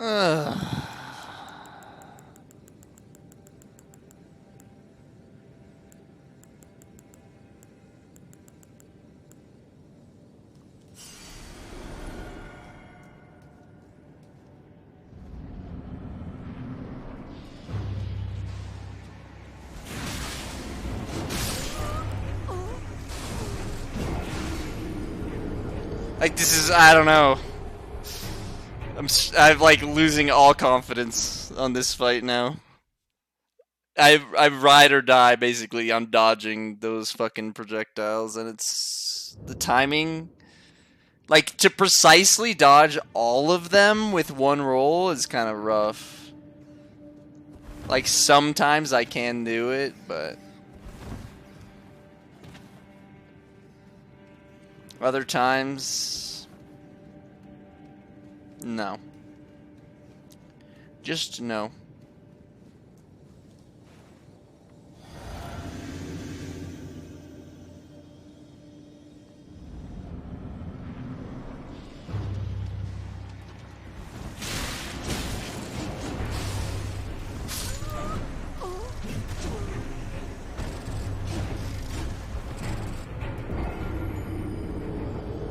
Ugh. Like, this is, I don't know. I'm like losing all confidence on this fight now. I ride or die basically on dodging those fucking projectiles, and it's the timing. Like, to precisely dodge all of them with one roll is kind of rough. Like, sometimes I can do it, but other times, no. Just no.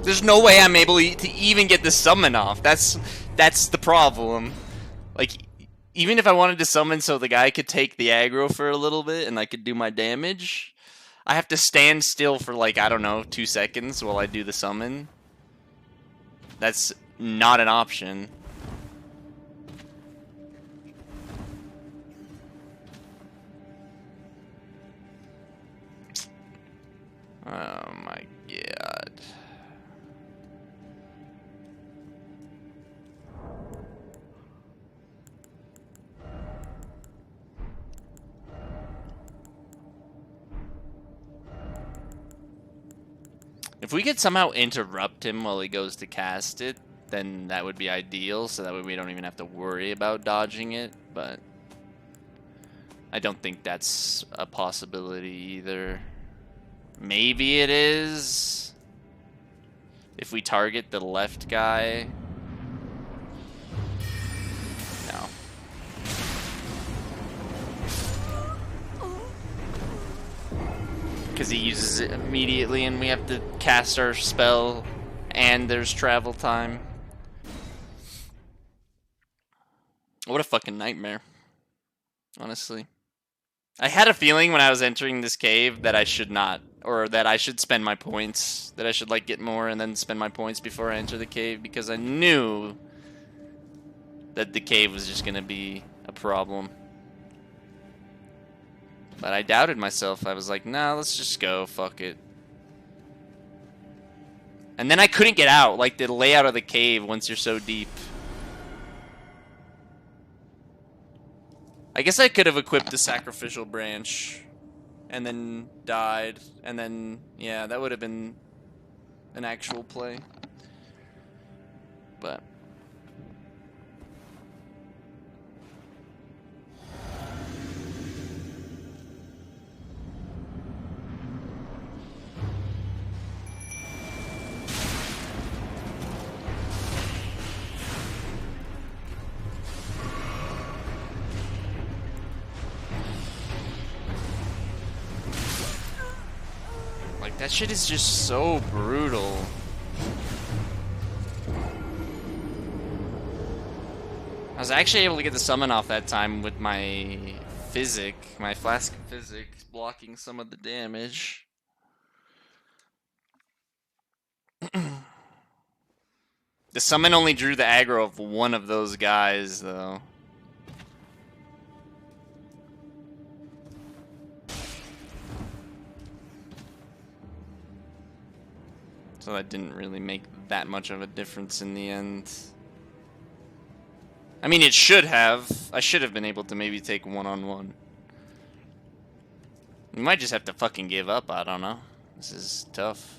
There's no way I'm able to even get the summon off. That's the problem. Like, even if I wanted to summon so the guy could take the aggro for a little bit and I could do my damage, I have to stand still for like, I don't know, 2 seconds while I do the summon. That's not an option. Oh my god. If we could somehow interrupt him while he goes to cast it, then that would be ideal, so that way we don't even have to worry about dodging it, but I don't think that's a possibility either. Maybe it is. If we target the left guy. No. Because he uses it immediately and we have to cast our spell and there's travel time. What a fucking nightmare. Honestly. I had a feeling when I was entering this cave that I should not, or that I should spend my points, that I should like get more and then spend my points before I enter the cave, because I knew that the cave was just gonna be a problem. But I doubted myself. I was like, nah, let's just go, fuck it. And then I couldn't get out, like the layout of the cave once you're so deep. I guess I could have equipped the sacrificial branch and then died, and then, yeah, that would have been an actual play. But like, that shit is just so brutal. I was actually able to get the summon off that time with my Physic, my Flask of Physic, blocking some of the damage. The summon only drew the aggro of one of those guys, though. So that didn't really make that much of a difference in the end. I mean, it should have. I should have been able to maybe take one-on-one. We might just have to fucking give up, I don't know. This is tough.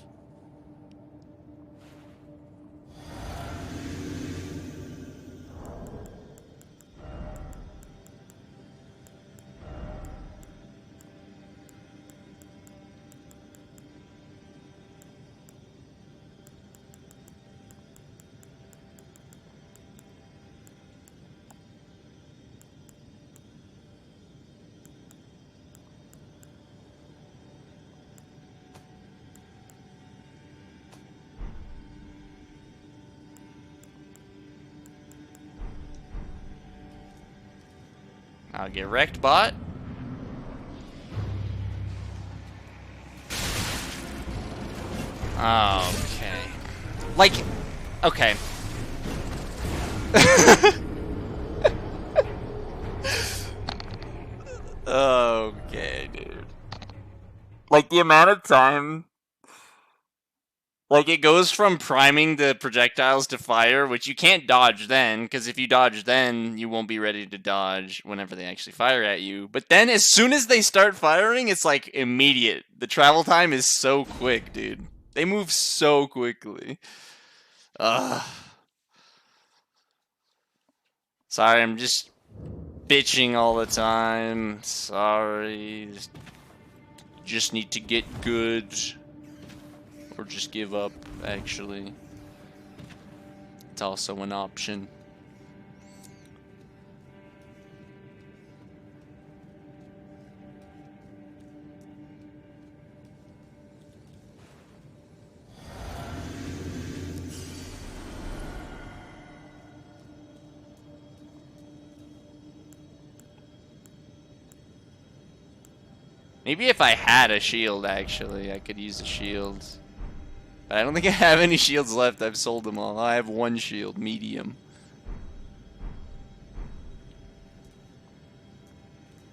I'll get wrecked, bot. Okay. Like, okay. Okay, dude. Like, the amount of time... Like, it goes from priming the projectiles to fire, which you can't dodge then, because if you dodge then, you won't be ready to dodge whenever they actually fire at you. But then, as soon as they start firing, it's, like, immediate. The travel time is so quick, dude. They move so quickly. Ugh. Sorry, I'm just bitching all the time. Sorry. Just need to get good. Or just give up, actually. It's also an option. Maybe if I had a shield, actually, I could use a shield. But I don't think I have any shields left. I've sold them all. I have one shield, medium.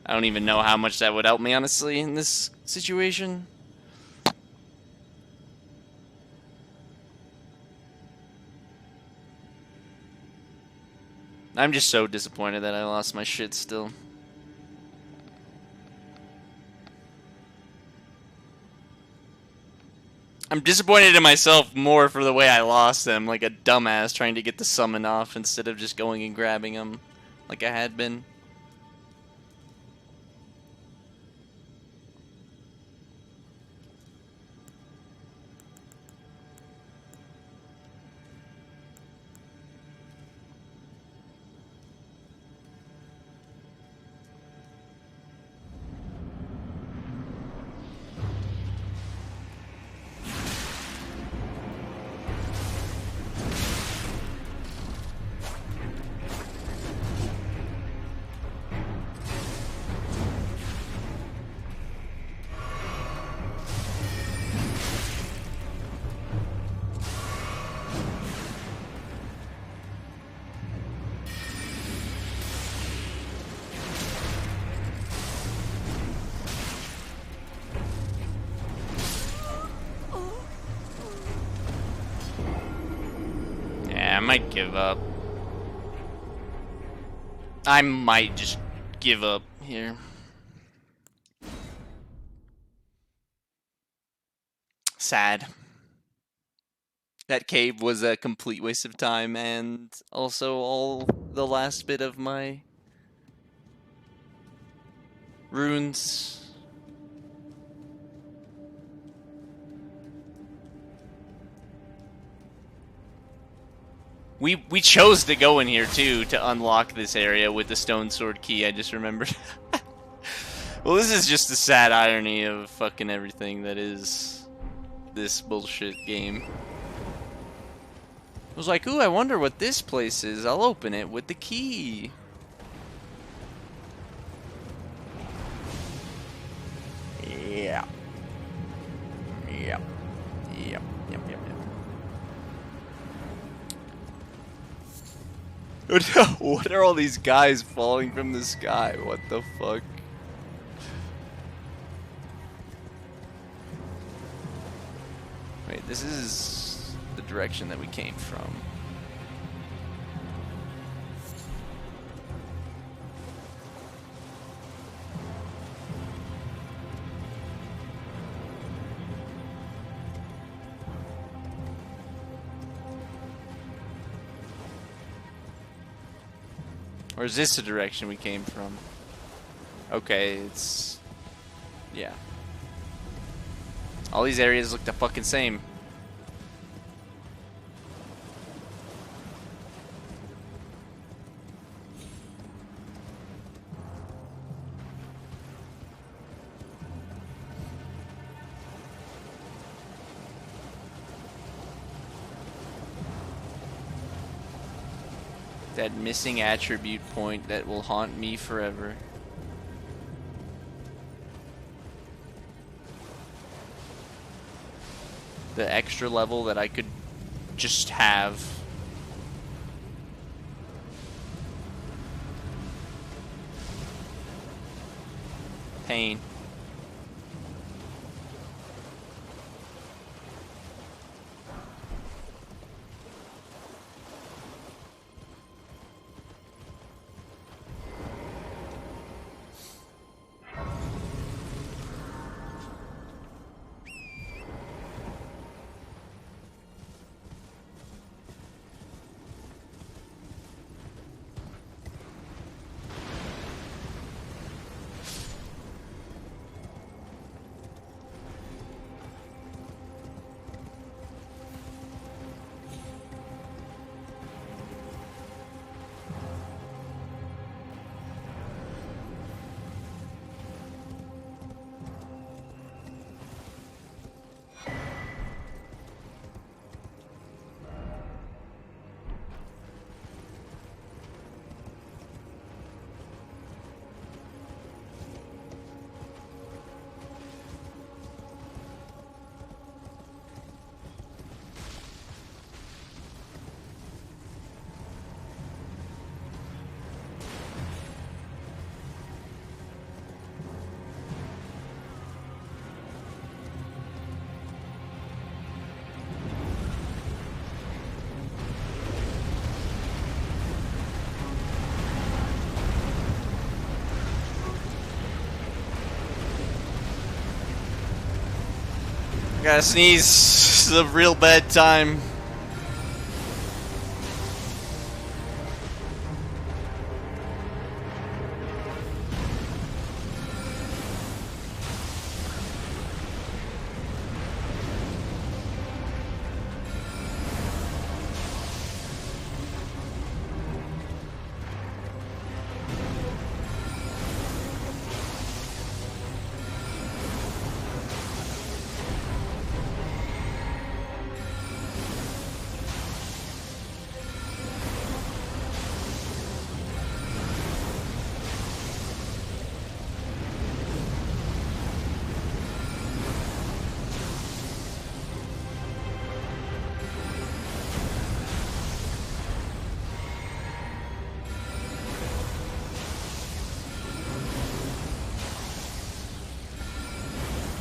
I don't even know how much that would help me, honestly, in this situation. I'm just so disappointed that I lost my shit still. I'm disappointed in myself more for the way I lost them, like a dumbass trying to get the summon off instead of just going and grabbing them like I had been. I might give up. I might just give up here. Sad. That cave was a complete waste of time, and also all the last bit of my runes. We chose to go in here too to unlock this area with the stone sword key. I just remembered. Well, this is just the sad irony of fucking everything that is this bullshit game. I was like, ooh, I wonder what this place is. I'll open it with the key. Yeah. Yep. Yep. Yep. Yep. What are all these guys falling from the sky? What the fuck? Wait, this is the direction that we came from. Or is this the direction we came from? Okay, it's... yeah. All these areas look the fucking same. That missing attribute point that will haunt me forever. the extra level that I could just have. Pain. I gotta sneeze. This is a real bad time.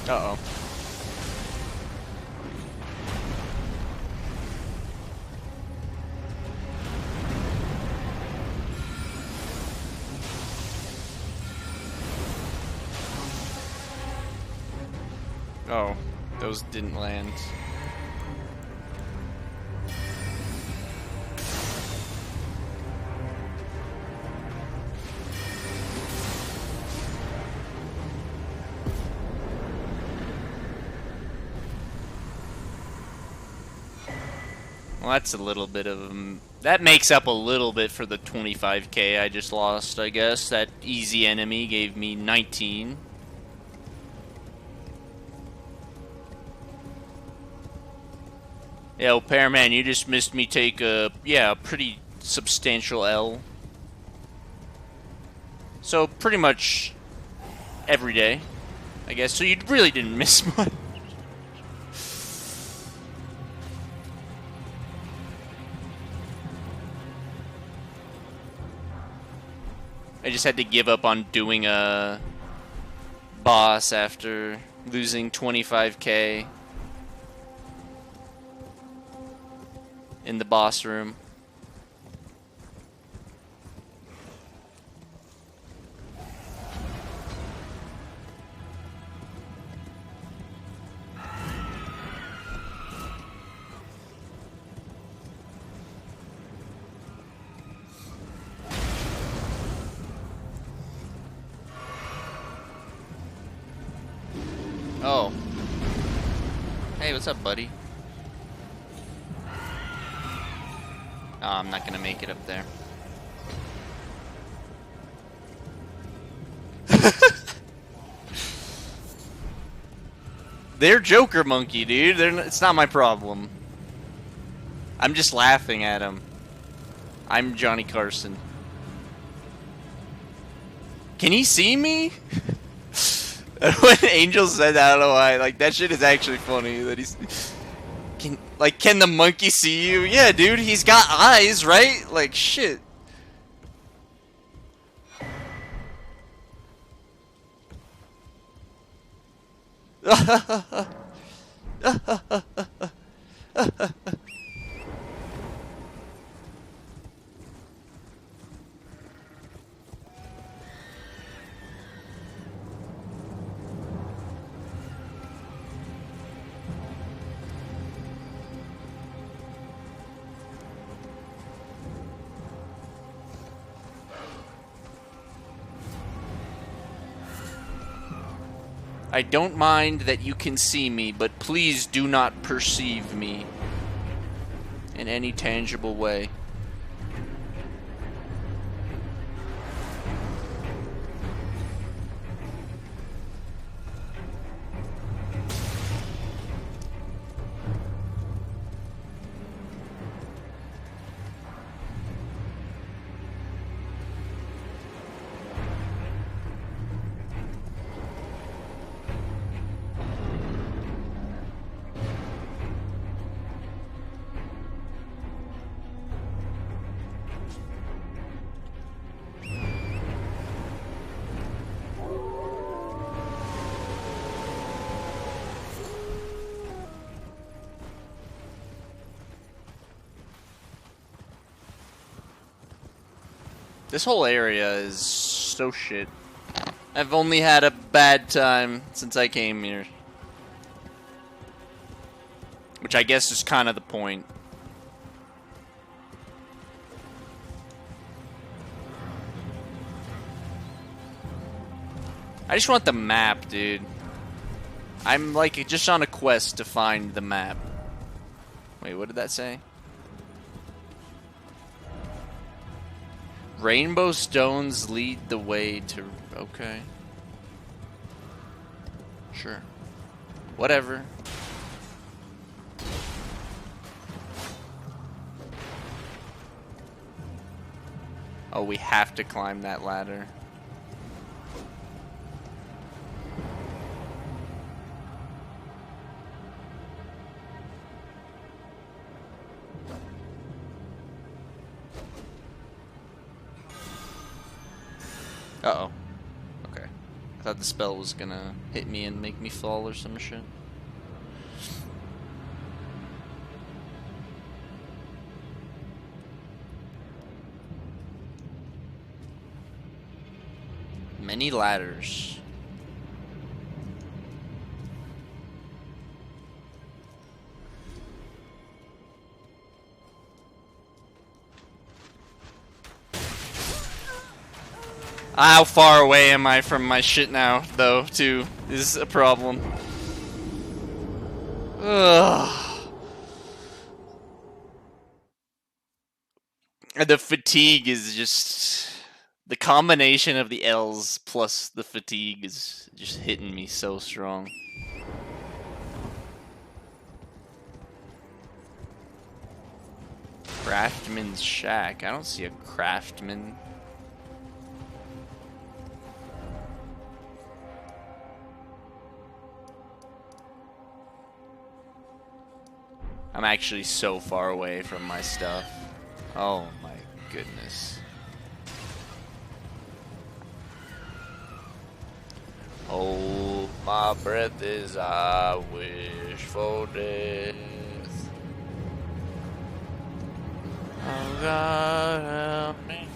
Uh-oh. Oh, those didn't land. Well, that's a little bit of... that makes up a little bit for the 25k I just lost, I guess. That easy enemy gave me 19. Yo, Pearman, you just missed me take a pretty substantial L. So, pretty much every day, I guess. So you really didn't miss much. I just had to give up on doing a boss after losing 25k in the boss room. Oh. Hey, what's up, buddy? Oh, I'm not gonna make it up there. They're Joker Monkey, dude. It's not my problem. I'm just laughing at him. I'm Johnny Carson. Can he see me? When Angel said that, I don't know why. Like, that shit is actually funny. That he's... Can the monkey see you? Yeah, dude, he's got eyes, right? Like, shit. I don't mind that you can see me, but please do not perceive me in any tangible way. This whole area is so shit. I've only had a bad time since I came here. Which I guess is kind of the point. I just want the map, dude. I'm like just on a quest to find the map. Wait, what did that say? Rainbow stones lead the way to... Okay. Sure. Whatever. Oh, we have to climb that ladder. Uh-oh. Okay. I thought the spell was gonna hit me and make me fall or some shit. Many ladders. How far away am I from my shit now, though, too, is a problem. Ugh. The fatigue is just... The combination of the L's plus the fatigue is just hitting me so strong. Craftman's shack. I don't see a craftsman. I'm actually so far away from my stuff. Oh my goodness. Hold my breath as I wish for death. Oh God, help me.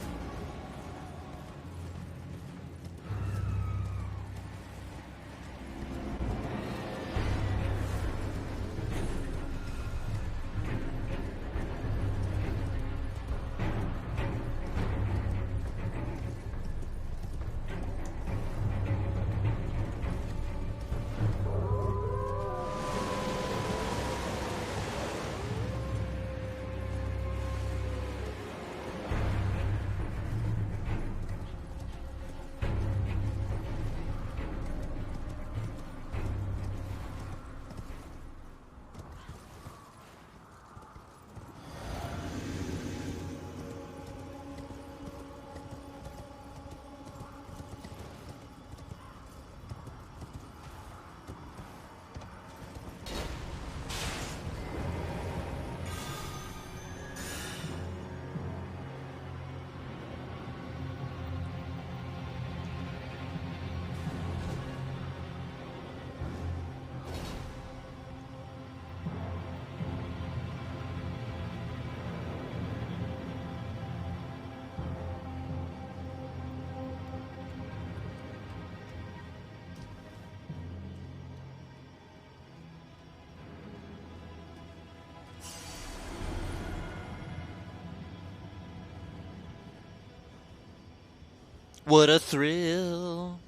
What a thrill.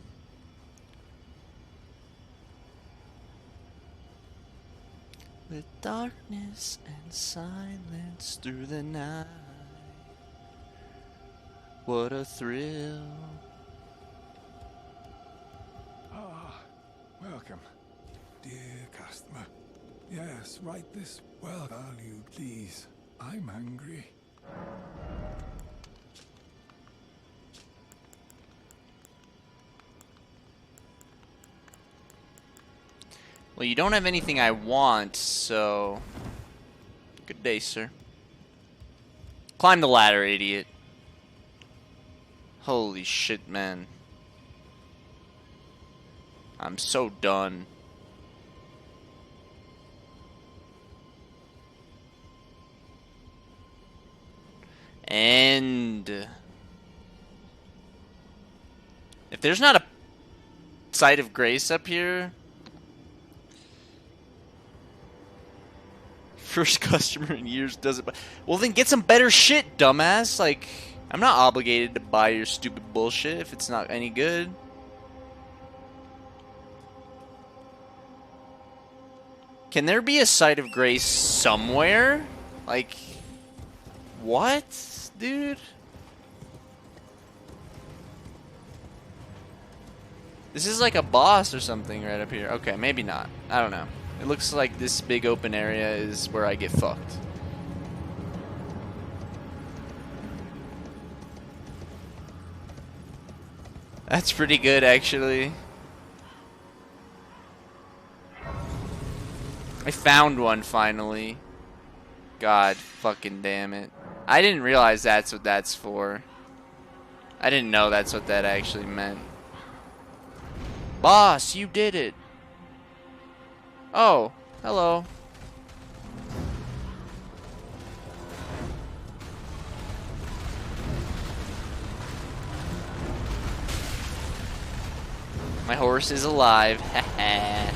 With darkness and silence through the night. What a thrill. Ah, welcome, dear customer. Yes, right this well, you please. I'm hungry. Well, you don't have anything I want, so... Good day, sir. Climb the ladder, idiot. Holy shit, man. I'm so done. And... If there's not a site of grace up here... First customer in years doesn't buy. Well, then get some better shit, dumbass. Like, I'm not obligated to buy your stupid bullshit if it's not any good. Can there be a site of grace somewhere? Like, what, dude? This is like a boss or something right up here. Okay, maybe not. I don't know. It looks like this big open area is where I get fucked. That's pretty good, actually. I found one, finally. God fucking damn it. I didn't realize that's what that's for. I didn't know that's what that actually meant. Boss, you did it. Oh, hello. My horse is alive. Haha.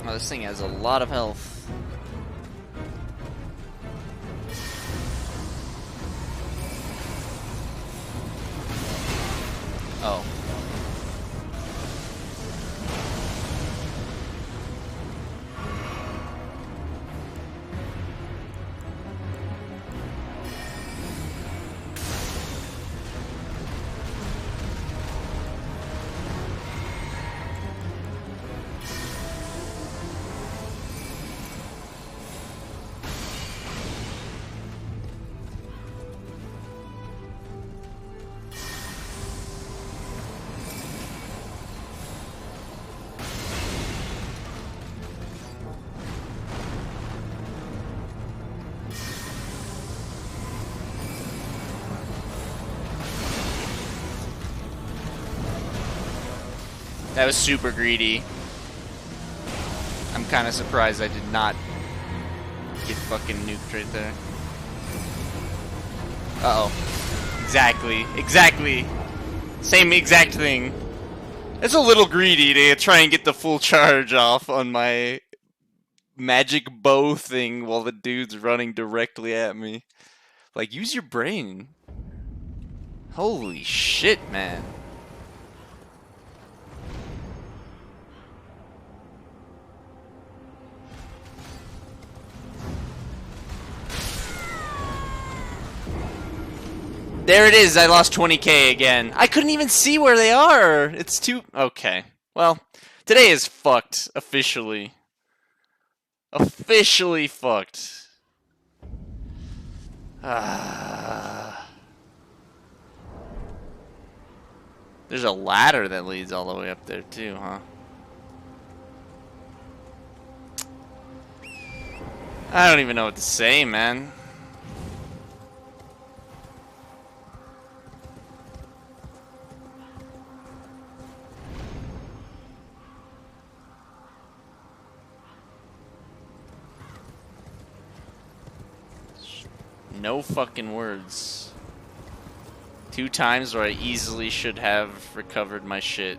Oh, this thing has a lot of health. Oh. That was super greedy. I'm kind of surprised I did not get fucking nuked right there. Uh-oh. Exactly. Exactly. Same exact thing. It's a little greedy to try and get the full charge off on my magic bow thing while the dude's running directly at me. Like, use your brain. Holy shit, man. There it is, I lost 20k again. I couldn't even see where they are. It's too... Okay. Well, today is fucked, officially. Officially fucked. There's a ladder that leads all the way up there too, huh? I don't even know what to say, man. No fucking words. 2 times where I easily should have recovered my shit.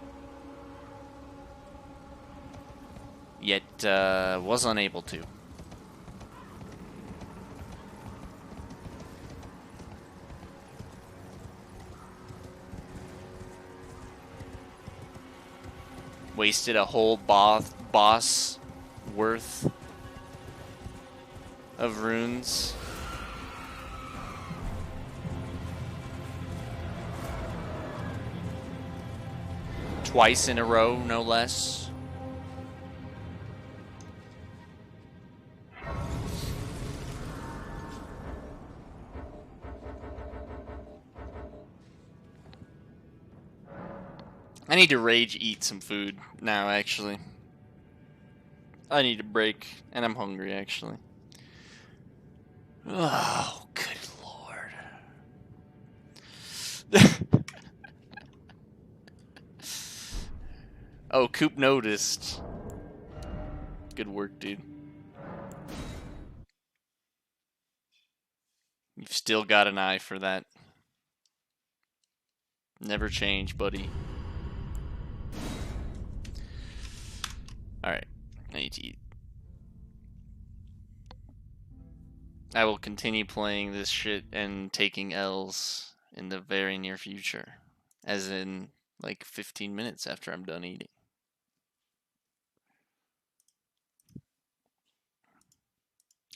yet was unable to. Wasted a whole boss worth of runes. Twice in a row, no less. I need to rage eat some food now, actually. I need a break, and I'm hungry, actually. Oh, good lord. Oh, Coop noticed. Good work, dude. You've still got an eye for that. Never change, buddy. Alright, I need to eat. I will continue playing this shit and taking L's in the very near future. As in, like, 15 minutes after I'm done eating.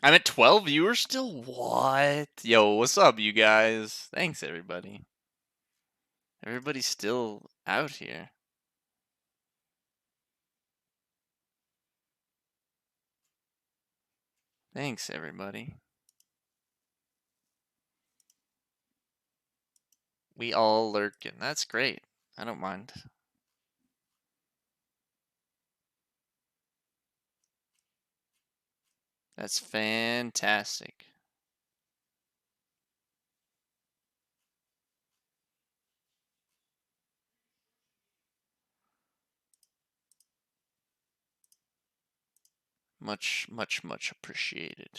I'm at 12 viewers still? What? Yo, what's up, you guys? Thanks, everybody. Everybody's still out here. Thanks, everybody. We all lurking. That's great. I don't mind. That's fantastic. Much, much, much appreciated.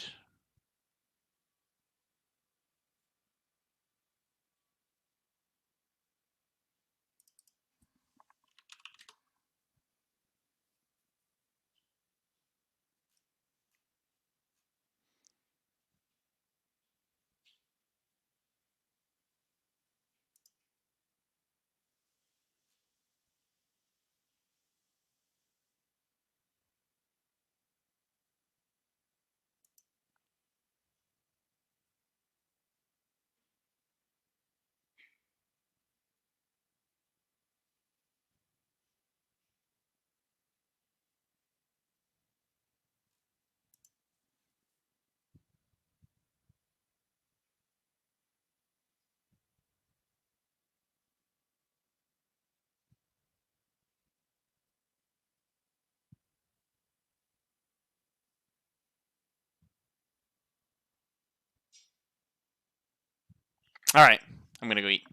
All right, I'm gonna go eat.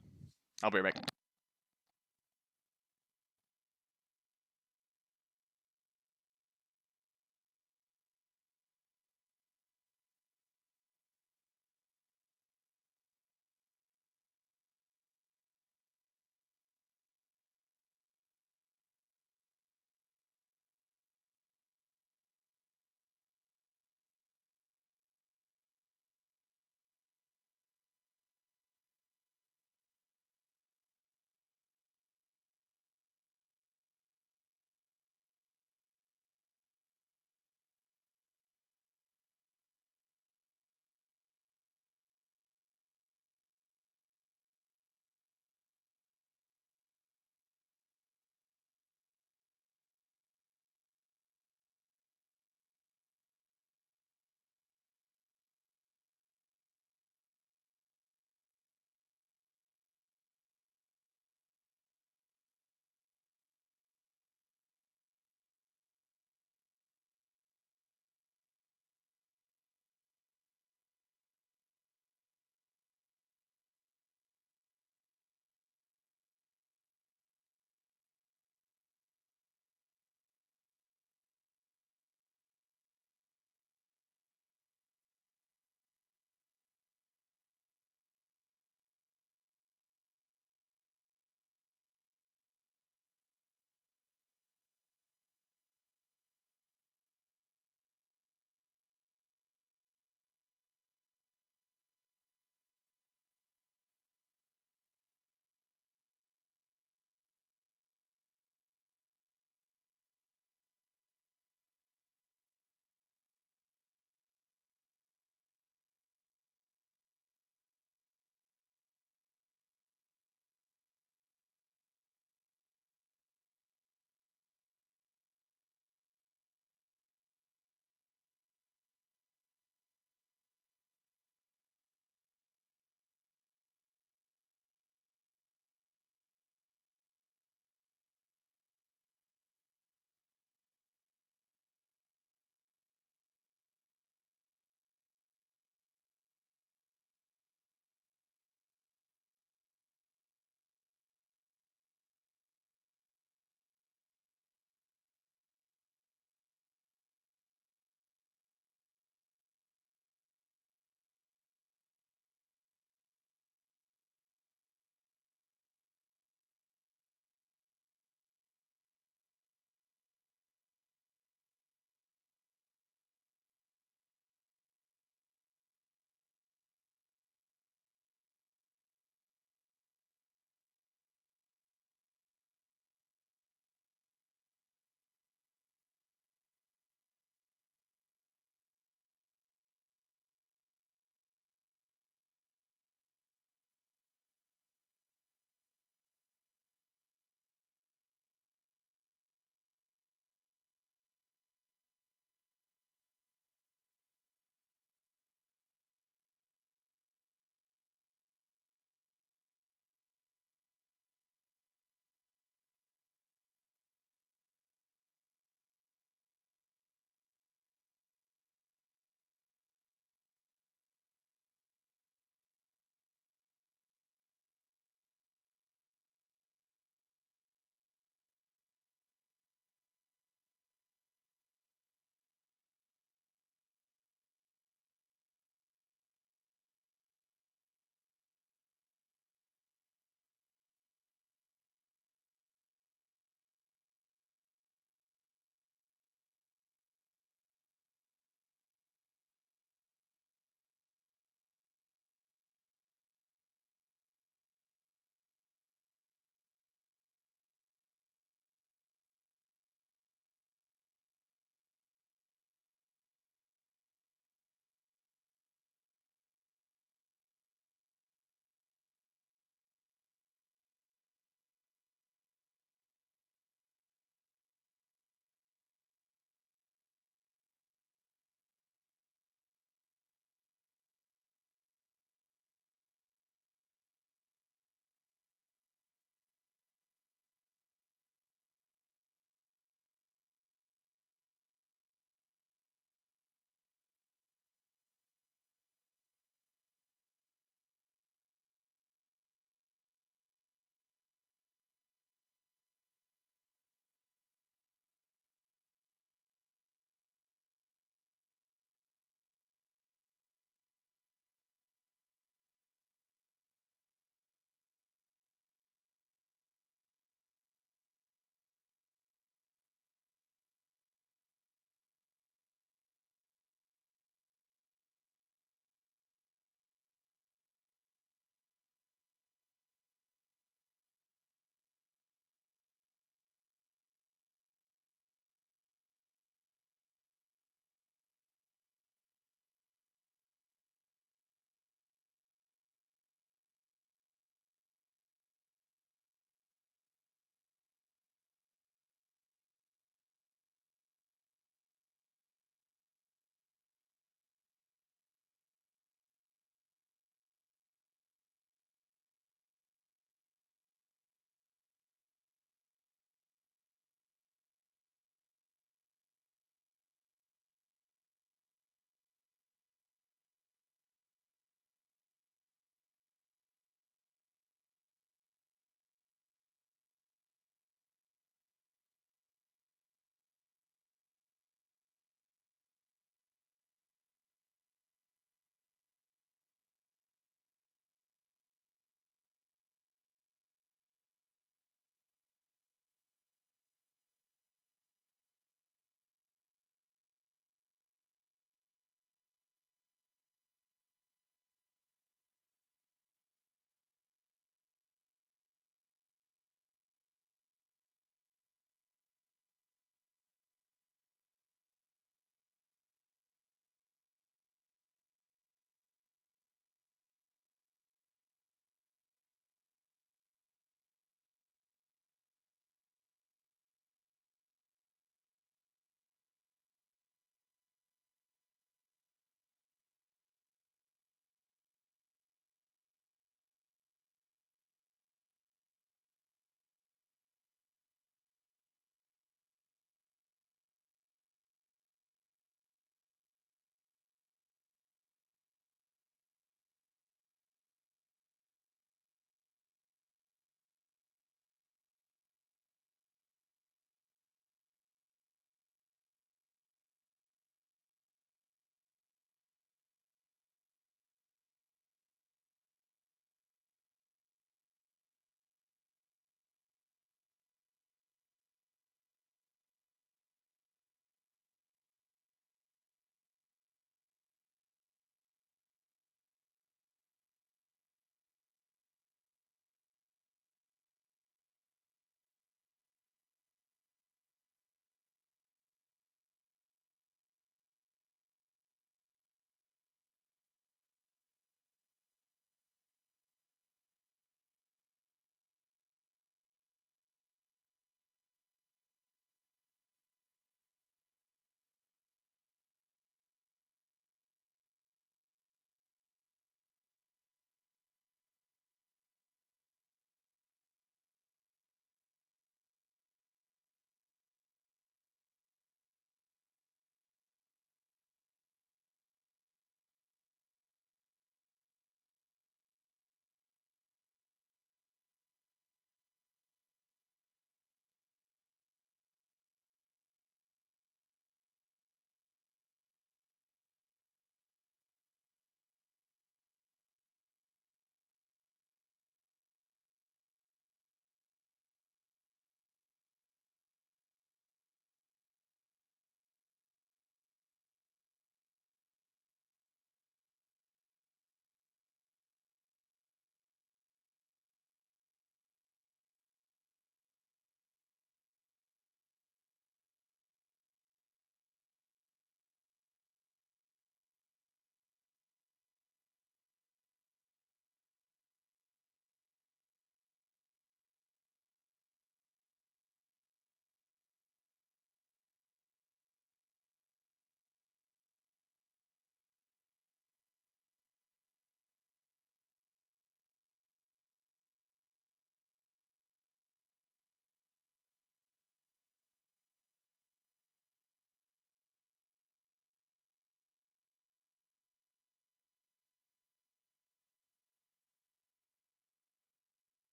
I'll be right back.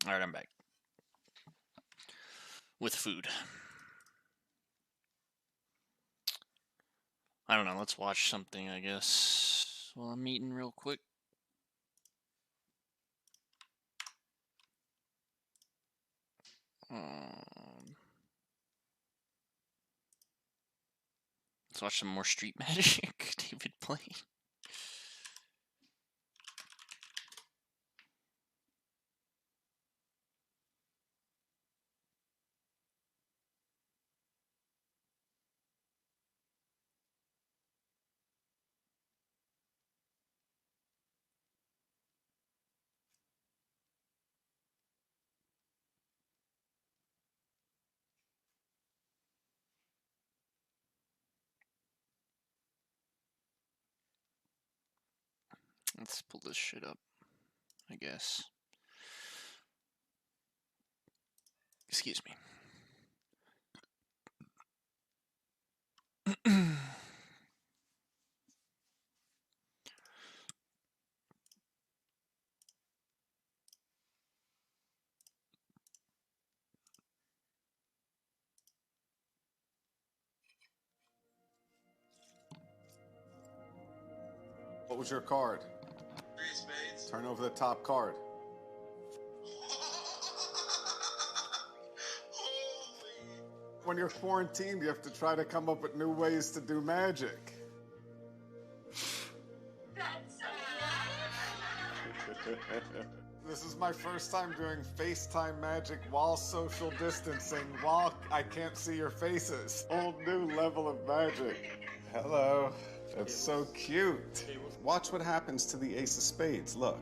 Alright, I'm back. With food. I don't know, let's watch something, I guess, while I'm eating real quick. Let's watch some more Street Magic. David playing. Let's pull this shit up, I guess. Excuse me. What was your card? 3 spades. Turn over the top card. Holy. When you're quarantined, you have to try to come up with new ways to do magic. That's so This is my first time doing FaceTime magic while social distancing, while I can't see your faces. Whole new level of magic. Hello. That's so cute. Watch what happens to the ace of spades. Look.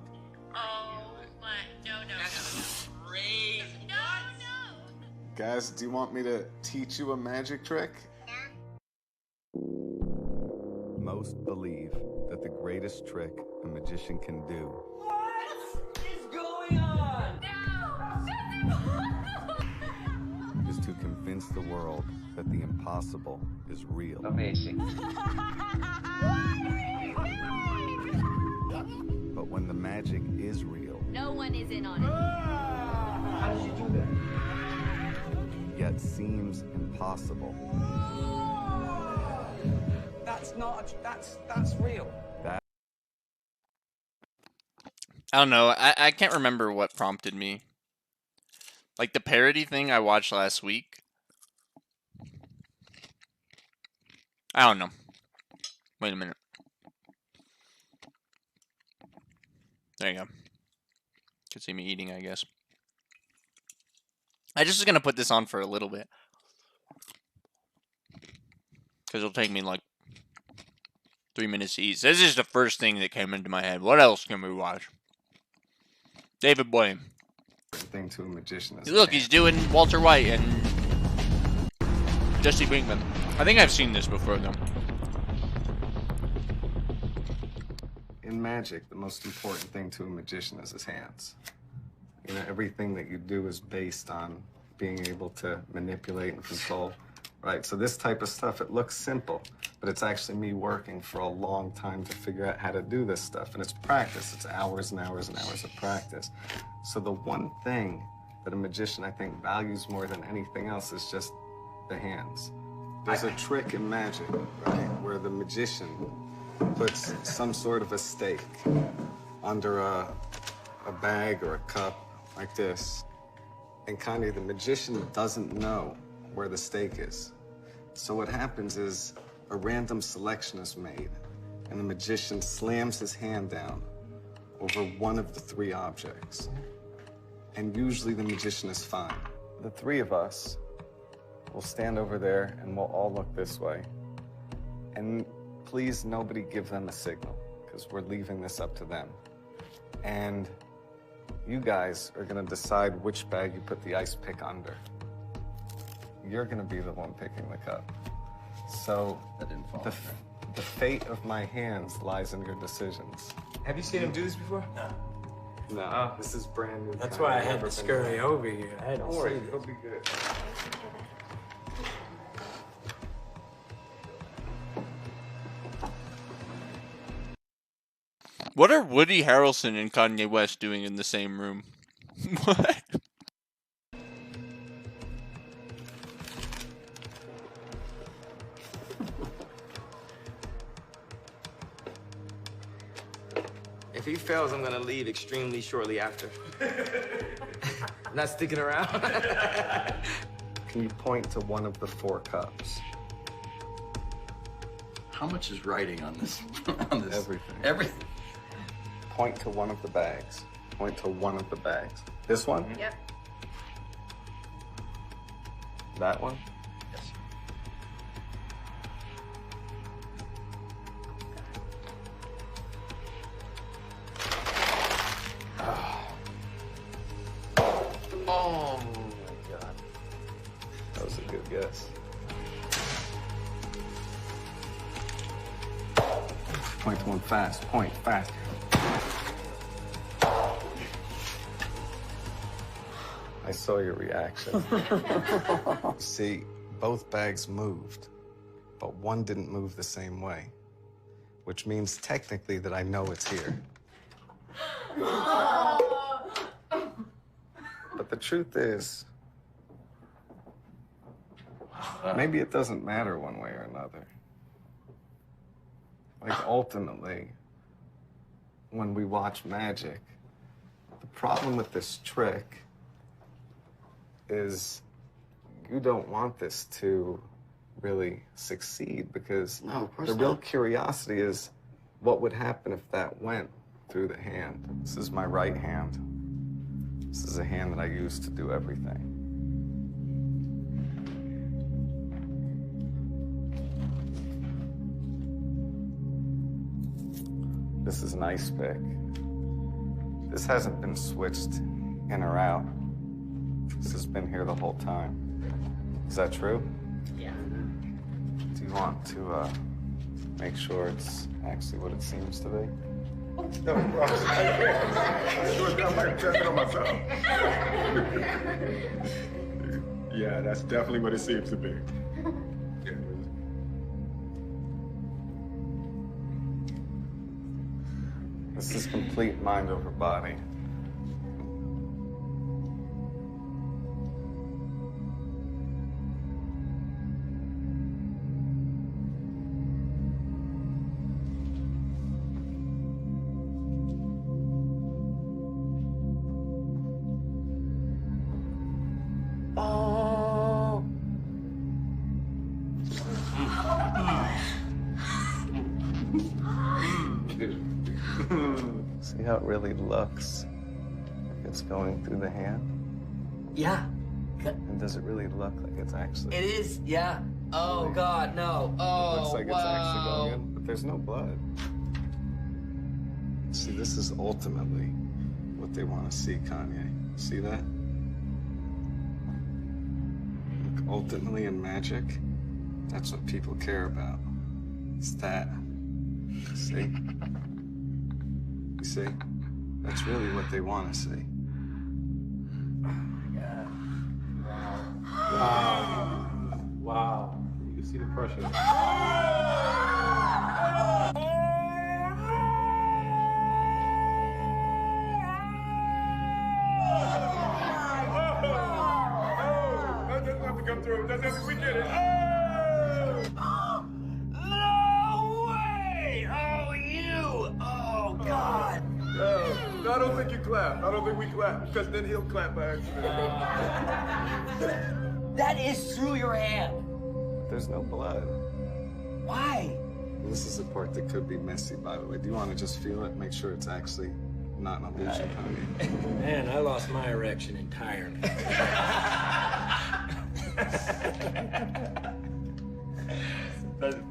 Oh my, no. That's crazy. No. Guys, do you want me to teach you a magic trick? Most believe that the greatest trick a magician can do What is going on? is to convince the world that the impossible is real. Amazing. But when the magic is real, No one is in on it. How did you do that? yet seems impossible, That's real. I don't know. I can't remember what prompted me. Like the parody thing I watched last week. I don't know. Wait a minute. There you go. Could see me eating, I guess. I just was gonna put this on for a little bit. Because it'll take me like 3 minutes to eat. So this is the first thing that came into my head. What else can we watch? David Blaine. Thing to a magician is Look, he's doing Walter White and Jesse Pinkman. I think I've seen this before, though. In magic, the most important thing to a magician is his hands. You know, everything that you do is based on being able to manipulate and control, right? So this type of stuff, it looks simple, but it's actually me working for a long time to figure out how to do this stuff. And it's practice. It's hours and hours and hours of practice. So the one thing that a magician, I think, values more than anything else is just the hands. There's a trick in magic, right, where the magician puts some sort of a stake under a bag or a cup like this. And kind of the magician doesn't know where the stake is. So what happens is a random selection is made, and the magician slams his hand down over one of the 3 objects. And usually the magician is fine. The 3 of us will stand over there and we'll all look this way. And please, nobody give them a signal, because we're leaving this up to them. And you guys are gonna decide which bag you put the ice pick under. You're gonna be the one picking the cup. So the fate of my hands lies in your decisions. Have you seen him do this before? No, this is brand new. That's why I had to scurry over here. I had to Don't see worry, this. it'll be good. What are Woody Harrelson and Kanye West doing in the same room? What? If he fails, I'm gonna leave extremely shortly after. Not sticking around. Can you point to one of the 4 cups? How much is writing on this? on this? Everything. Everything. Point to one of the bags. Point to one of the bags. This one? Yep. That one? Yes. Oh my god. That was a good guess. Point to one fast. Point fast. I saw your reaction. See, both bags moved, but one didn't move the same way, which means technically that I know it's here. But the truth is, maybe it doesn't matter one way or another. Like, ultimately, when we watch magic, the problem with this trick is you don't want this to really succeed, because No, of course the real not. curiosity is what would happen if that went through the hand. This is my right hand. This is a hand that I use to do everything. This is an ice pick. This hasn't been switched in or out. This has been here the whole time. Is that true? Yeah. Do you want to make sure it's actually what it seems to be? No, I sure got my test it on myself. Yeah, that's definitely what it seems to be. Yeah. This is complete mind over body. Oh. See how it really looks like it's going through the hand? Yeah. And does it really look like it's actually? It is, yeah. Oh God, no. Oh, It looks like wow. it's actually going in, but there's no blood. See, this is ultimately what they want to see, Kanye. See that? Look, ultimately in magic, that's what people care about. It's that. See? You see? That's really what they want to see. Wow. You can see the pressure. That doesn't have to come through. That's it. We get it. No way! Oh, you! Oh, God! No, I don't think you clap. I don't think we clap, because then he'll clap by accident. That is through your hand. There's no blood. Why? This is the part that could be messy, by the way. Do you want to just feel it? Make sure it's actually not an illusion, Kanye. Man, I lost my erection entirely.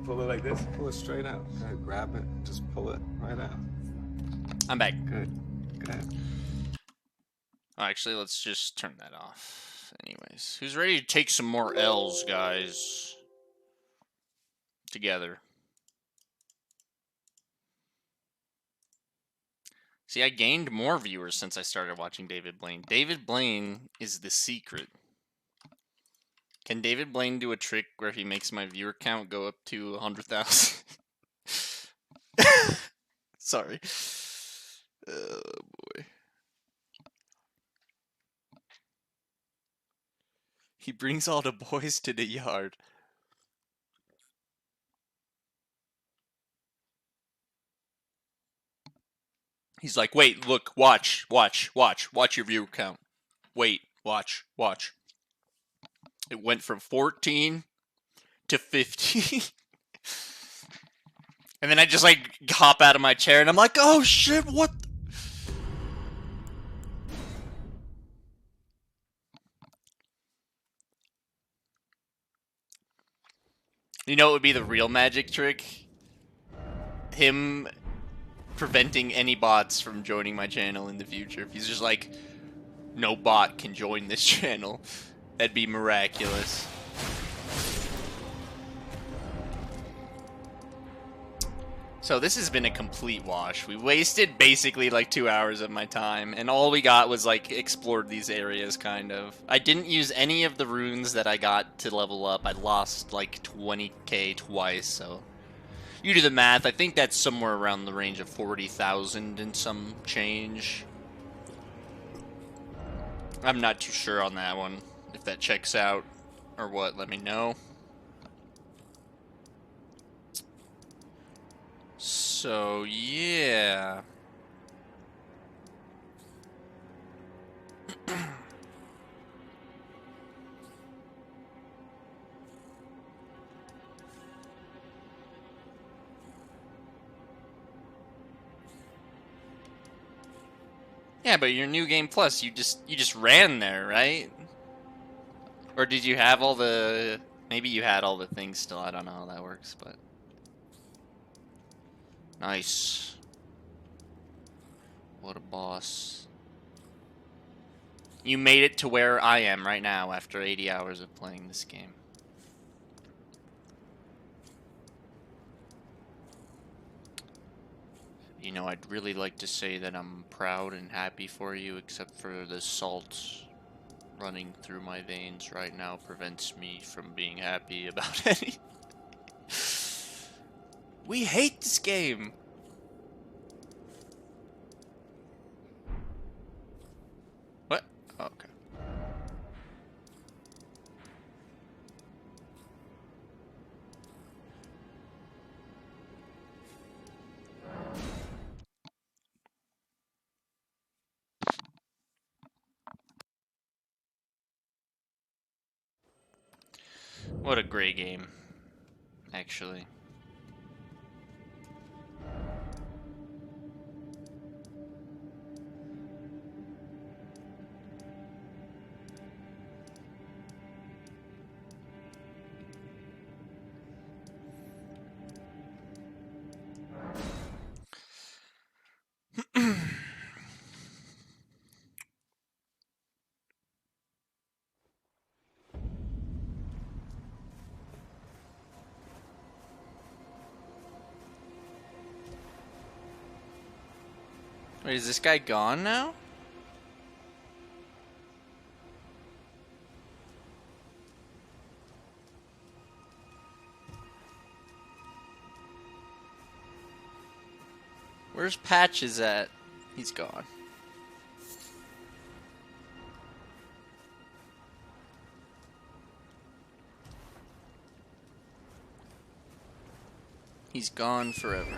Pull it like this. Pull it straight out. Go ahead, grab it. Just pull it right out. I'm back. Good. Good. Oh, actually, let's just turn that off. Anyways, who's ready to take some more L's, guys? Together. See, I gained more viewers since I started watching David Blaine. David Blaine is the secret. Can David Blaine do a trick where he makes my viewer count go up to 100,000? Sorry. Oh, boy. He brings all the boys to the yard. He's like, wait, look, watch your view count. Wait, watch. It went from 14 to 15. And then I just like hop out of my chair and I'm like, oh shit, what? You know what would be the real magic trick? Him preventing any bots from joining my channel in the future. If he's just like, no bot can join this channel, that'd be miraculous. So this has been a complete wash. We wasted basically like 2 hours of my time, and all we got was like explored these areas kind of. I didn't use any of the runes that I got to level up. I lost like 20k twice, so you do the math. I think that's somewhere around the range of 40,000 and some change. I'm not too sure on that one. If that checks out or what, let me know. So, yeah. Yeah, but your new game plus, you just ran there, right? Or did you have all the... Maybe you had all the things still, I don't know how that works, but... Nice. What a boss. You made it to where I am right now after 80 hours of playing this game. You know, I'd really like to say that I'm proud and happy for you, except for the salt running through my veins right now prevents me from being happy about any. We hate this game! What? Oh, okay. What a great game, actually. Wait, is this guy gone now? Where's Patches at? He's gone. He's gone forever.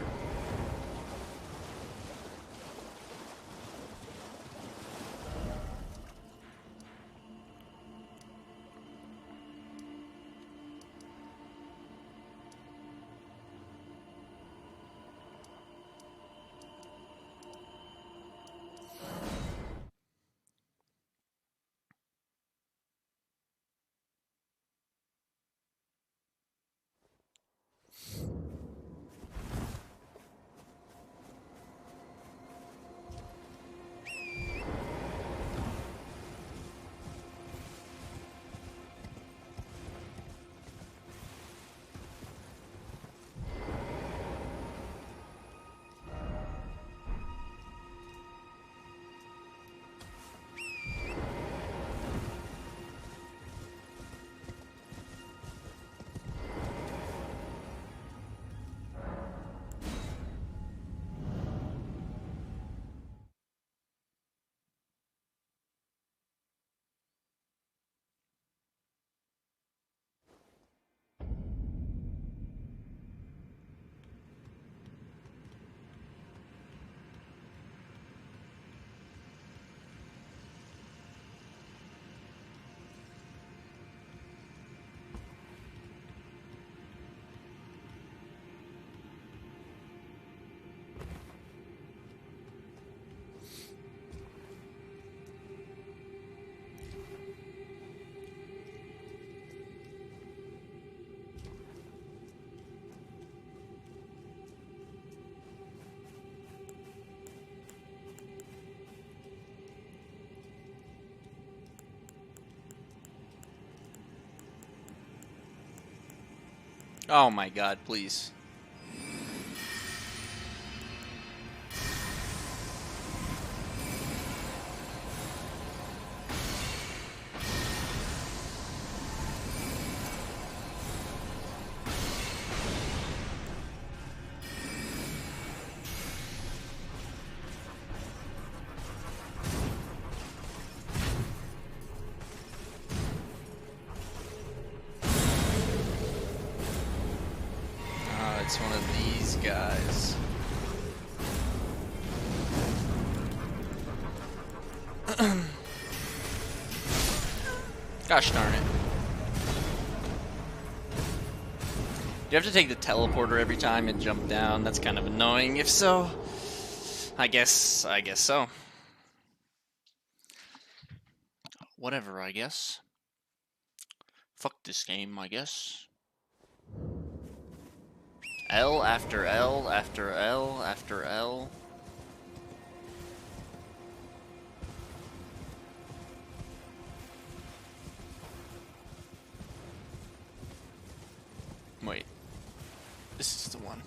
Oh my god, please. It's one of these guys. Gosh darn it. Do you have to take the teleporter every time and jump down? That's kind of annoying. If so, I guess so. Whatever, I guess. Fuck this game, I guess. L after L after L after L. Wait. This is the one.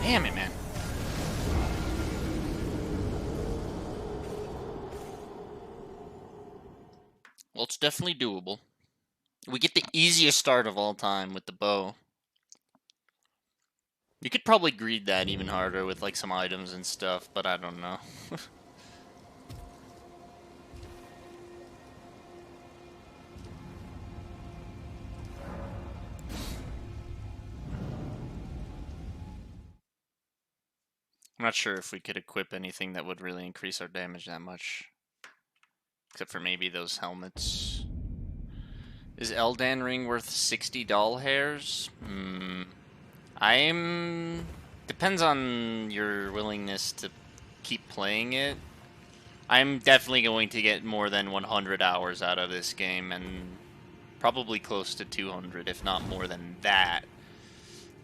Damn it, man. Well, it's definitely doable. We get the easiest start of all time with the bow. You could probably greed that even harder with like some items and stuff, but I don't know. I'm not sure if we could equip anything that would really increase our damage that much. Except for maybe those helmets. Is Elden Ring worth 60 doll hairs? Depends on your willingness to keep playing it. I'm definitely going to get more than 100 hours out of this game, and probably close to 200, if not more than that.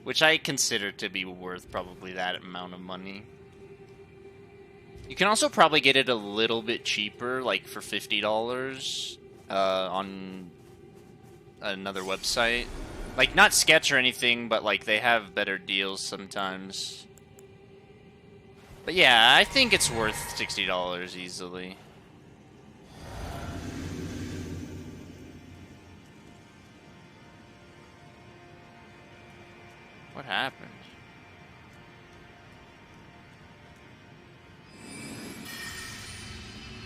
Which I consider to be worth probably that amount of money. You can also probably get it a little bit cheaper, like for $50 on another website. Like, not Sketch or anything, but like they have better deals sometimes. But yeah, I think it's worth $60 easily. What happened?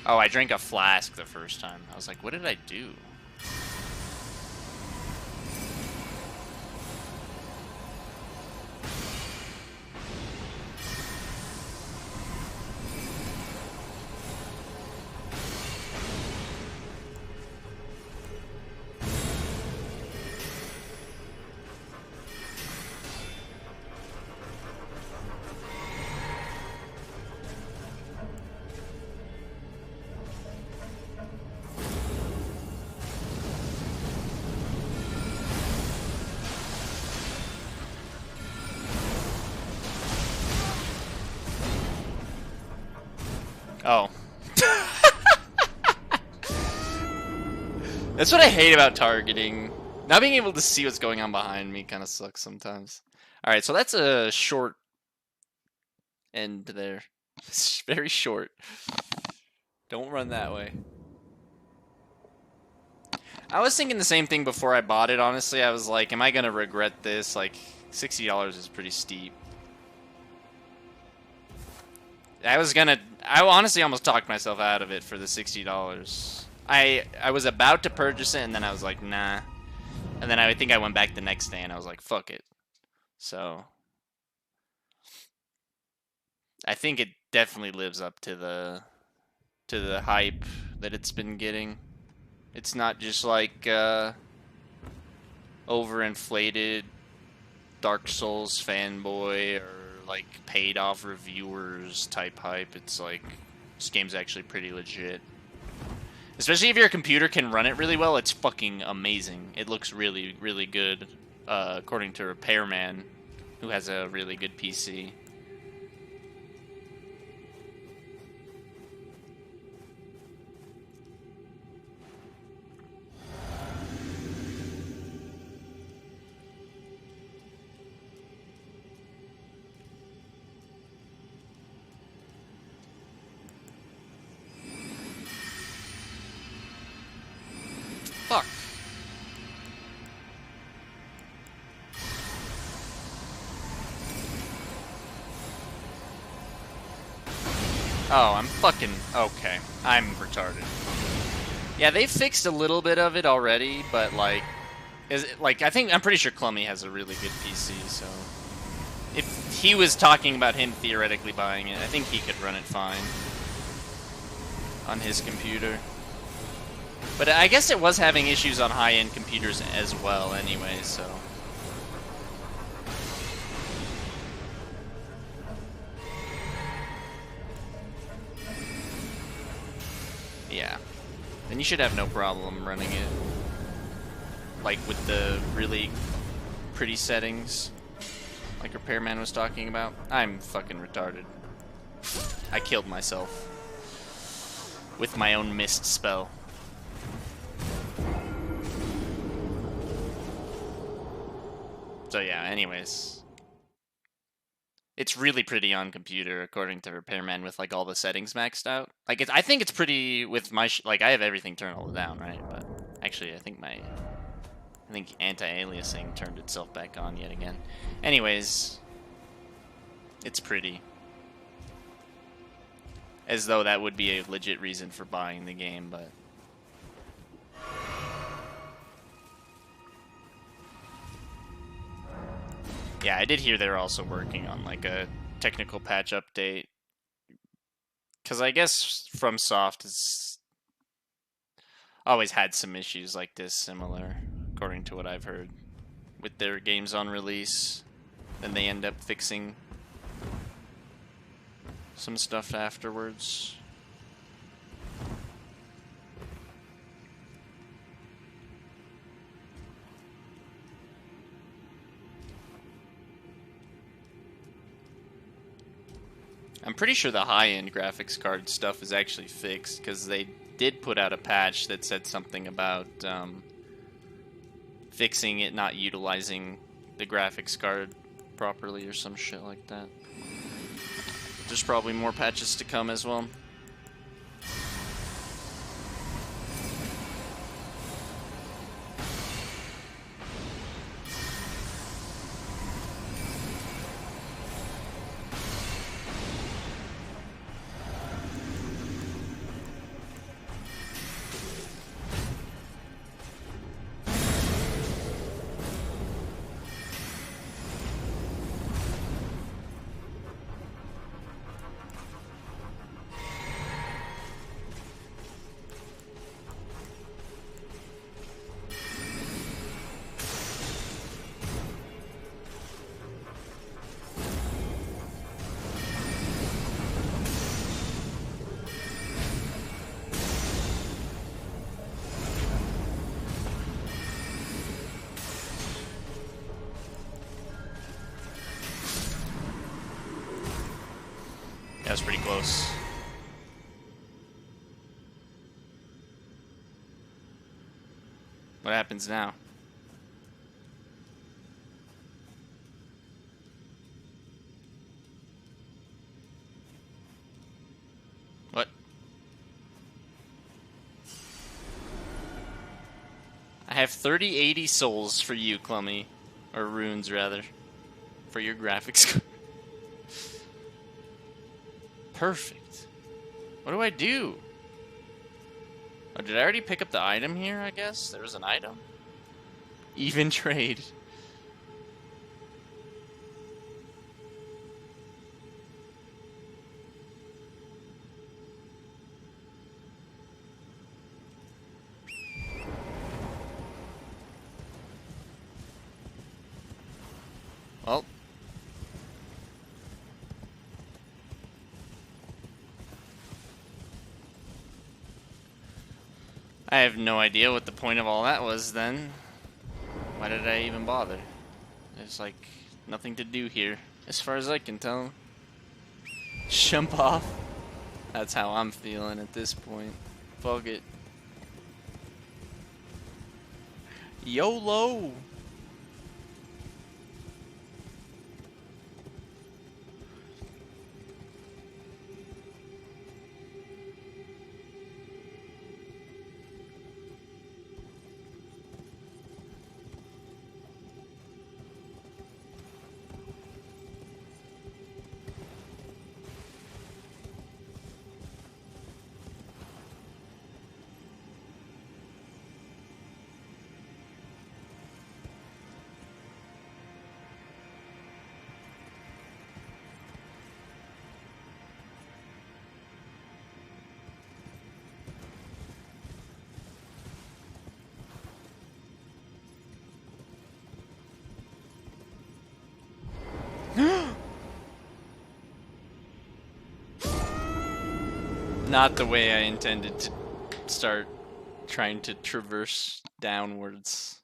Oh, I drank a flask the first time. I was like, what did I do? Oh. That's what I hate about targeting. Not being able to see what's going on behind me kind of sucks sometimes. Alright, so that's a short end there. It's very short. Don't run that way. I was thinking the same thing before I bought it, honestly. I was like, am I going to regret this? Like, $60 is pretty steep. I honestly almost talked myself out of it for the $60. I was about to purchase it, and then I was like, nah. And then I think I went back the next day, and I was like, fuck it. So, I think it definitely lives up to the hype that it's been getting. It's not just like overinflated Dark Souls fanboy or like paid off reviewers type hype. It's like this game's actually pretty legit. Especially if your computer can run it really well, it's fucking amazing. It looks really, really good, according to Repairman, who has a really good PC. Fuck. Oh, I'm fucking... Okay. I'm retarded. Yeah, they fixed a little bit of it already, but like... I'm pretty sure Clummy has a really good PC, so... If he was talking about him theoretically buying it, I think he could run it fine. On his computer. But I guess it was having issues on high-end computers as well anyway, so... Yeah. Then you should have no problem running it. Like with the really pretty settings. Like Repairman was talking about. I'm fucking retarded. I killed myself. With my own mist spell. So yeah, anyways. It's really pretty on computer, according to Repairman, with like all the settings maxed out. Like, I think it's pretty with my like I have everything turned all down, right? But actually, I think anti-aliasing turned itself back on yet again. Anyways, it's pretty. As though that would be a legit reason for buying the game, but. Yeah, I did hear they're also working on like a technical patch update. Because I guess FromSoft has always had some issues like this, similar, according to what I've heard, with their games on release. Then they end up fixing some stuff afterwards. I'm pretty sure the high-end graphics card stuff is actually fixed, because they did put out a patch that said something about fixing it not utilizing the graphics card properly or some shit like that. There's probably more patches to come as well. That was pretty close. What happens now? What? I have 3080 souls for you, Clummy. Or runes, rather. For your graphics. Perfect. What do I do? Oh, did I already pick up the item here, I guess? There was an item. Even trade. Well. I have no idea what the point of all that was then. Why did I even bother? There's like nothing to do here, as far as I can tell. Jump off. That's how I'm feeling at this point. Fuck it. YOLO! Not the way I intended to start trying to traverse downwards.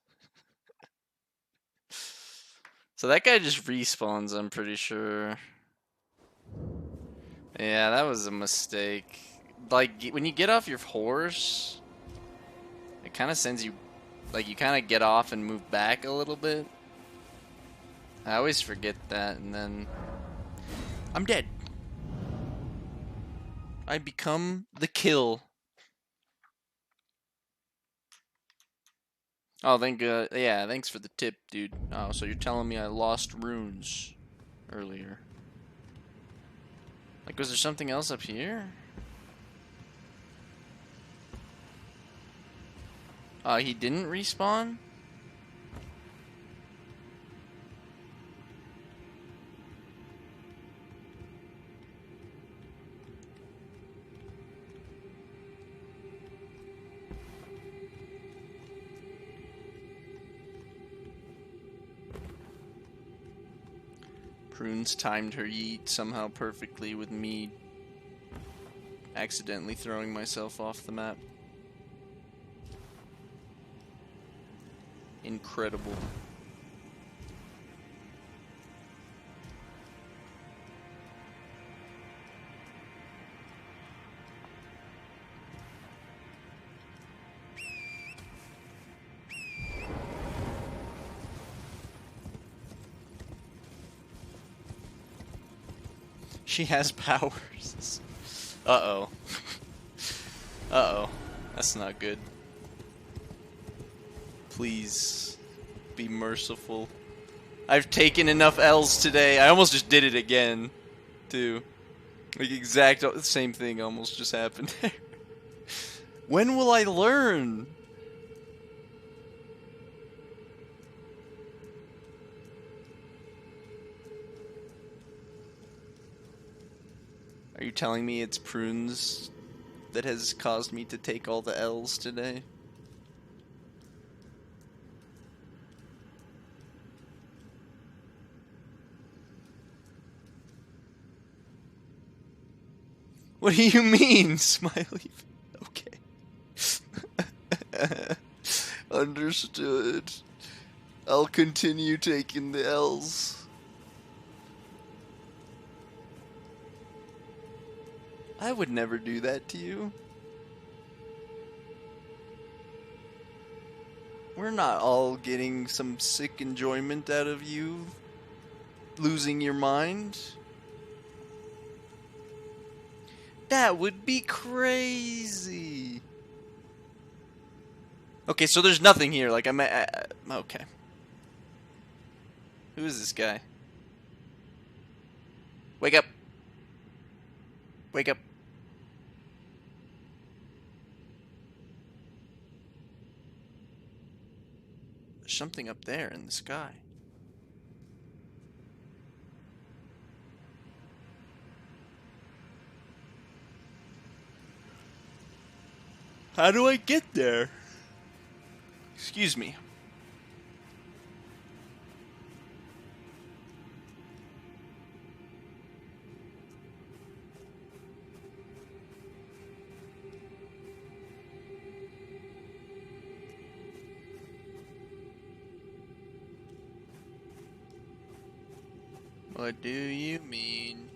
So that guy just respawns, I'm pretty sure. Yeah, that was a mistake. Like, when you get off your horse, it kind of sends you, like, you kind of get off and move back a little bit. I always forget that, and then I'm dead. I become the kill. Oh, yeah, thanks for the tip, dude. Oh, so you're telling me I lost runes earlier. Like, was there something else up here? He didn't respawn? Prunes timed her yeet somehow perfectly with me accidentally throwing myself off the map. Incredible. She has powers. Uh-oh. Uh-oh. That's not good. Please be merciful. I've taken enough L's today. I almost just did it again, too. Like, exact same thing almost just happened there. When will I learn? Are you telling me it's prunes that has caused me to take all the L's today? What do you mean, Smiley? Okay. Understood. I'll continue taking the L's. I would never do that to you. We're not all getting some sick enjoyment out of you losing your mind. That would be crazy. Okay, so there's nothing here. Like, okay. Who is this guy? Wake up. Wake up. There's something up there in the sky. How do I get there? Excuse me. What do you mean?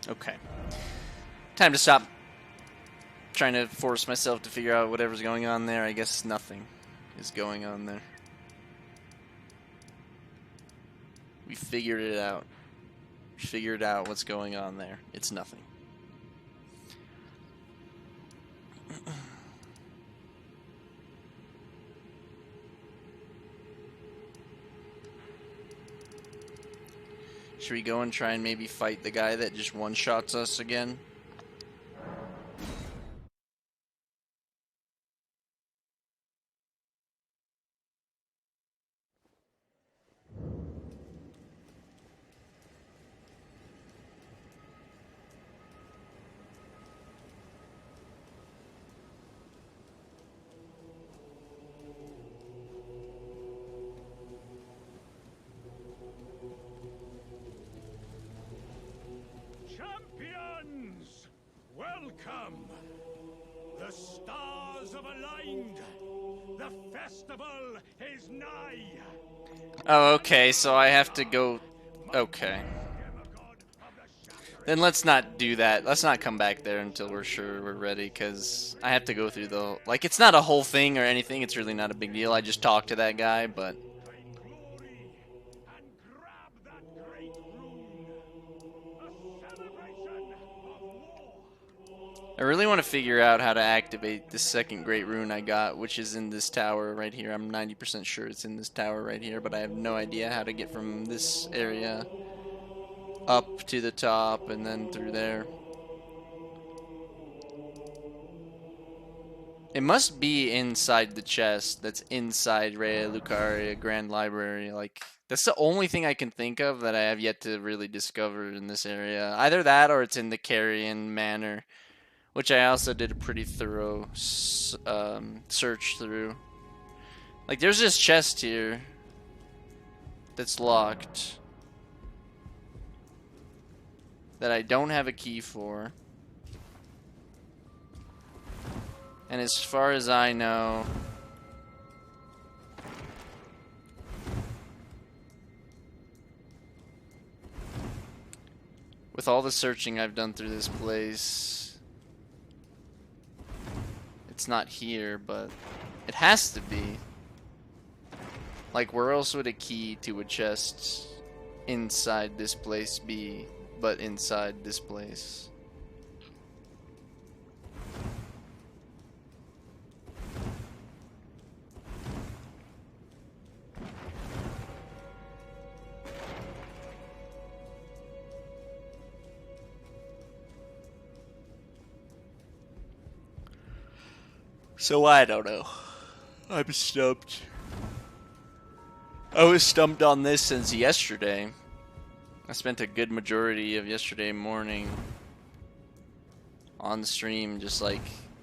Okay. Time to stop trying to force myself to figure out whatever's going on there. I guess nothing is going on there. We figured it out. We figured out what's going on there. It's nothing. Should we go and try and maybe fight the guy that just one-shots us again? Champions, welcome. The stars have aligned. The festival is nigh. Oh, okay, so I have to go... Okay. Then let's not do that. Let's not come back there until we're sure we're ready, because I have to go through the... Like, it's not a whole thing or anything. It's really not a big deal. I just talked to that guy, but... I really want to figure out how to activate the second great rune I got, which is in this tower right here. I'm 90% sure it's in this tower right here, but I have no idea how to get from this area up to the top and then through there. It must be inside the chest that's inside Raya Lucaria Grand Library. Like, that's the only thing I can think of that I have yet to really discover in this area. Either that or it's in the Carrion Manor, which I also did a pretty thorough search through. Like, there's this chest here that's locked that I don't have a key for. And as far as I know, with all the searching I've done through this place, it's not here, but it has to be. Like, where else would a key to a chest inside this place be, but inside this place? So I don't know. I'm stumped. I was stumped on this since yesterday. I spent a good majority of yesterday morning on the stream just like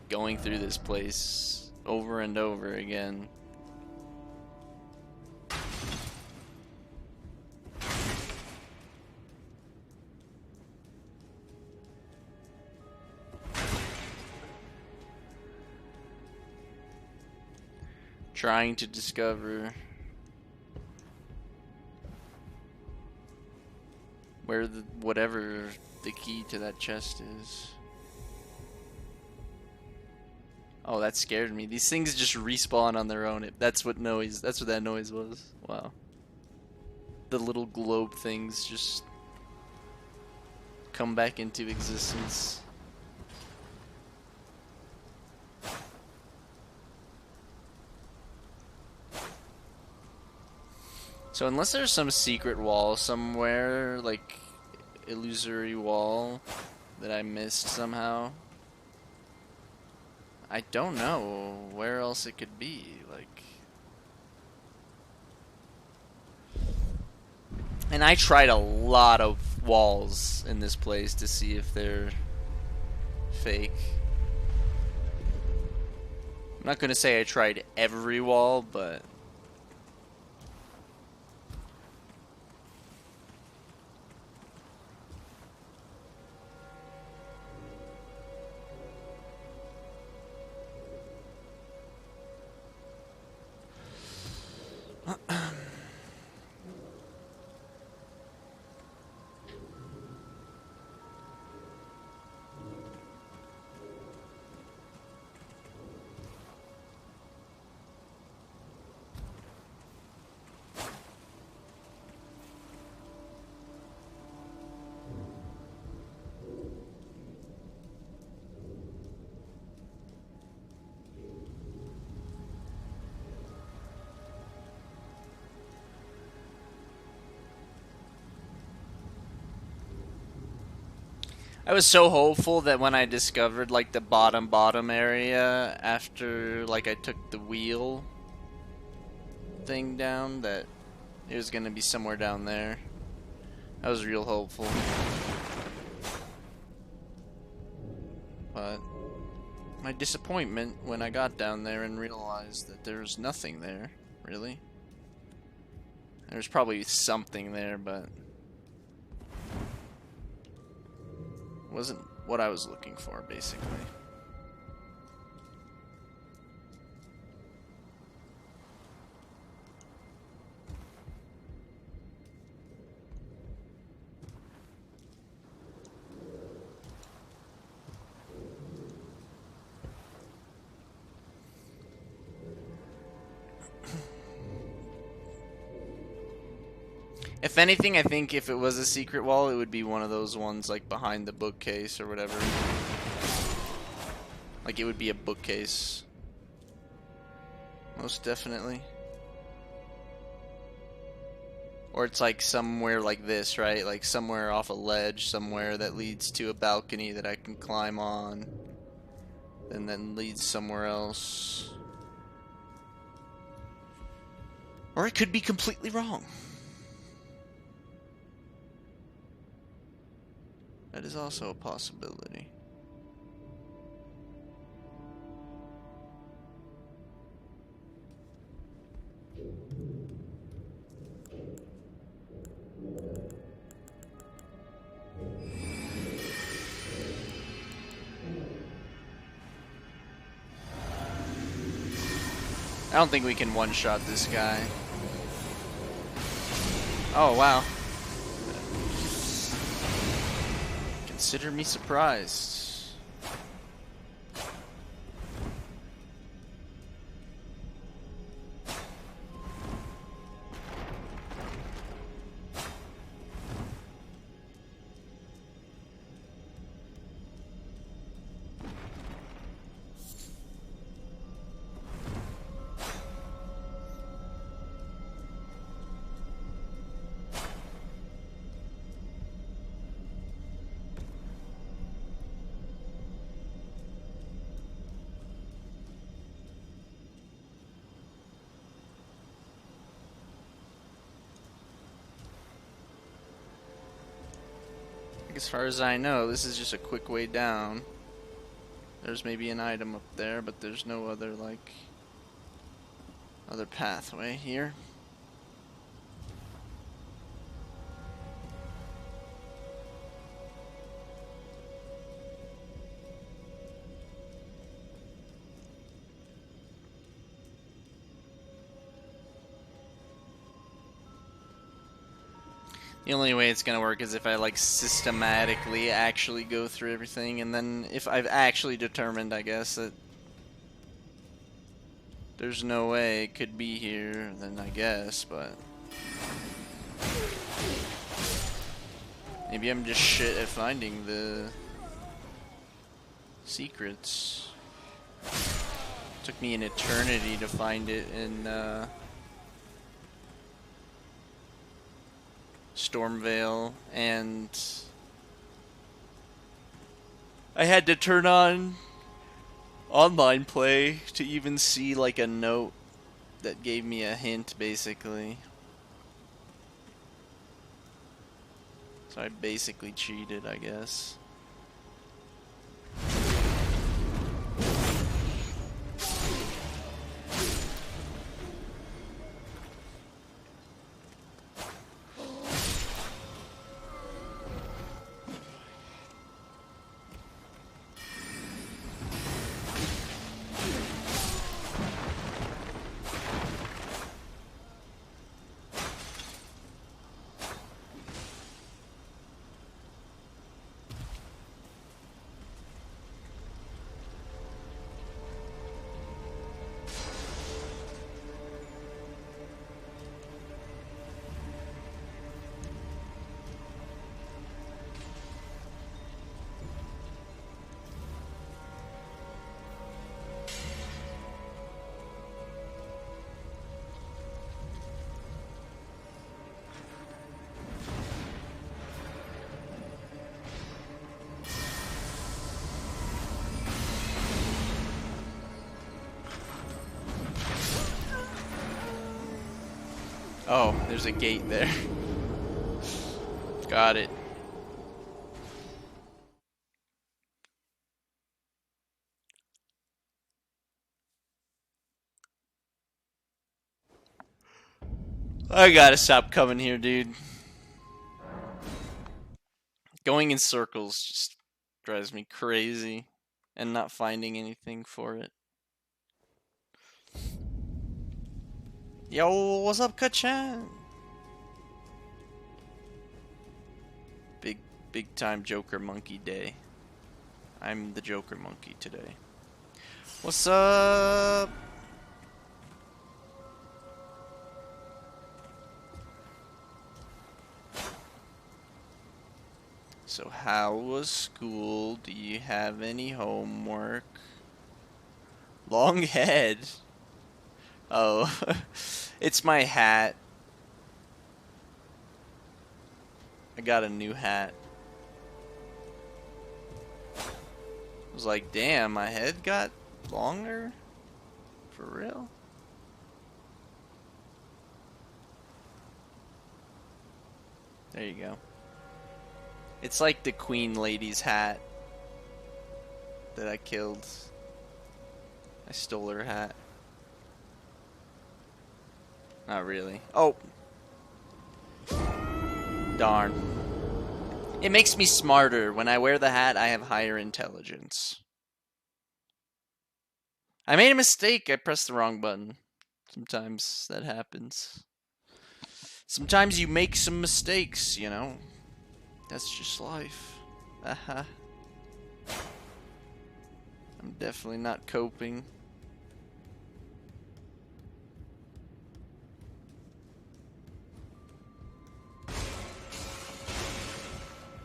going through this place over and over again. Trying to discover where the whatever the key to that chest is. Oh, that scared me. These things just respawn on their own. That's what noise. That's what that noise was. Wow. The little globe things just come back into existence. So unless there's some secret wall somewhere, like illusory wall that I missed somehow, I don't know where else it could be. Like, and I tried a lot of walls in this place to see if they're fake. I'm not gonna say I tried every wall, but I was so hopeful that when I discovered like the bottom area after like I took the wheel thing down that it was gonna be somewhere down there. I was real hopeful. But my disappointment when I got down there and realized that there was nothing there, really. There's probably something there, but wasn't what I was looking for, basically. If anything, I think if it was a secret wall, it would be one of those ones like behind the bookcase or whatever. Like it would be a bookcase. Most definitely. Or it's like somewhere like this, right? Like somewhere off a ledge, somewhere that leads to a balcony that I can climb on. And then leads somewhere else. Or it could be completely wrong. That is also a possibility. I don't think we can one-shot this guy. Oh, wow. Consider me surprised. As far as I know, this is just a quick way down. There's maybe an item up there, but there's no other, like, other pathway here. The only way it's gonna work is if I like systematically actually go through everything, and then if I've actually determined, I guess, that there's no way it could be here, then I guess, but maybe I'm just shit at finding the secrets. Took me an eternity to find it in Stormvale, and I had to turn on online play to even see like a note that gave me a hint, basically. So I basically cheated, I guess. Oh, there's a gate there. Got it. I gotta stop coming here, dude. Going in circles just drives me crazy, and not finding anything for it. Yo, what's up, Kachan? Big time Joker Monkey Day. I'm the Joker Monkey today. What's up? So how was school? Do you have any homework? Long head. Oh, it's my hat. I got a new hat. I was like, damn, my head got longer? For real? There you go. It's like the Queen Lady's hat that I killed. I stole her hat. Not really. Oh! Darn. It makes me smarter. When I wear the hat, I have higher intelligence. I made a mistake. I pressed the wrong button. Sometimes that happens. Sometimes you make some mistakes, you know? That's just life. Uh-huh. I'm definitely not coping.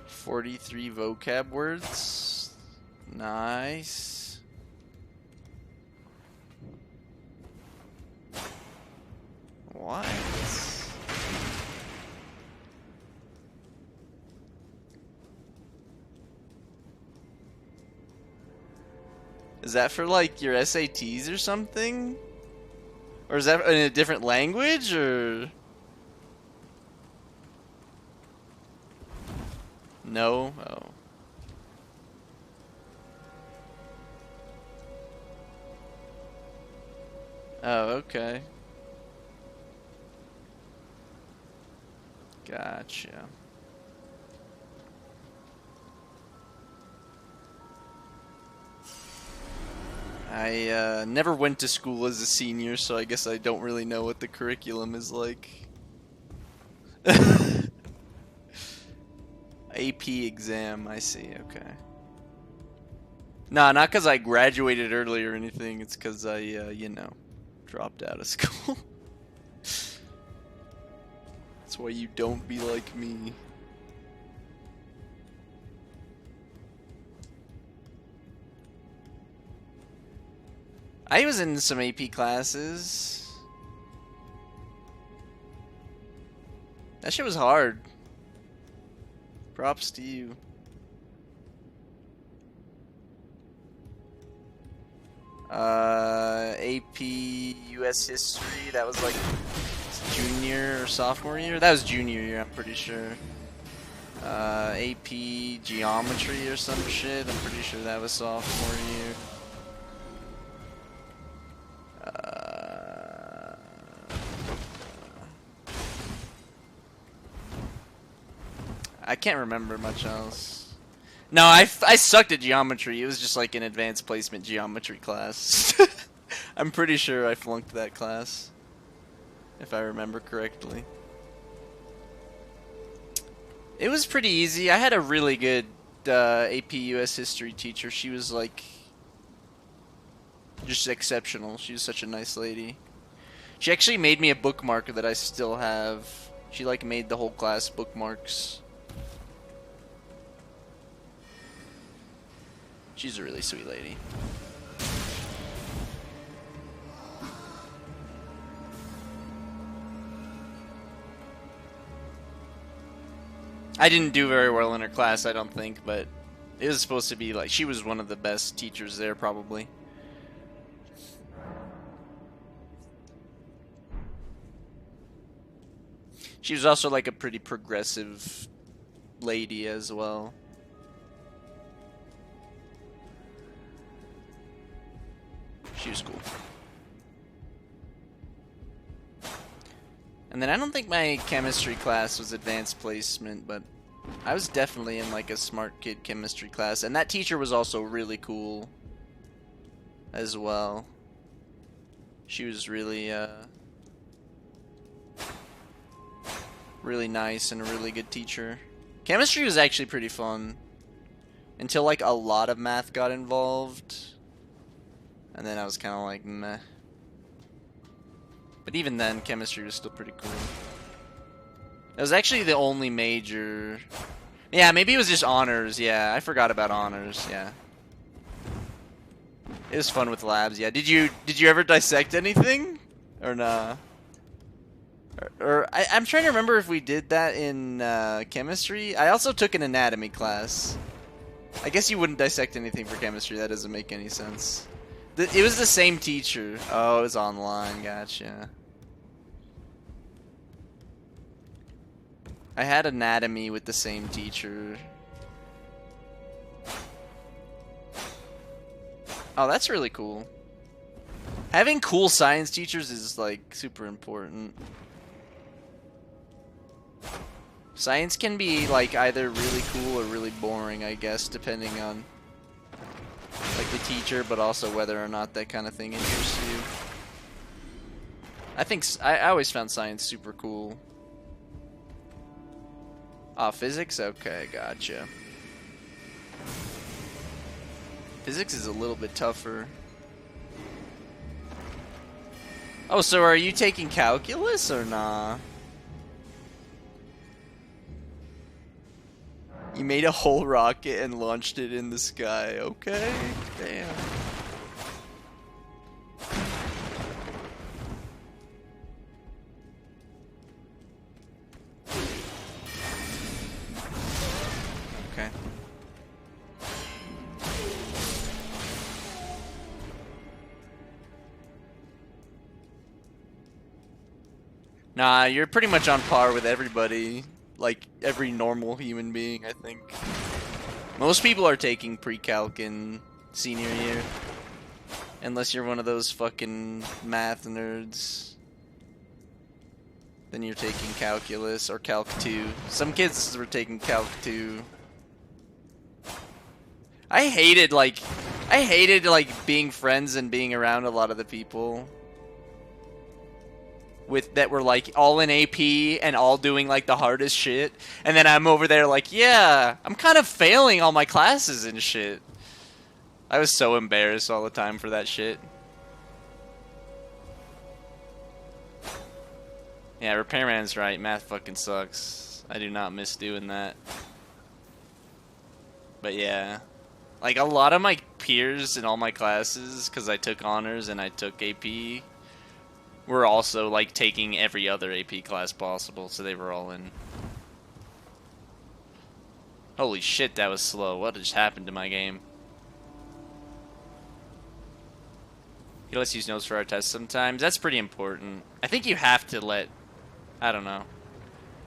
"43 vocab words. Nice. What? Is that for like your SATs or something? Or is that in a different language or? No? Oh. Oh, okay. Gotcha. I never went to school as a senior, so I guess I don't really know what the curriculum is like. AP exam, I see, okay. Nah, not because I graduated early or anything. It's because I, you know, dropped out of school. That's why you don't be like me. I was in some AP classes. That shit was hard. Props to you. AP US History, that was like junior or sophomore year? That was junior year, I'm pretty sure. AP Geometry or some shit, I'm pretty sure that was sophomore year. I can't remember much else. No, I sucked at geometry. It was just like an advanced placement geometry class. I'm pretty sure I flunked that class, if I remember correctly. It was pretty easy. I had a really good AP US history teacher. She was like just exceptional. She was such a nice lady. She actually made me a bookmark that I still have. She like made the whole class bookmarks. She's a really sweet lady. I didn't do very well in her class, I don't think, but it was supposed to be like, she was one of the best teachers there, probably. She was also like a pretty progressive lady as well. She was cool. And then I don't think my chemistry class was advanced placement, but I was definitely in like a smart kid chemistry class. And that teacher was also really cool as well. She was really, really nice and a really good teacher. Chemistry was actually pretty fun until like a lot of math got involved. And then I was kind of like, meh. But even then, chemistry was still pretty cool. It was actually the only major... Yeah, maybe it was just honors. Yeah, I forgot about honors. Yeah. It was fun with labs. Yeah. Did you ever dissect anything? Or nah? I'm trying to remember if we did that in chemistry. I also took an anatomy class. I guess you wouldn't dissect anything for chemistry. That doesn't make any sense. It was the same teacher. Oh, it was online. Gotcha. I had anatomy with the same teacher. Oh, that's really cool. Having cool science teachers is like super important. Science can be like either really cool or really boring, I guess, depending on like the teacher, but also whether or not that kind of thing interests you. I always found science super cool. Ah, physics? Okay, gotcha. Physics is a little bit tougher. Oh, so are you taking calculus or nah? You made a whole rocket and launched it in the sky. Okay, damn. Okay. Nah, you're pretty much on par with everybody. Like, every normal human being, I think. Most people are taking pre-calc in senior year. Unless you're one of those fucking math nerds. Then you're taking calculus or calc 2. Some kids were taking calc 2. I hated being friends and being around a lot of the people. with that were like all in AP and all doing like the hardest shit, and then I'm over there like, yeah, I'm kind of failing all my classes and shit. I was so embarrassed all the time for that shit. Yeah, Repairman's right. Math fucking sucks. I do not miss doing that. But yeah. Like, a lot of my peers in all my classes, because I took honors and I took AP, were also, like, taking every other AP class possible, so they were all in. Holy shit, that was slow. What just happened to my game? He lets use notes for our tests sometimes. That's pretty important. I think you have to let... I don't know.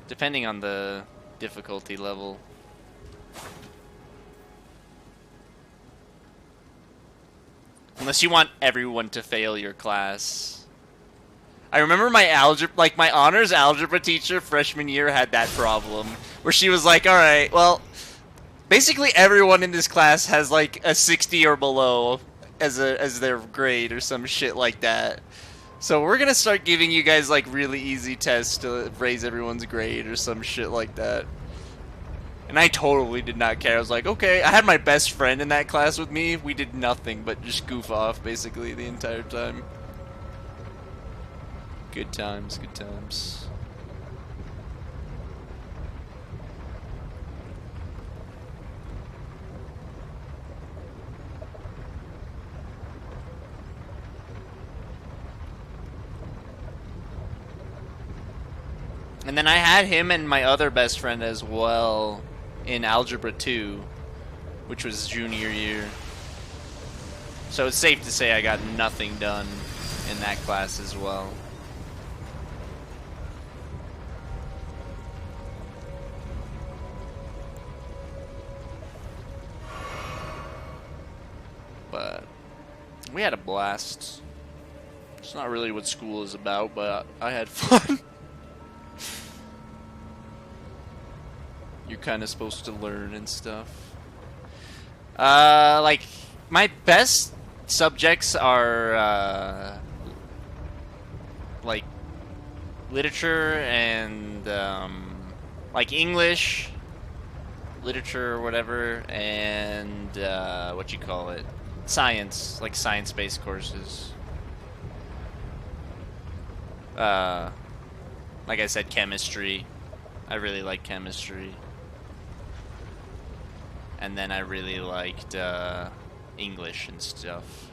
Depending on the difficulty level. Unless you want everyone to fail your class. I remember my algebra, like my honors algebra teacher freshman year had that problem. Where she was like, alright, well, basically everyone in this class has like a 60 or below as their grade or some shit like that. So we're gonna start giving you guys like really easy tests to raise everyone's grade or some shit like that. And I totally did not care. I was like, okay. I had my best friend in that class with me. We did nothing but just goof off basically the entire time. Good times, good times. And then I had him and my other best friend as well in Algebra 2, which was junior year. So it's safe to say I got nothing done in that class as well. But we had a blast. It's not really what school is about, but I had fun. You're kind of supposed to learn and stuff. Like, my best subjects are, like, literature and, like, English, literature or whatever, and, science, like science-based courses. Like I said, chemistry. I really like chemistry. And then I really liked English and stuff.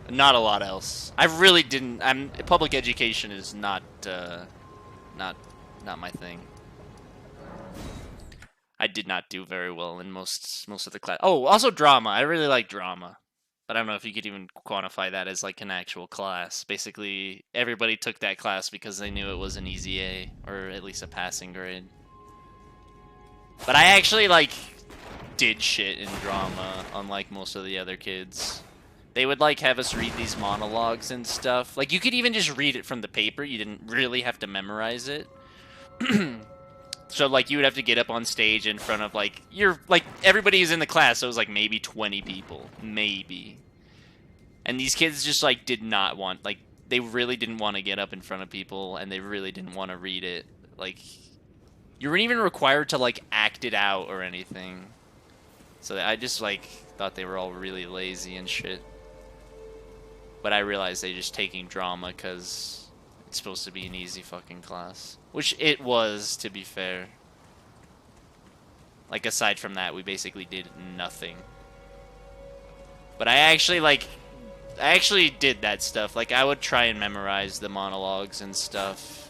Not a lot else. I really didn't. Public education is not my thing. I did not do very well in most of the class. Oh, also drama. I really like drama. But I don't know if you could even quantify that as like an actual class. Basically, everybody took that class because they knew it was an easy A, or at least a passing grade. But I actually, like, did shit in drama, unlike most of the other kids. They would, like, have us read these monologues and stuff. Like, you could even just read it from the paper. You didn't really have to memorize it. So, like, you would have to get up on stage in front of, like, everybody who's in the class, so it was, like, maybe 20 people. Maybe. And these kids just, like, did not want, like, they really didn't want to get up in front of people, and they really didn't want to read it. Like, you weren't even required to, like, act it out or anything. So I just, like, thought they were all really lazy and shit. But I realized they just taking drama because it's supposed to be an easy fucking class. Which it was, to be fair. Like, aside from that, we basically did nothing. But I actually did that stuff. Like, I would try and memorize the monologues and stuff.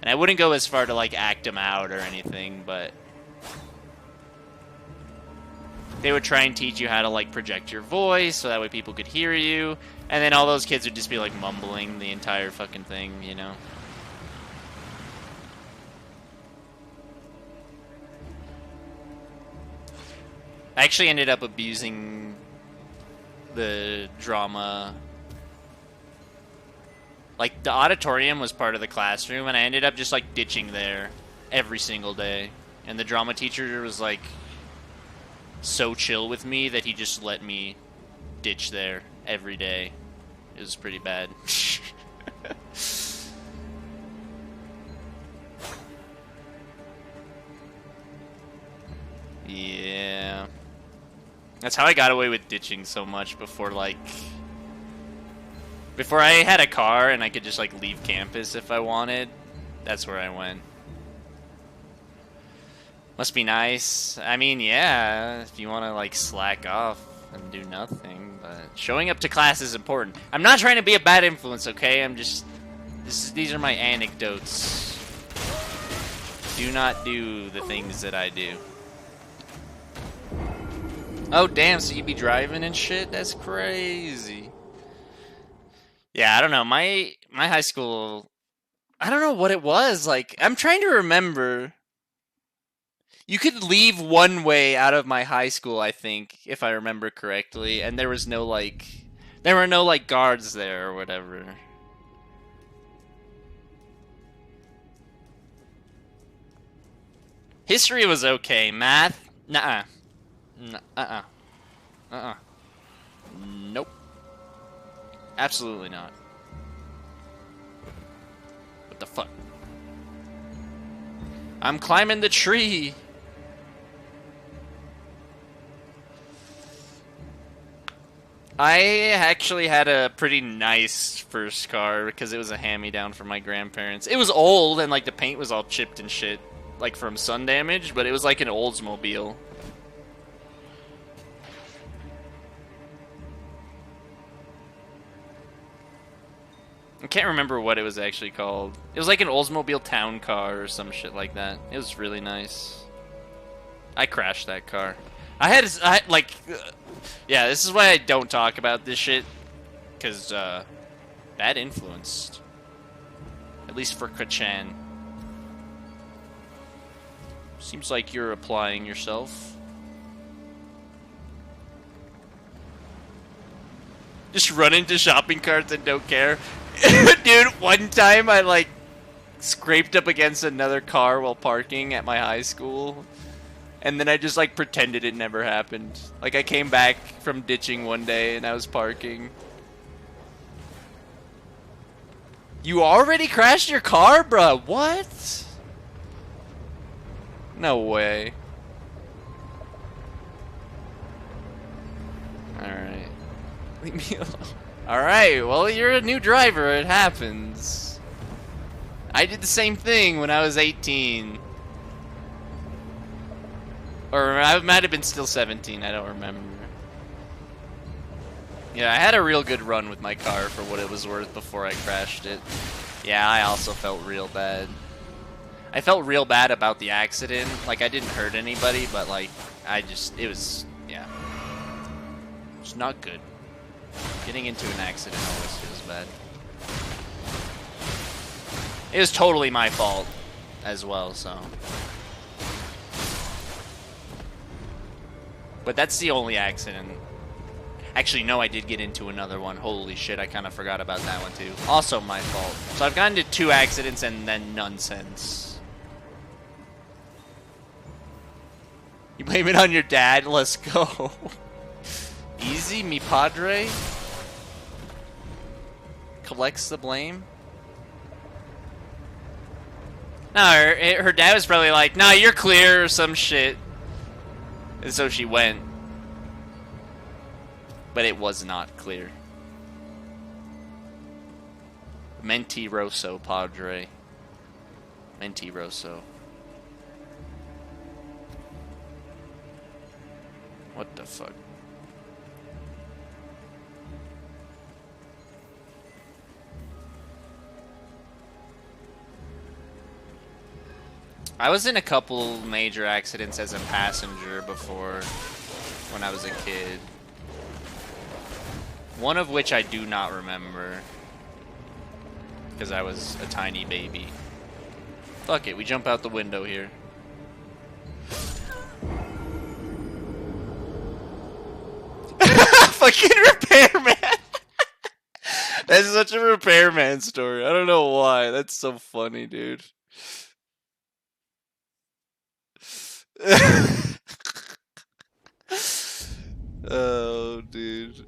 And I wouldn't go as far to, like, act them out or anything, but they would try and teach you how to, like, project your voice so that way people could hear you. And then all those kids would just be, like, mumbling the entire fucking thing, you know? I actually ended up abusing the drama. Like, the auditorium was part of the classroom, and I ended up just, like, ditching there every single day. And the drama teacher was, like, so chill with me that he just let me ditch there every day. It was pretty bad. Yeah. That's how I got away with ditching so much before, like... Before I had a car and I could just, like, leave campus if I wanted. That's where I went. Must be nice. I mean, yeah, if you want to, like, slack off and do nothing, but showing up to class is important. I'm not trying to be a bad influence, okay? I'm just... These are my anecdotes. Do not do the things that I do. Oh, damn, so you be driving and shit? That's crazy. Yeah, I don't know. My high school... I don't know what it was. Like, I'm trying to remember... You could leave one way out of my high school, I think, if I remember correctly, and there was no, like... There were no, like, guards there or whatever. History was okay. Math? Nuh-uh. Nope. Absolutely not. What the fuck? I'm climbing the tree! I actually had a pretty nice first car because it was a hand-me-down from my grandparents. It was old and, like, the paint was all chipped and shit, like, from sun damage, but it was like an Oldsmobile. I can't remember what it was actually called. It was like an Oldsmobile town car or some shit like that. It was really nice. I crashed that car. Yeah, this is why I don't talk about this shit. Because, bad influenced. At least for Kachan. Seems like you're applying yourself. Just run into shopping carts and don't care. Dude, one time I, like, scraped up against another car while parking at my high school. And then I just, like, pretended it never happened. Like, I came back from ditching one day and I was parking. You already crashed your car, bruh? What? No way. Alright. Leave me alone. Alright, well, you're a new driver. It happens. I did the same thing when I was 18. Or I might have been still 17, I don't remember. Yeah, I had a real good run with my car for what it was worth before I crashed it. Yeah, I also felt real bad. I felt real bad about the accident. Like, I didn't hurt anybody, but, like, it was, yeah. It's not good. Getting into an accident always feels bad. It was totally my fault as well, so. But that's the only accident. Actually, no, I did get into another one. Holy shit, I kind of forgot about that one too. Also my fault. So I've gotten into 2 accidents and then none since. You blame it on your dad? Let's go. Easy, mi padre? Collects the blame? No, her dad was probably like, nah, you're clear or some shit. And so she went. But it was not clear. Mentiroso, padre. Mentiroso. What the fuck? I was in a couple major accidents as a passenger before when I was a kid. One of which I do not remember. Because I was a tiny baby. Fuck it, we jump out the window here. Fucking repairman! That's such a repairman story. I don't know why. That's so funny, dude. Oh, dude.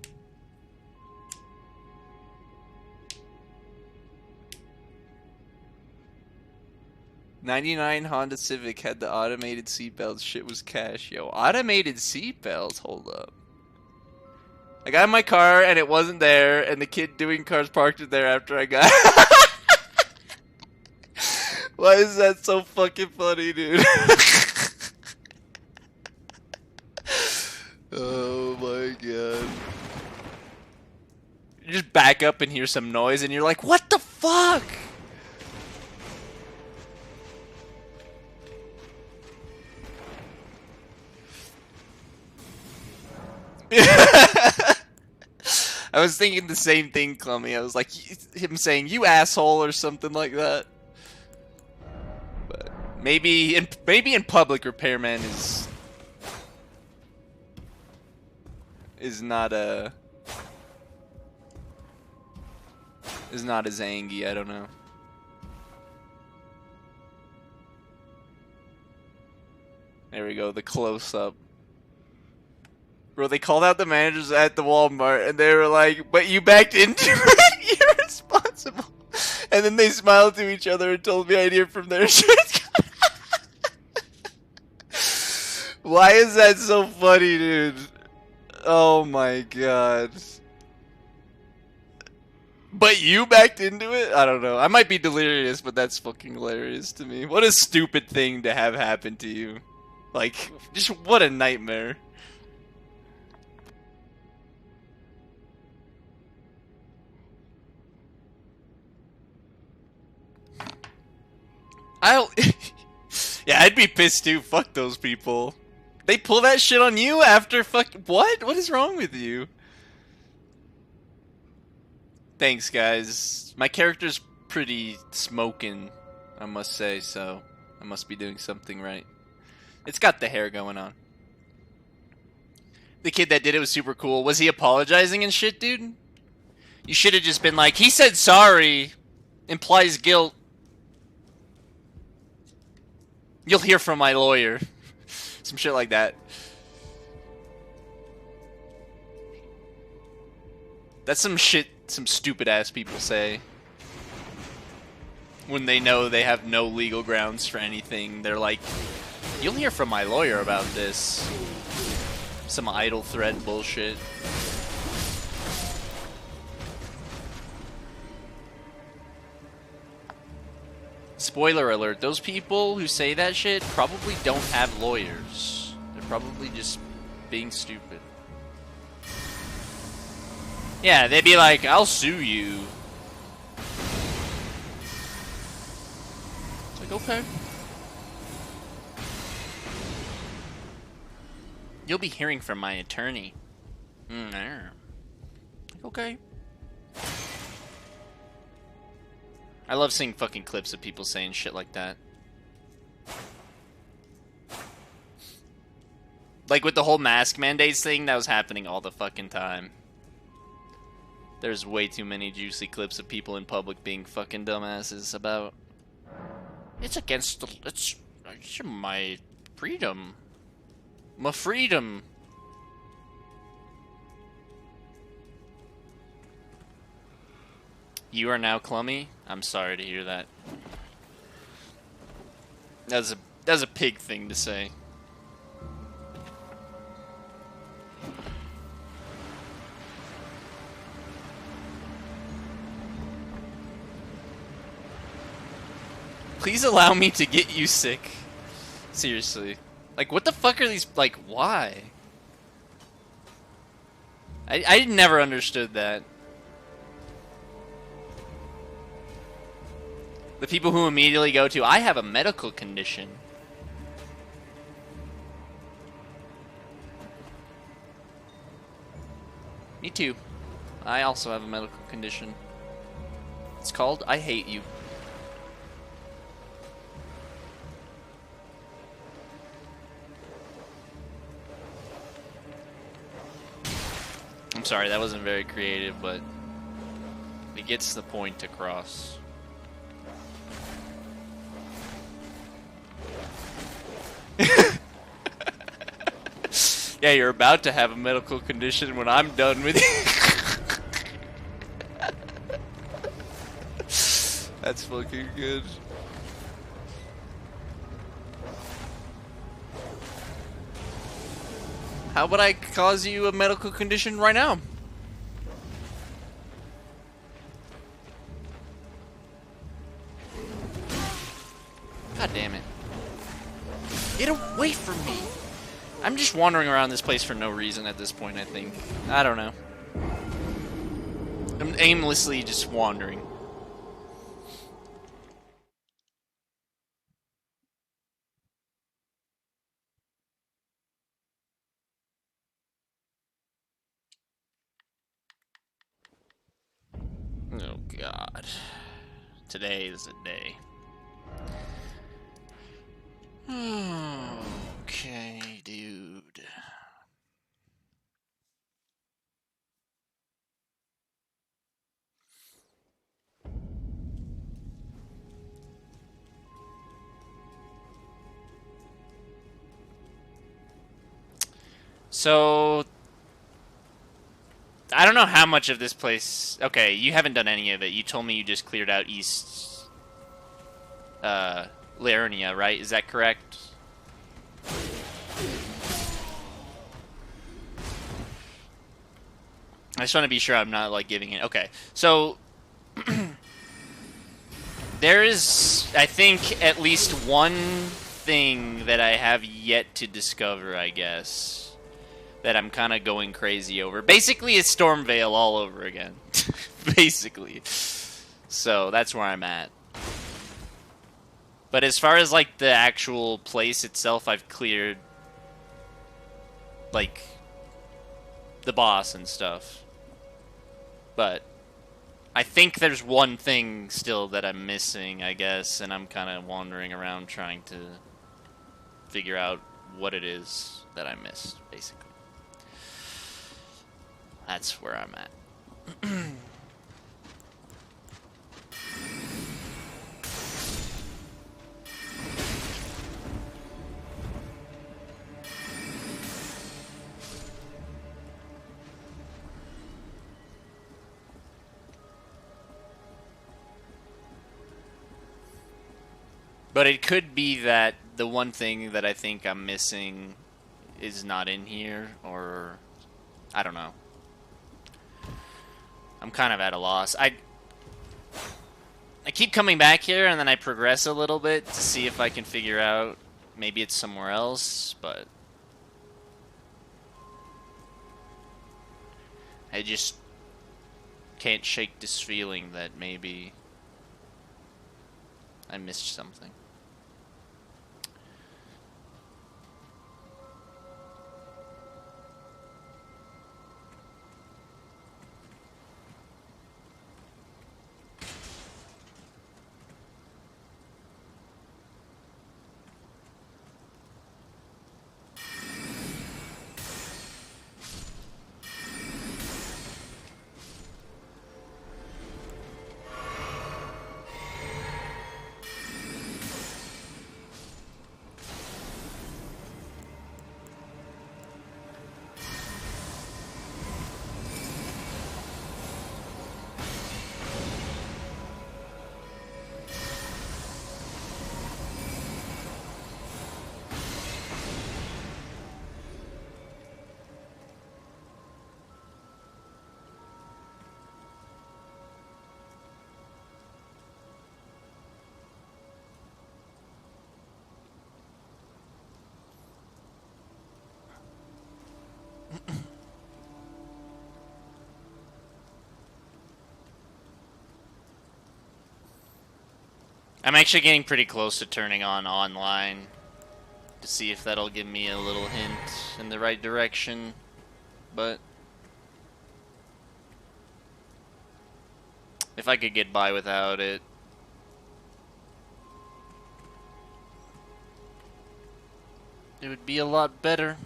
99 Honda Civic had the automated seatbelts. Shit was cash, yo. Automated seatbelts? Hold up. I got in my car and it wasn't there, and the kid doing cars parked it there after I got. Why is that so fucking funny, dude? Oh my god. You just back up and hear some noise and you're like, what the fuck? I was thinking the same thing, Clummy. I was like, him saying, you asshole, or something like that. But maybe in public, Repairman is not as angy. I don't know. There we go, the close-up. Bro, they called out the managers at the Walmart, and they were like, but you backed into it, you're responsible. And then they smiled to each other and told me I'd hear from their insurance company. Why is that so funny, dude? Oh my god. But you backed into it? I don't know. I might be delirious, but that's fucking hilarious to me. What a stupid thing to have happen to you. Like, just what a nightmare. Yeah, I'd be pissed too. Fuck those people. They pull that shit on you after what? What is wrong with you? Thanks, guys. My character's pretty smoking, I must say, so I must be doing something right. It's got the hair going on. The kid that did it was super cool. Was he apologizing and shit, dude? You should have just been like, he said sorry. Implies guilt. You'll hear from my lawyer. Some shit like that. That's some shit some stupid ass people say. When they know they have no legal grounds for anything. They're like, you'll hear from my lawyer about this. Some idle threat bullshit. Spoiler alert, those people who say that shit probably don't have lawyers. They're probably just being stupid. Yeah, they'd be like, I'll sue you. It's like, okay. You'll be hearing from my attorney. Okay. I love seeing fucking clips of people saying shit like that. Like with the whole mask mandates thing, that was happening all the fucking time. There's way too many juicy clips of people in public being fucking dumbasses about... It's against the... It's my freedom. My freedom. You are now Clummy? I'm sorry to hear that. That's a pig thing to say. Please allow me to get you sick. Seriously. Like, what the fuck are these... Like, why? I never understood that. The people who immediately go to, I have a medical condition. Me too. I also have a medical condition. It's called I hate you. I'm sorry, that wasn't very creative, but it gets the point across. Yeah, you're about to have a medical condition when I'm done with you. That's fucking good. How about I cause you a medical condition right now? God damn it. Get away from me! I'm just wandering around this place for no reason at this point, I think. I don't know. I'm aimlessly just wandering. Oh god. Today is a day. Okay, dude. So, I don't know how much of this place... Okay, you haven't done any of it. You told me you just cleared out East... Liurnia, right? Is that correct? I just want to be sure I'm not, like, giving it... Okay, so... there is, I think, at least one thing that I have yet to discover, I guess, that I'm kind of going crazy over. Basically, it's Stormvale all over again. Basically. So, that's where I'm at. But as far as, like, the actual place itself, I've cleared, like, the boss and stuff. But I think there's one thing still that I'm missing, I guess, and I'm kind of wandering around trying to figure out what it is that I missed, basically. That's where I'm at. But it could be that the one thing that I think I'm missing is not in here, or I don't know. I'm kind of at a loss. I keep coming back here, and then I progress a little bit to see if I can figure out maybe it's somewhere else, but I just can't shake this feeling that maybe I missed something. I'm actually getting pretty close to turning on online to see if that'll give me a little hint in the right direction, but if I could get by without it, it would be a lot better.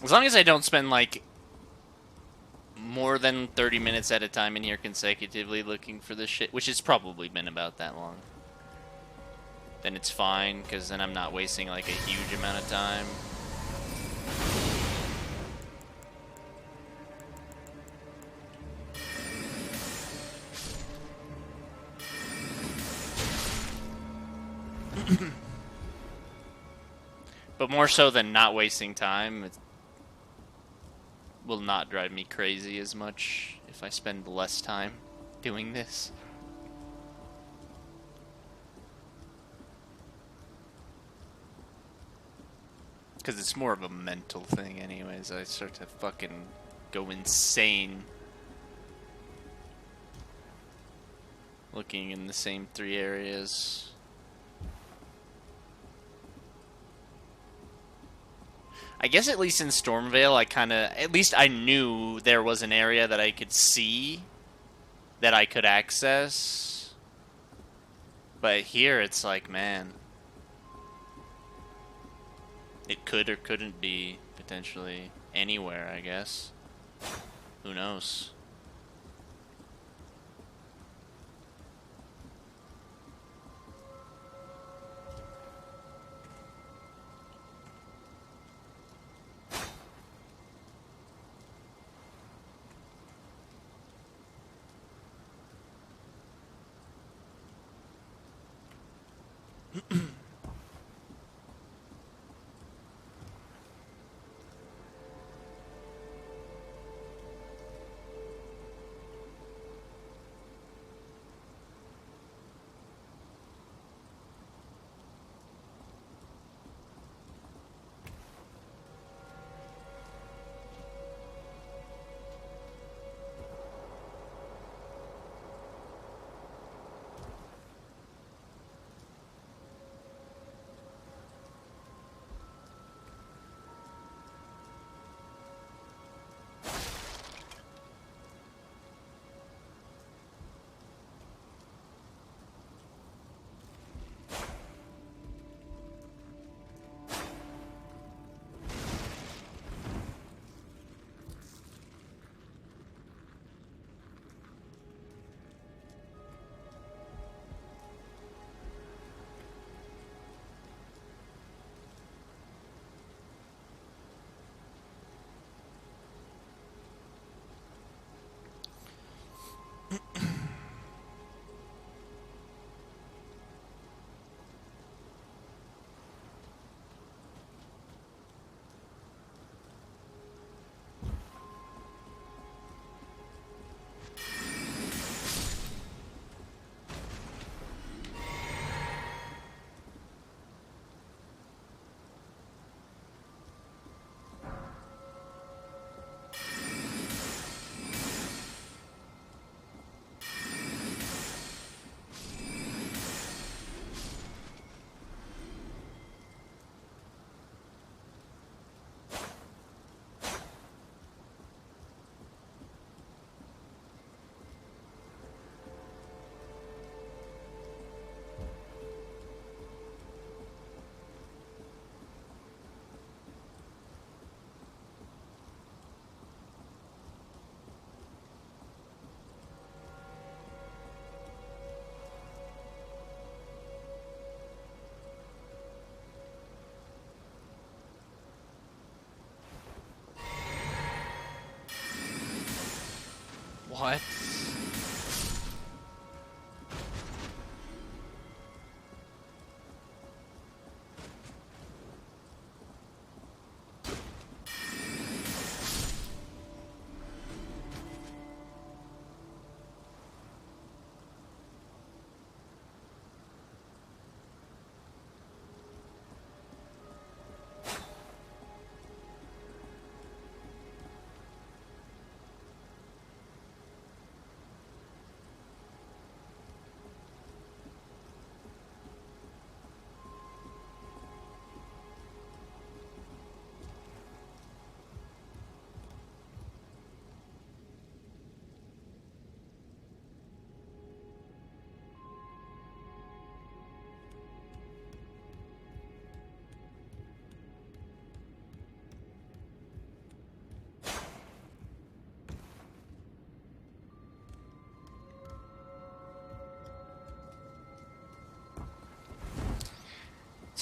As long as I don't spend, like, more than 30 minutes at a time in here consecutively looking for this shit, which has probably been about that long, then it's fine, because then I'm not wasting, like, a huge amount of time. But more so than not wasting time, it will not drive me crazy as much if I spend less time doing this. Because it's more of a mental thing anyways. I start to fucking go insane looking in the same 3 areas. I guess at least in Stormvale, at least I knew there was an area that I could see, that I could access. But here it's like, man, it could or couldn't be potentially anywhere, I guess. Who knows? What?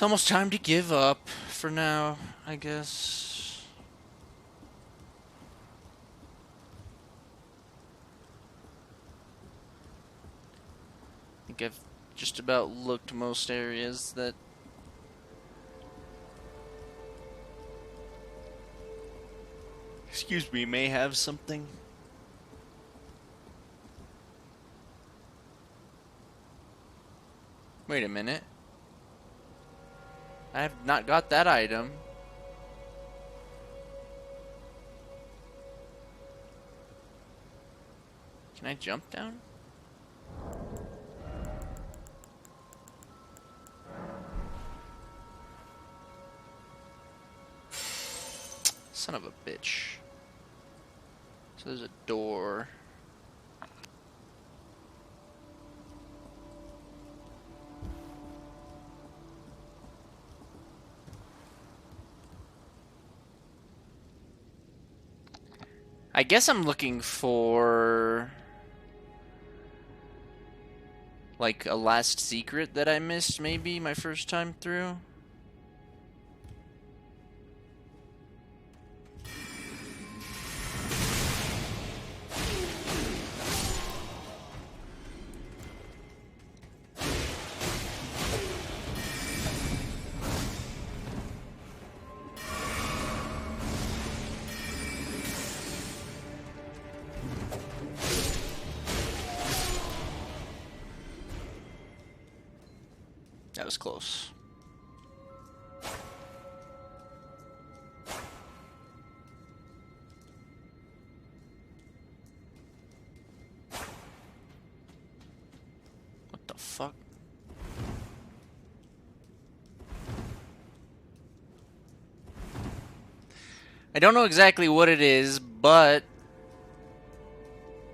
It's almost time to give up for now, I guess. I think I've just about looked most areas that excuse me, may have something. Wait a minute. I have not got that item. Can I jump down? Son of a bitch. So there's a door. I guess I'm looking for like a last secret that I missed maybe my first time through. That was close. What the fuck? I don't know exactly what it is, but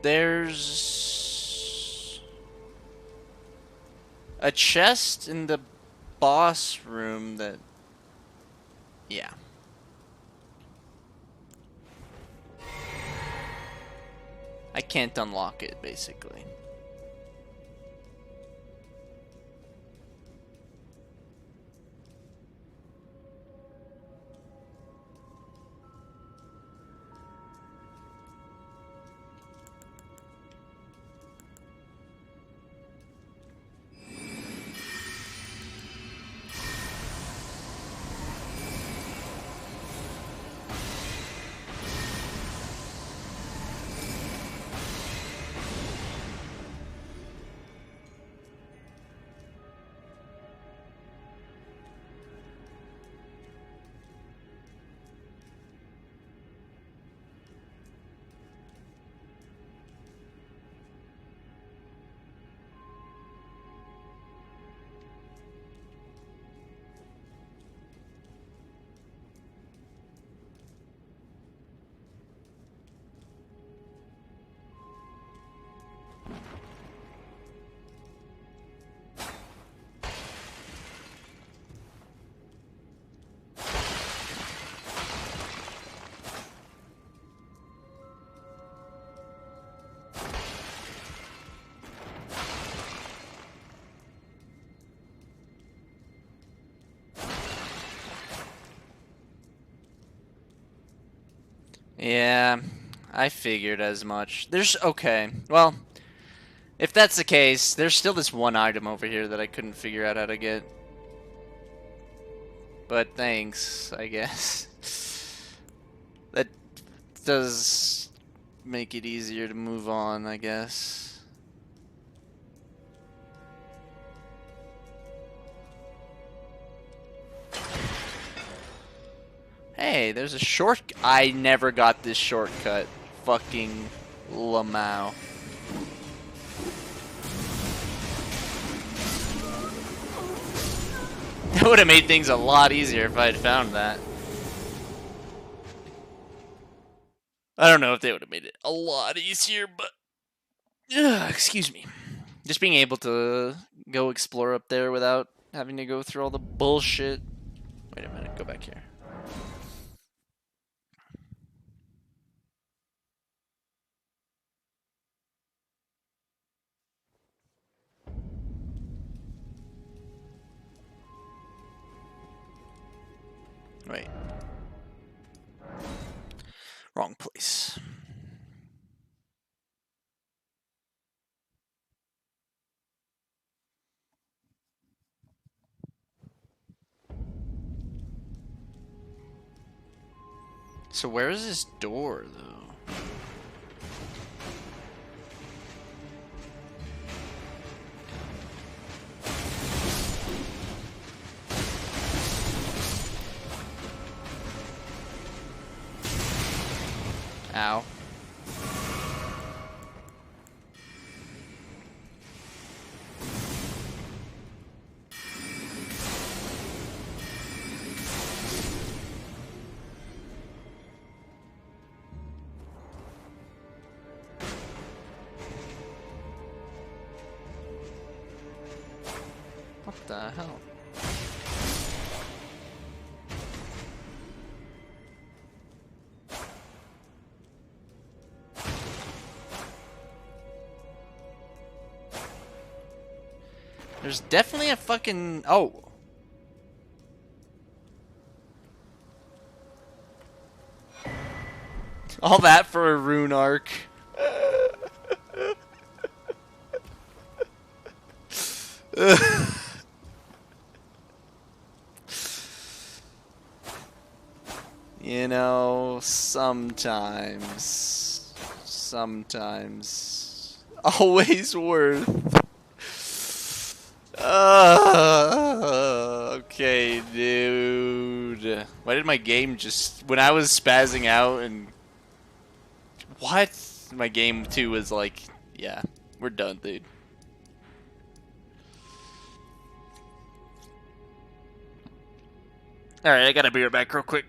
there's a chest in the boss room that, yeah. I can't unlock it, basically. Yeah, I figured as much. Okay, well, if that's the case, there's still this one item over here that I couldn't figure out how to get. But thanks, I guess. That does make it easier to move on, I guess. Hey, there's a I never got this shortcut. Fucking Lamau. That would have made things a lot easier if I had found that. I don't know if they would have made it a lot easier, but... excuse me. Just being able to go explore up there without having to go through all the bullshit. Wait a minute, go back here. Wait. Wrong place. So where is this door, though? Ow. What the hell? There's definitely a fucking... Oh. All that for a rune arc. You know, sometimes. Always worth. Okay, dude. Why did my game just... When I was spazzing out and... What? My game 2 was like, yeah, we're done, dude. Alright, I gotta be right back real quick.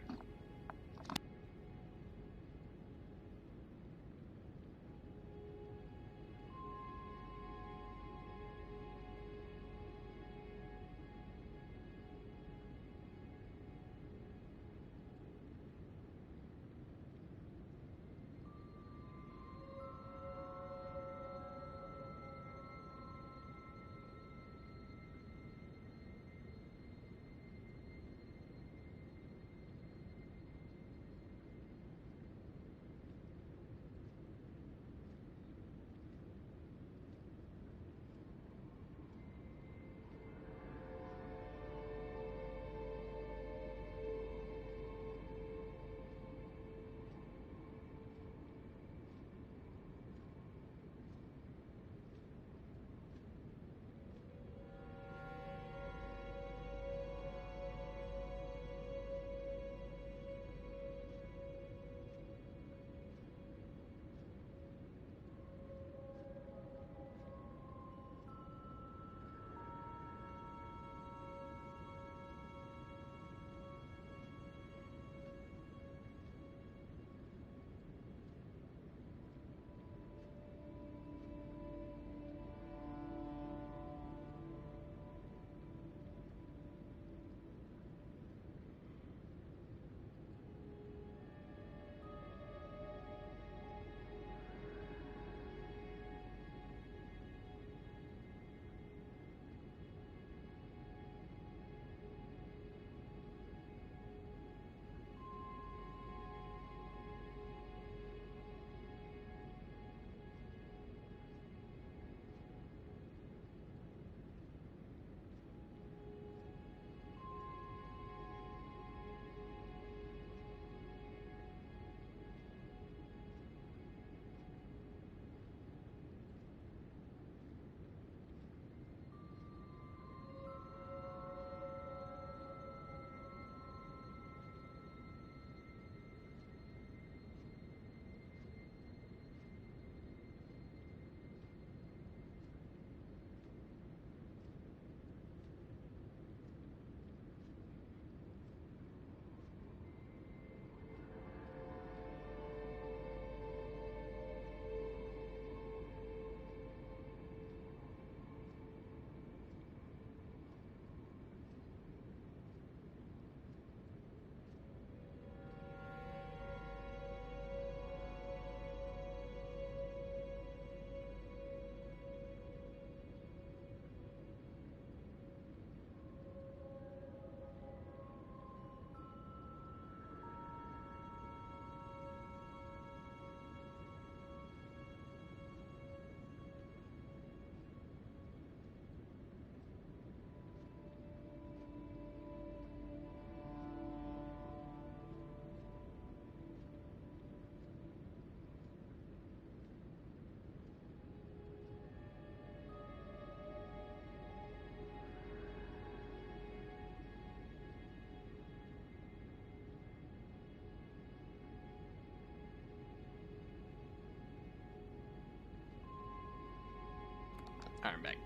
I'm back.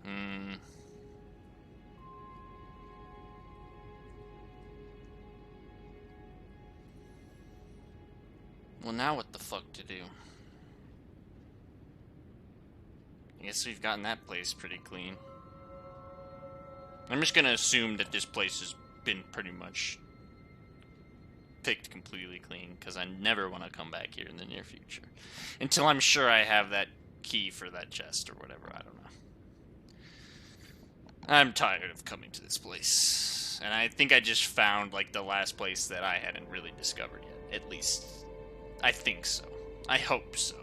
Hmm. Well, now what the fuck to do? I guess we've gotten that place pretty clean. I'm just gonna assume that this place has been pretty much picked completely clean, because I never want to come back here in the near future. Until I'm sure I have that key for that chest or whatever, I don't know. I'm tired of coming to this place. And I think I just found, like, the last place that I hadn't really discovered yet. At least, I think so. I hope so.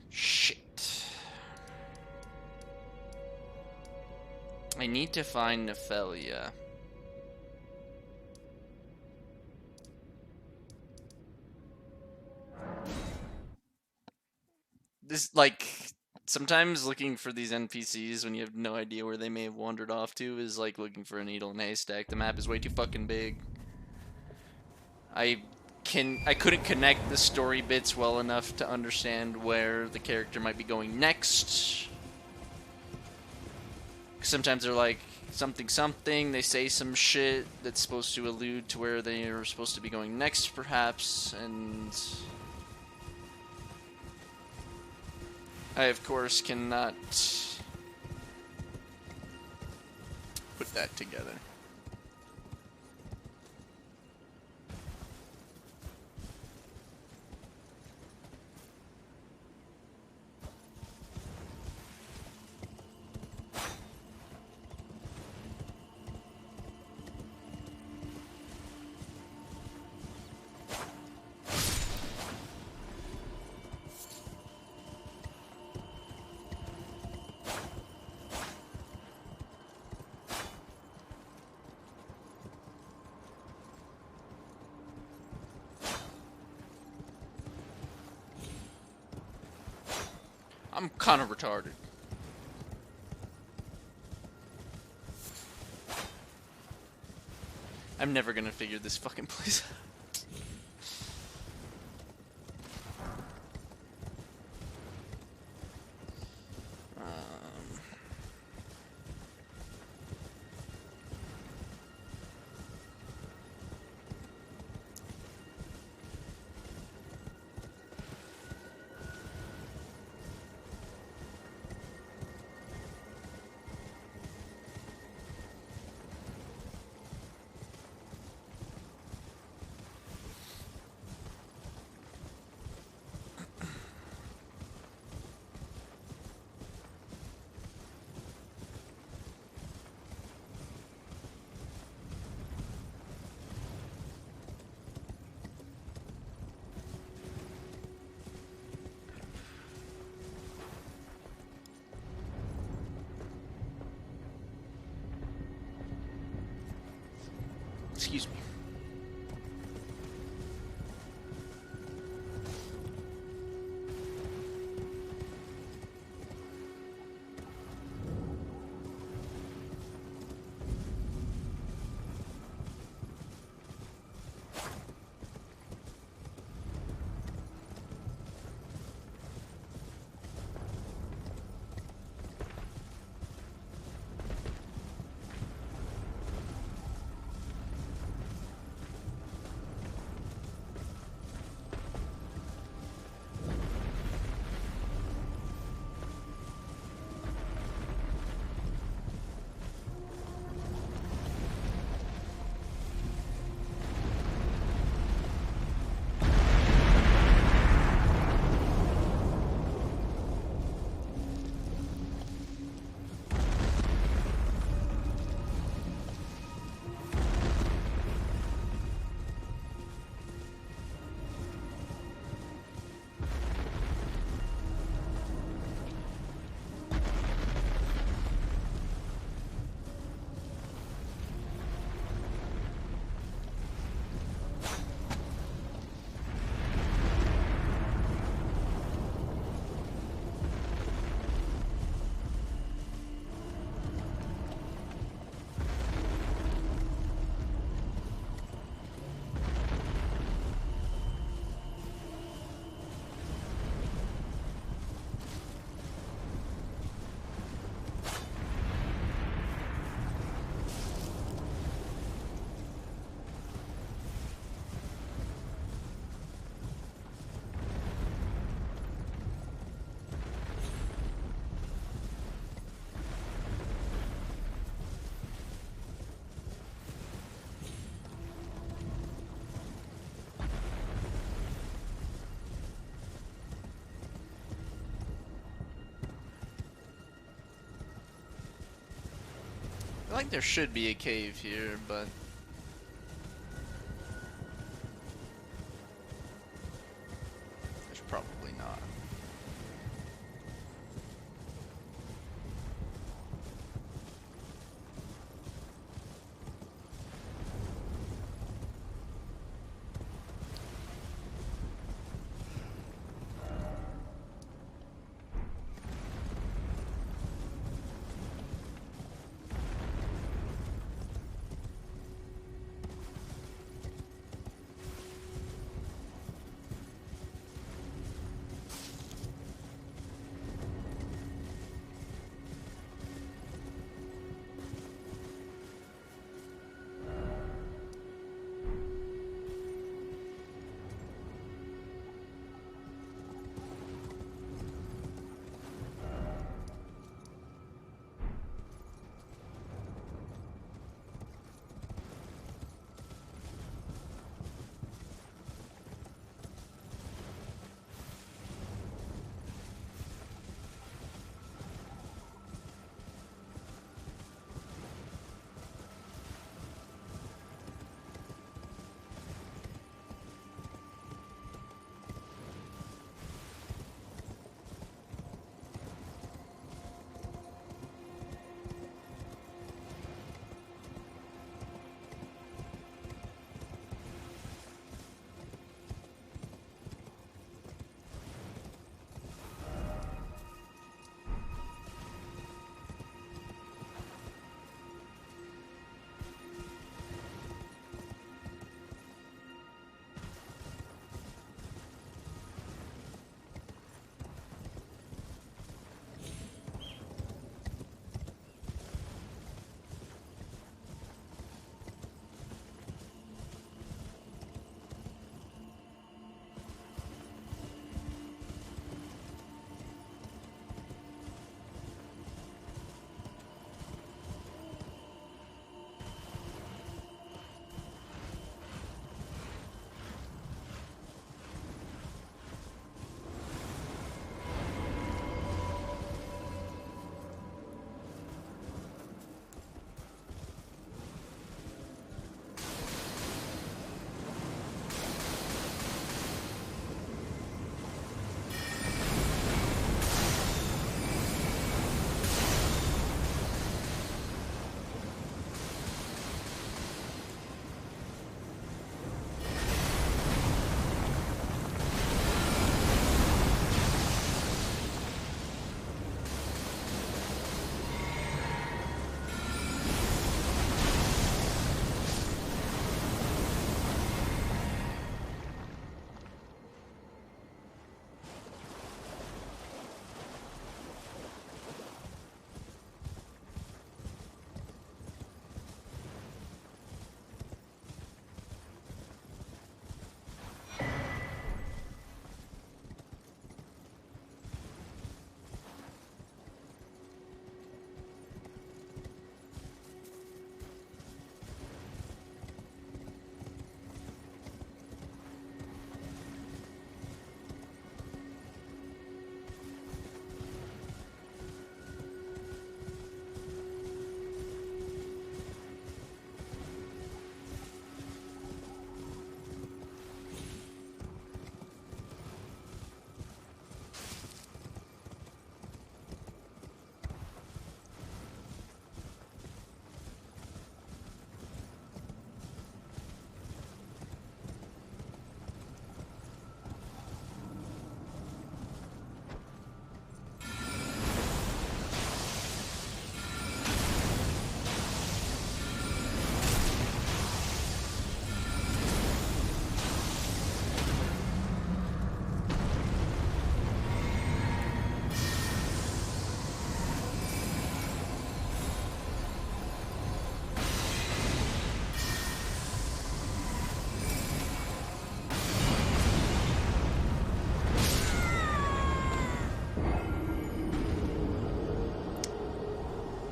Shit. I need to find Nephelia. This, like, sometimes looking for these NPCs when you have no idea where they may have wandered off to is like looking for a needle in a haystack. The map is way too fucking big. I couldn't connect the story bits well enough to understand where the character might be going next. Sometimes they're like something, they say some shit that's supposed to allude to where they are supposed to be going next, perhaps, and I, of course, cannot put that together. I'm kind of retarded. I'm never gonna figure this fucking place out. Excuse me. feel like there should be a cave here, but there's probably not.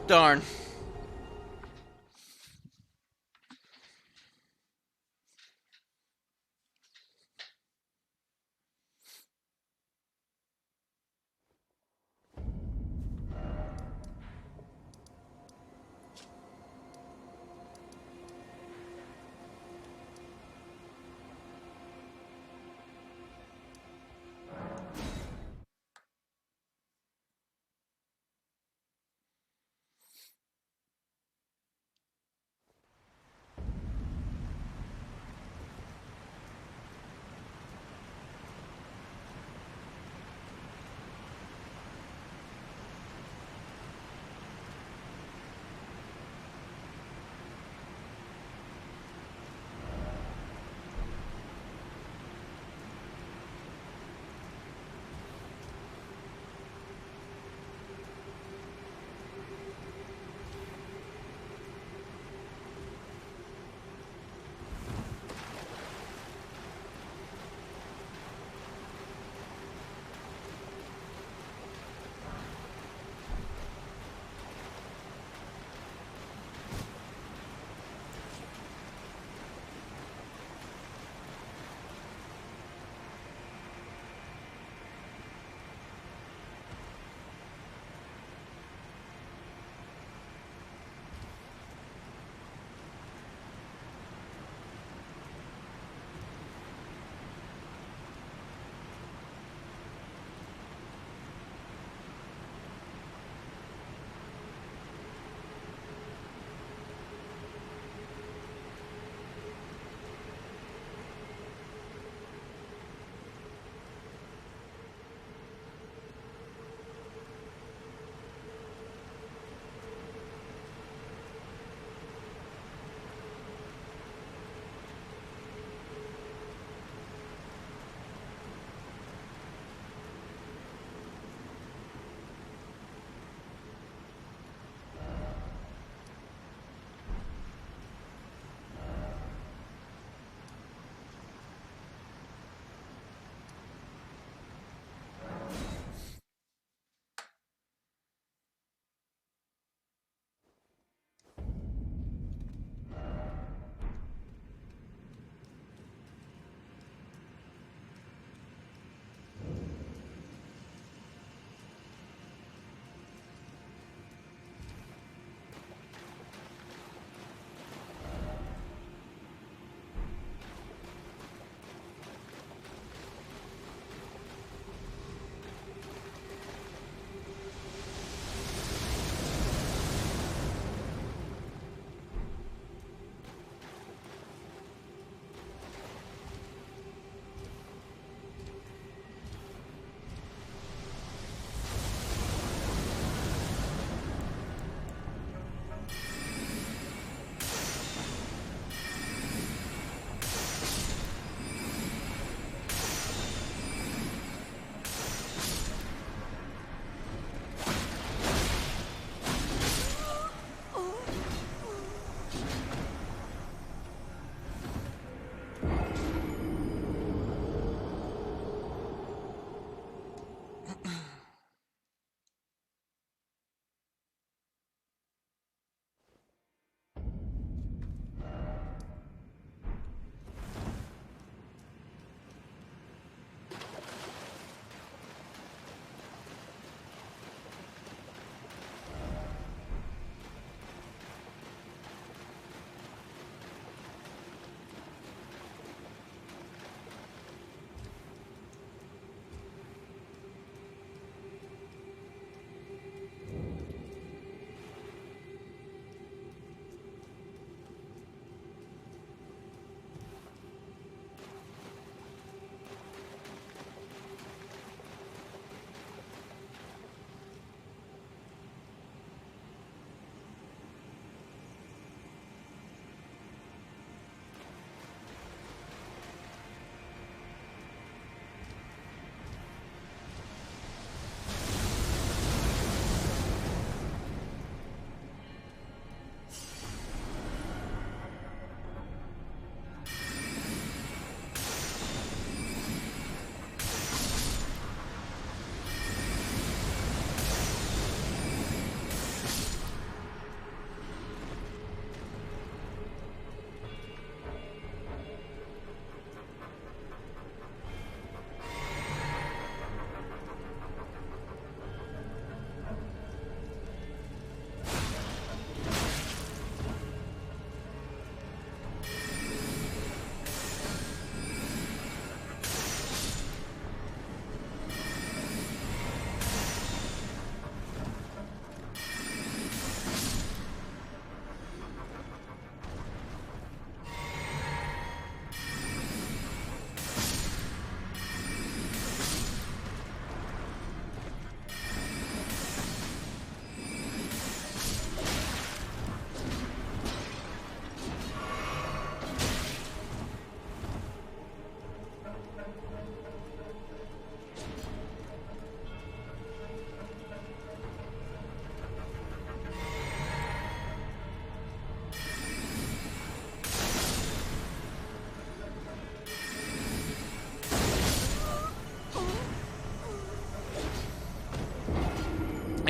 Darn.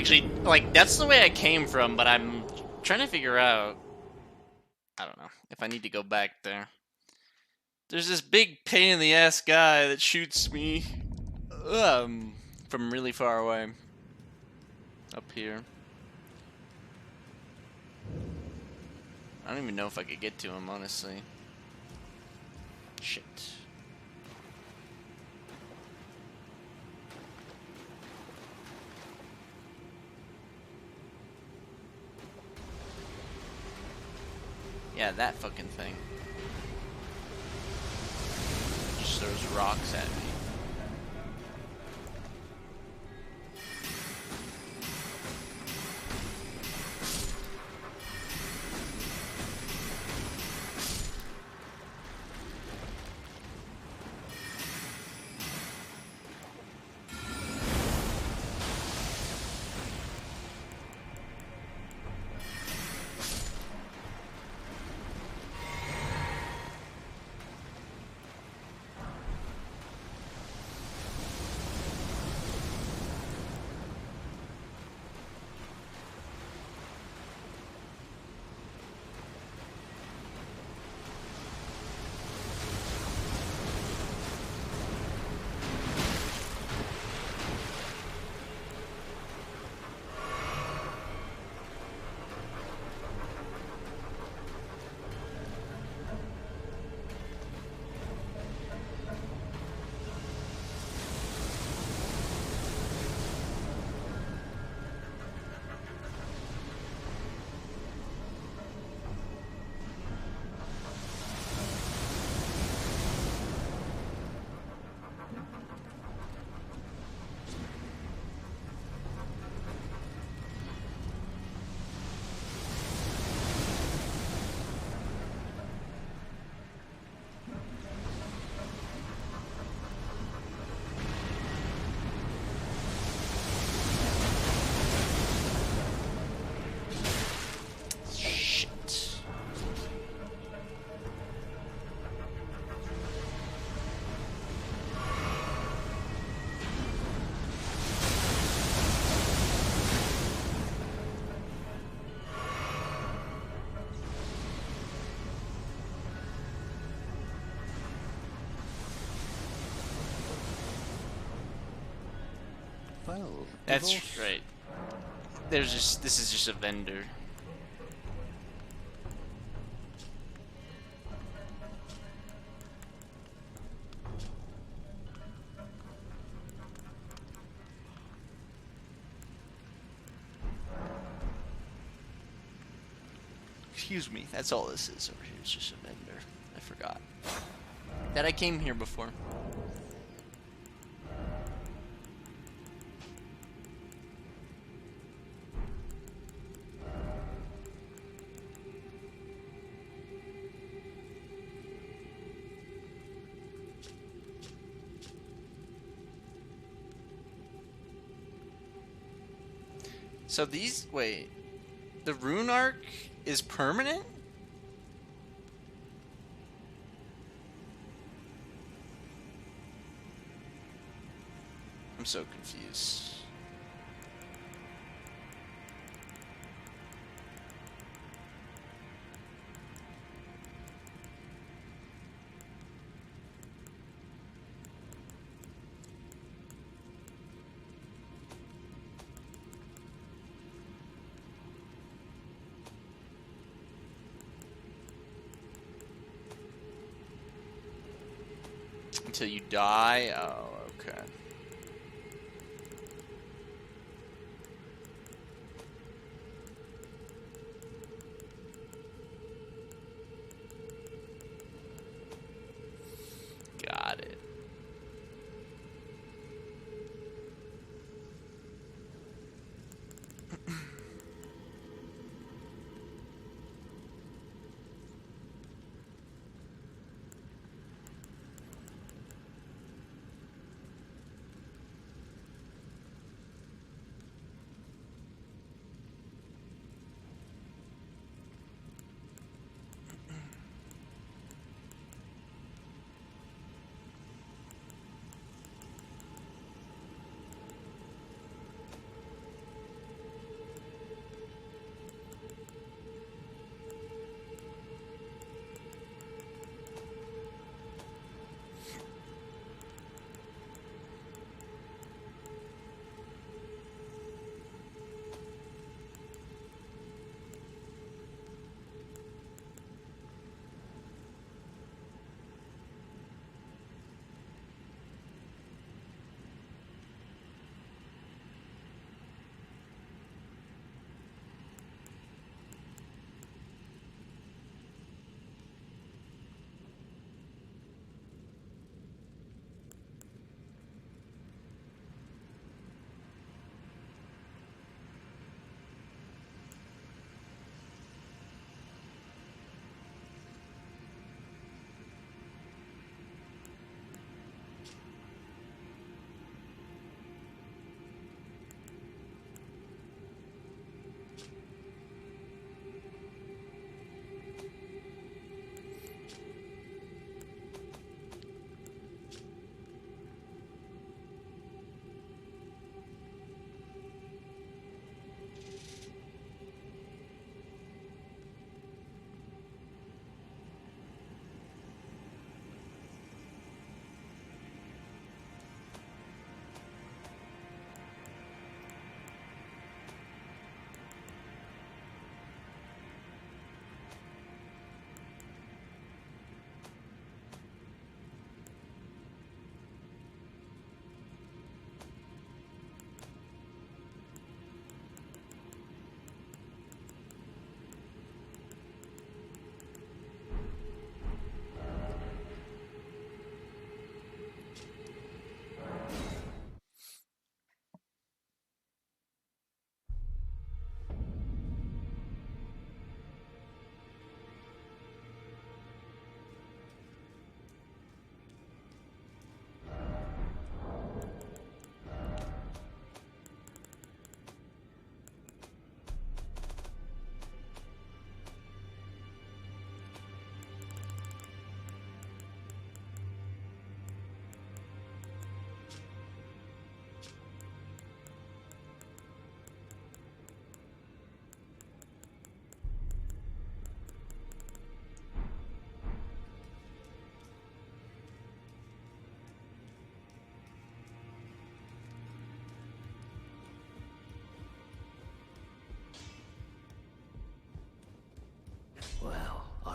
actually, like, that's the way I came from, but I'm trying to figure out, I don't know, if I need to go back there. There's this big pain in the ass guy that shoots me from really far away. Up here. I don't even know if I could get to him, honestly. Shit. Yeah, that fucking thing. Just throws rocks at me. Well, That's right. This is just a vendor. Excuse me, that's all this is over here. It's just a vendor. I forgot that I came here before. So these, wait, the rune arc is permanent? I'm so confused. Until you die? Oh, okay. Got it.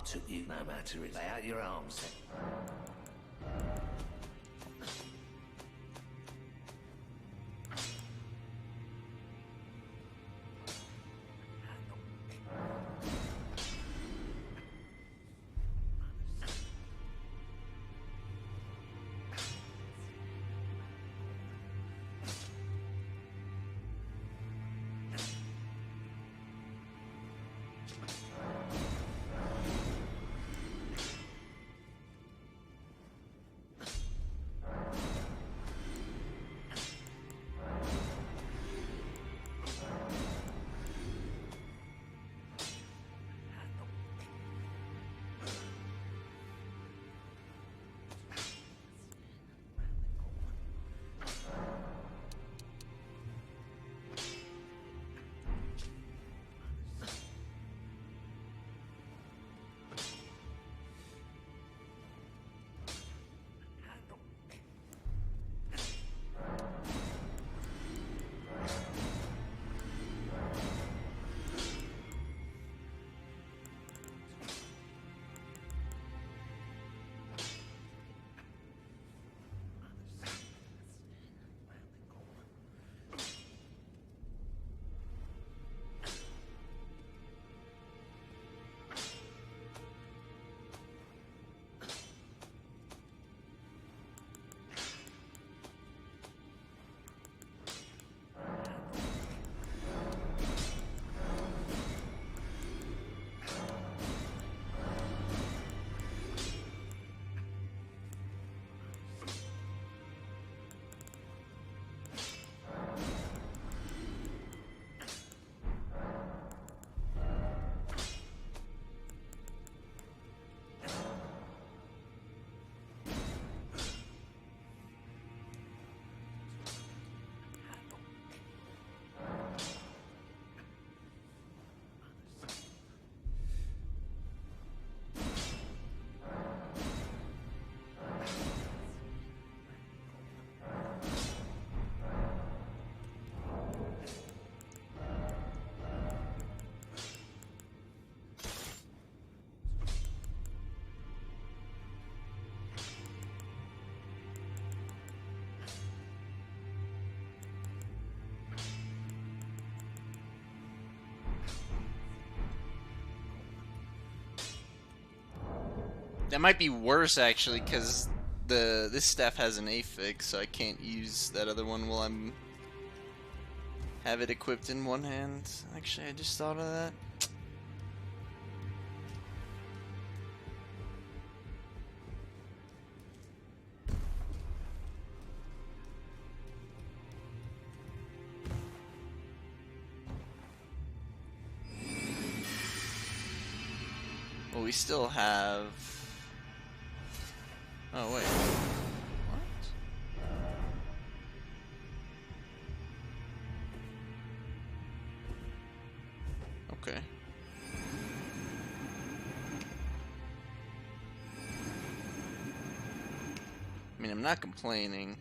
I took you no matter it. Lay out your arms then. That might be worse actually, because this staff has an affix, so I can't use that other one while I'm have it equipped in one hand. Actually, I just thought of that. Well, we still have. Oh wait. What? Okay. I mean, I'm not complaining.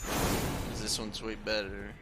'Cause this one's way better.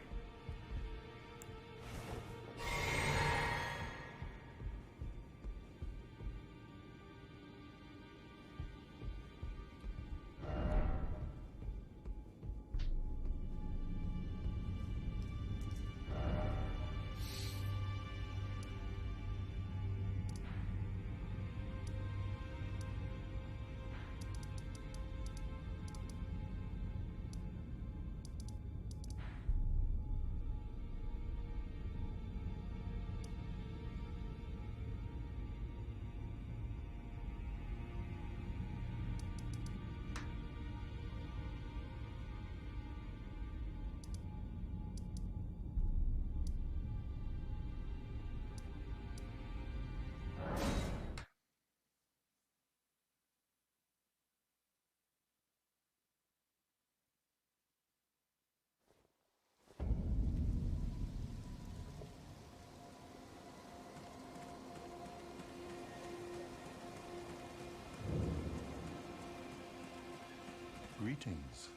Greetings.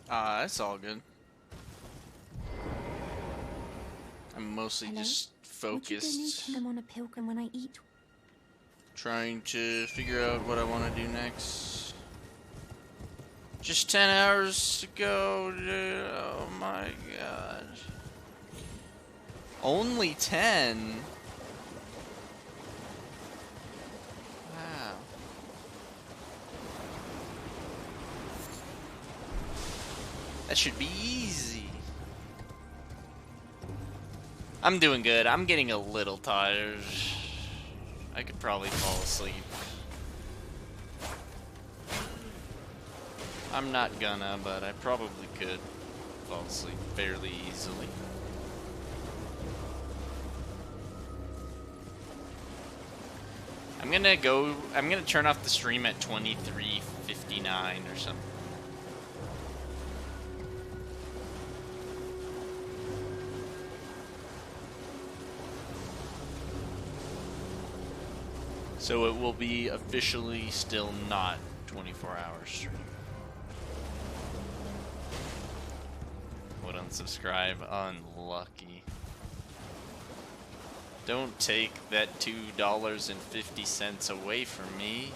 That's all good. I'm mostly Hello? just Would you donate focused, to them on a pilgrim when I eat? trying to figure out what I want to do next. Just 10 hours to go, dude. Oh my god. Only 10? Wow. That should be easy. I'm doing good. I'm getting a little tired. I could probably fall asleep. I'm not gonna, but I probably could fall asleep fairly easily. I'm gonna turn off the stream at 23:59 or something. So it will be officially still not 24-hour stream. Would unsubscribe? Unlucky. Don't take that $2.50 away from me.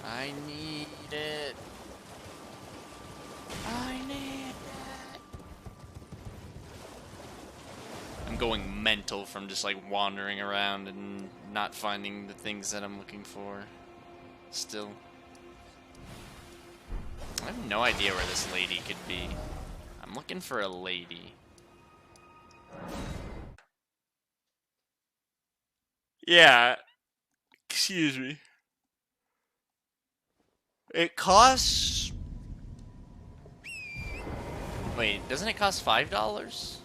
I need it. I need it. I'm going mental from just like wandering around and not finding the things that I'm looking for. Still. I have no idea where this lady could be. I'm looking for a lady. Yeah. Excuse me. It costs... Wait, doesn't it cost $5?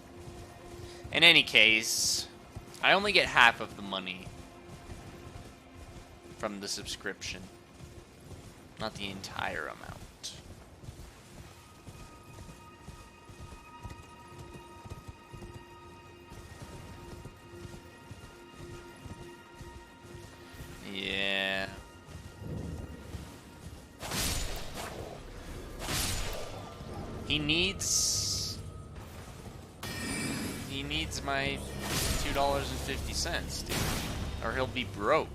In any case, I only get half of the money from the subscription. Not the entire amount. Yeah. He needs my $2.50, dude. Or he'll be broke.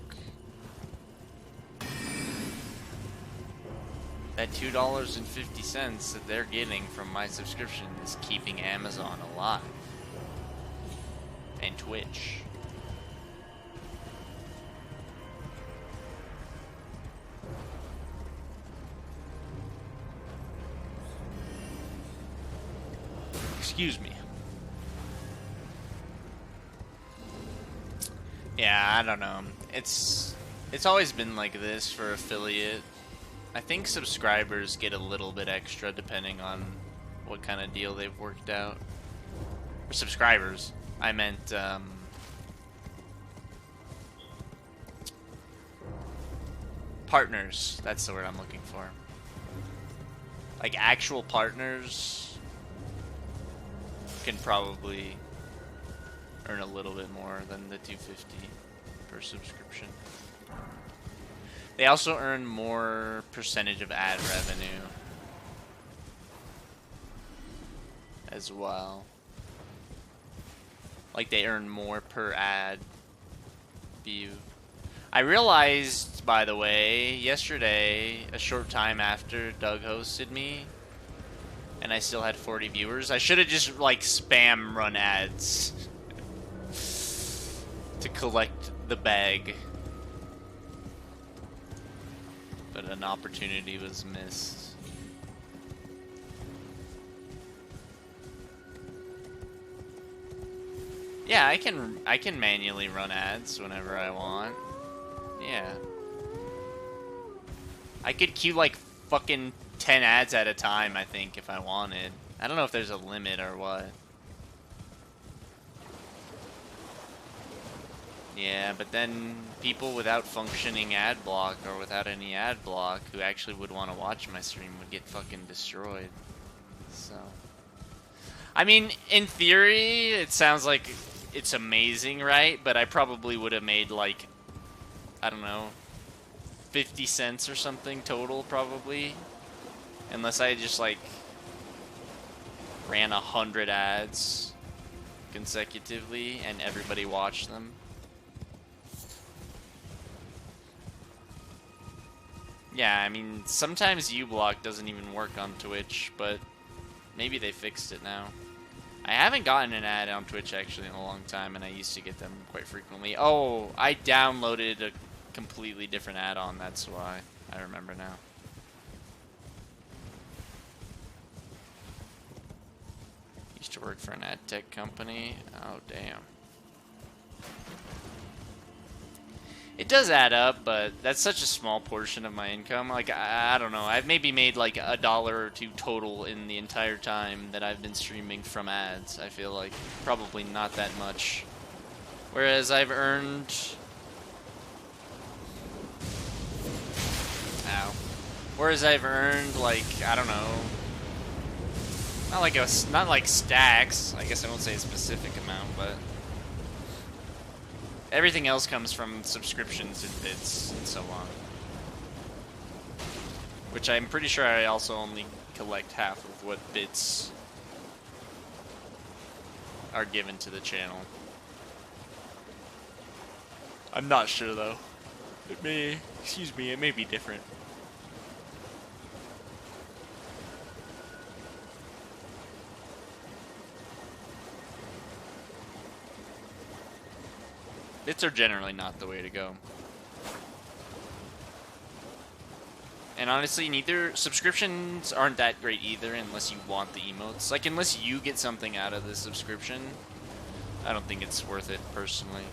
That $2.50 that they're getting from my subscription is keeping Amazon alive. And Twitch. Excuse me. Yeah, I don't know. It's always been like this for affiliate. I think subscribers get a little bit extra depending on what kind of deal they've worked out. For subscribers, I meant partners. That's the word I'm looking for. Like actual partners can probably earn a little bit more than the $2.50 per subscription. They also earn more percentage of ad revenue as well. Like they earn more per ad view. I realized, by the way, yesterday, a short time after Doug hosted me, and I still had 40 viewers, I should have just like spam run ads to collect the bag. But an opportunity was missed. Yeah, I can manually run ads whenever I want. Yeah. I could queue like fucking 10 ads at a time, I think, if I wanted. I don't know if there's a limit or what. Yeah, but then people without functioning ad block or without any ad block who actually would want to watch my stream would get fucking destroyed. So, I mean, in theory, it sounds like it's amazing, right? But I probably would have made like, I don't know, 50 cents or something total, probably. Unless I just, like, ran 100 ads consecutively and everybody watched them. Yeah, I mean, sometimes uBlock doesn't even work on Twitch, but maybe they fixed it now. I haven't gotten an ad on Twitch actually in a long time, and I used to get them quite frequently. Oh, I downloaded a completely different add-on, that's why. I remember now. Used to work for an ad tech company. Oh, damn. It does add up, but that's such a small portion of my income. Like, I don't know. I've maybe made like $1 or $2 total in the entire time that I've been streaming from ads. I feel like probably not that much. Whereas I've earned... Ow. Whereas I've earned like, I don't know. Not like stacks. I guess I won't say a specific amount, but... Everything else comes from subscriptions and bits and so on. Which I'm pretty sure I also only collect half of what bits are given to the channel. I'm not sure though. It may, excuse me, it may be different. Bits are generally not the way to go. And honestly, neither subscriptions aren't that great either unless you want the emotes. Like, unless you get something out of the subscription, I don't think it's worth it personally.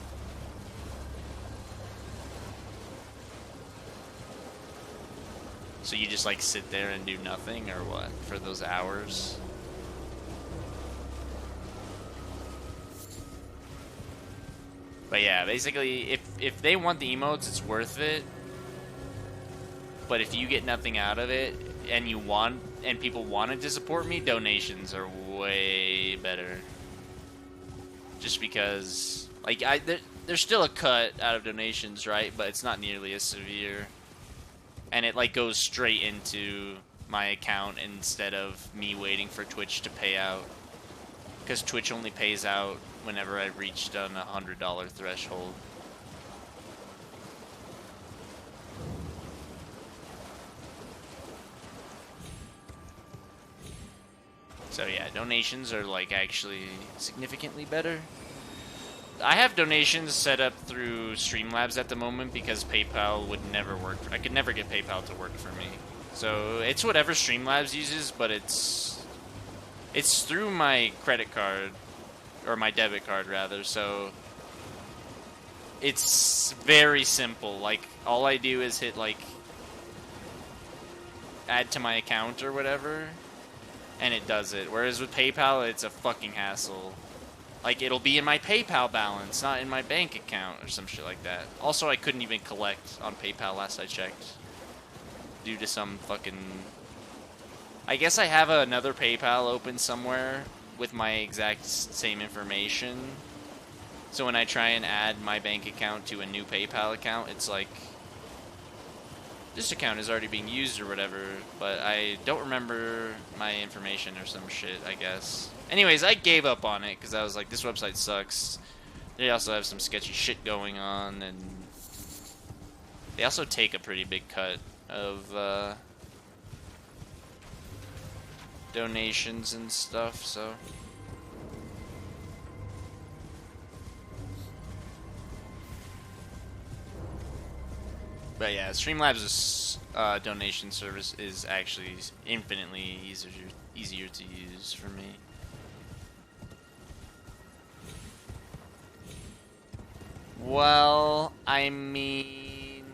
So you just like sit there and do nothing or what for those hours? But yeah, basically, if they want the emotes, it's worth it. But if you get nothing out of it, and people wanted to support me, donations are way better. Just because, like, there's still a cut out of donations, right? But it's not nearly as severe, and it like goes straight into my account instead of me waiting for Twitch to pay out. Because Twitch only pays out whenever I've reached a $100 threshold. So yeah, donations are like actually significantly better. I have donations set up through Streamlabs at the moment because PayPal would never work. I could never get PayPal to work for me. So it's whatever Streamlabs uses, but it's through my credit card. Or my debit card, rather, so it's very simple. Like, all I do is hit, like, add to my account or whatever, and it does it. Whereas with PayPal, it's a fucking hassle. Like, it'll be in my PayPal balance, not in my bank account or some shit like that. Also, I couldn't even collect on PayPal last I checked. Due to some fucking... I guess I have another PayPal open somewhere with my exact same information. So when I try and add my bank account to a new PayPal account, it's like, this account is already being used or whatever, but I don't remember my information or some shit, I guess. Anyways, I gave up on it because I was like, this website sucks. They also have some sketchy shit going on, and they also take a pretty big cut of donations and stuff, so... But yeah, Streamlabs' donation service is actually infinitely easier to use for me. Well, I mean...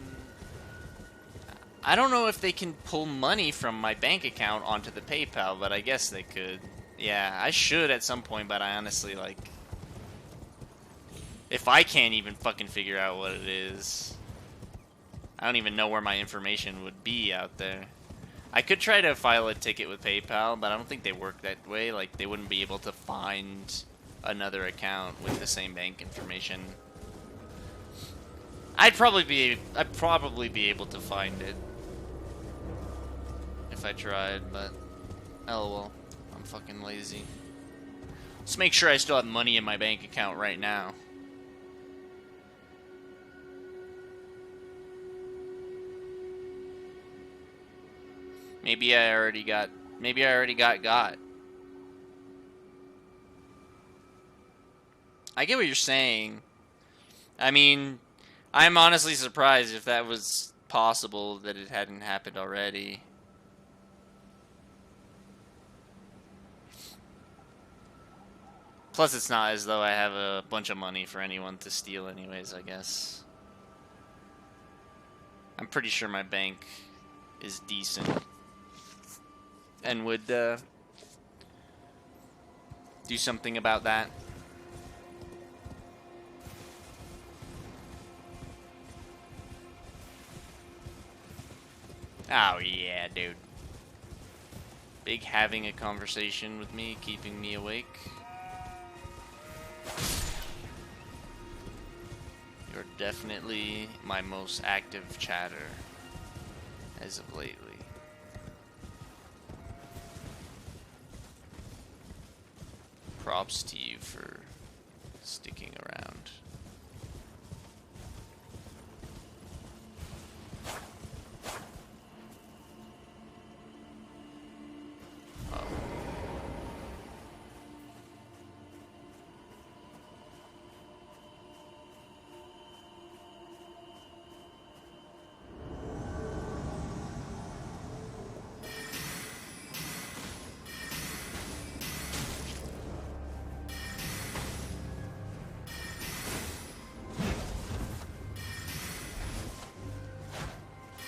I don't know if they can pull money from my bank account onto the PayPal, but I guess they could. Yeah, I should at some point, but I honestly, like... If I can't even fucking figure out what it is... I don't even know where my information would be out there. I could try to file a ticket with PayPal, but I don't think they work that way. Like, they wouldn't be able to find another account with the same bank information. I'd probably be able to find it if I tried, but oh well. I'm fucking lazy. Let's make sure I still have money in my bank account right now. Maybe I already got got. I get what you're saying. I mean, I'm honestly surprised if that was possible that it hadn't happened already. Plus, it's not as though I have a bunch of money for anyone to steal anyways, I guess. I'm pretty sure my bank is decent. And would, do something about that. Oh, yeah, dude. Big having a conversation with me, keeping me awake. You're definitely my most active chatter as of lately. Props to you for sticking around. Oh.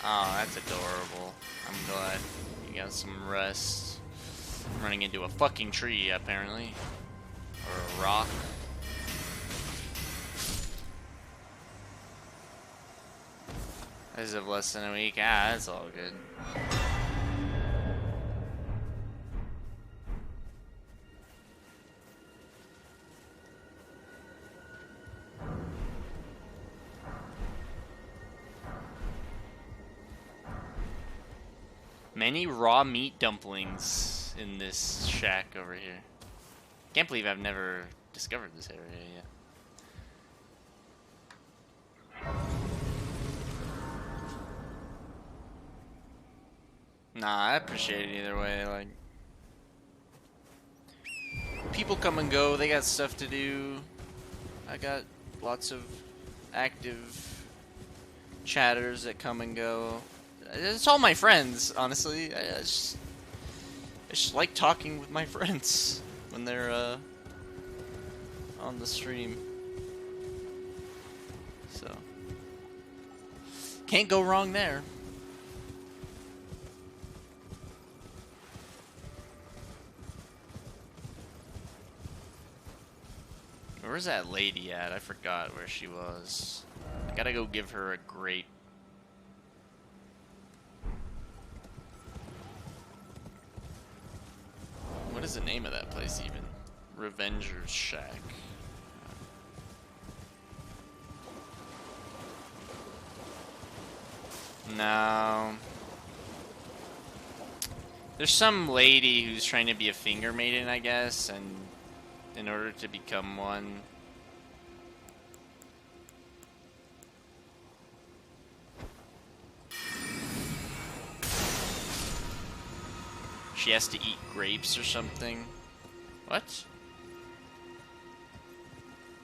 Oh, that's adorable. I'm glad you got some rest. I'm running into a fucking tree, apparently. Or a rock. As of less than a week. Ah, that's all good. Many raw meat dumplings in this shack over here. Can't believe I've never discovered this area yet. Nah, I appreciate it either way. Like, people come and go. They got stuff to do. I got lots of active chatters that come and go. It's all my friends, honestly. I just like talking with my friends when they're on the stream. So can't go wrong there. Where's that lady at? I forgot where she was. I gotta go give her a great. What is the name of that place even? Revenger's Shack. No. There's some lady who's trying to be a finger maiden, I guess, and in order to become one, she has to eat grapes or something. What?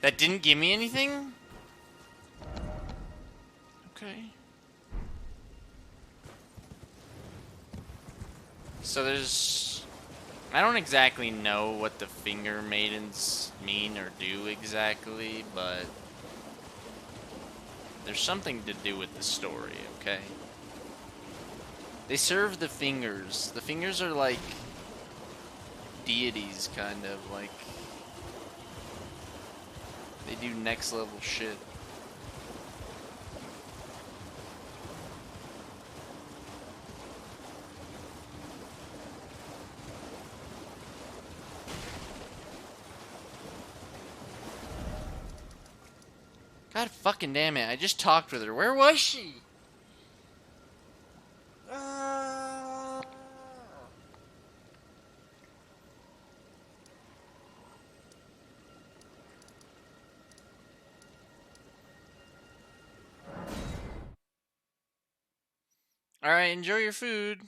That didn't give me anything? Okay. So there's... I don't exactly know what the finger maidens mean or do exactly, but there's something to do with the story, okay? They serve the fingers. The fingers are like deities, kind of, like they do next level shit. God fucking damn it. I just talked with her. Where was she? Alright, enjoy your food.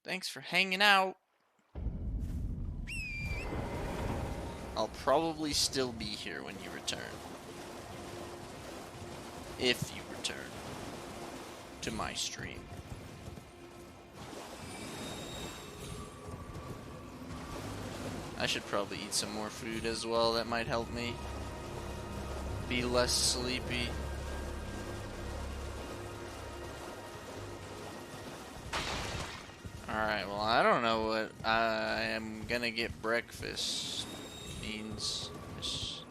Thanks for hanging out. I'll probably still be here when you return. If you return to my stream. I should probably eat some more food as well. That might help me be less sleepy. Alright, well, I don't know what I am gonna get breakfast. Beans. Fish.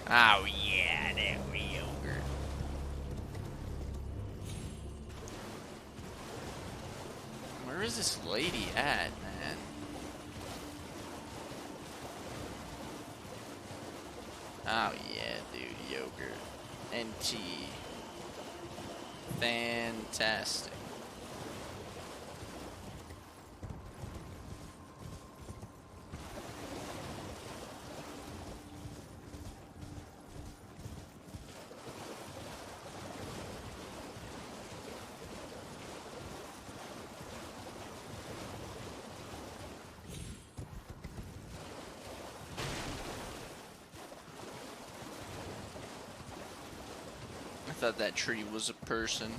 Oh, yeah, that yogurt. Where is this lady at, man? Oh, yeah, dude, yogurt. And tea. Fantastic. I thought that tree was a person.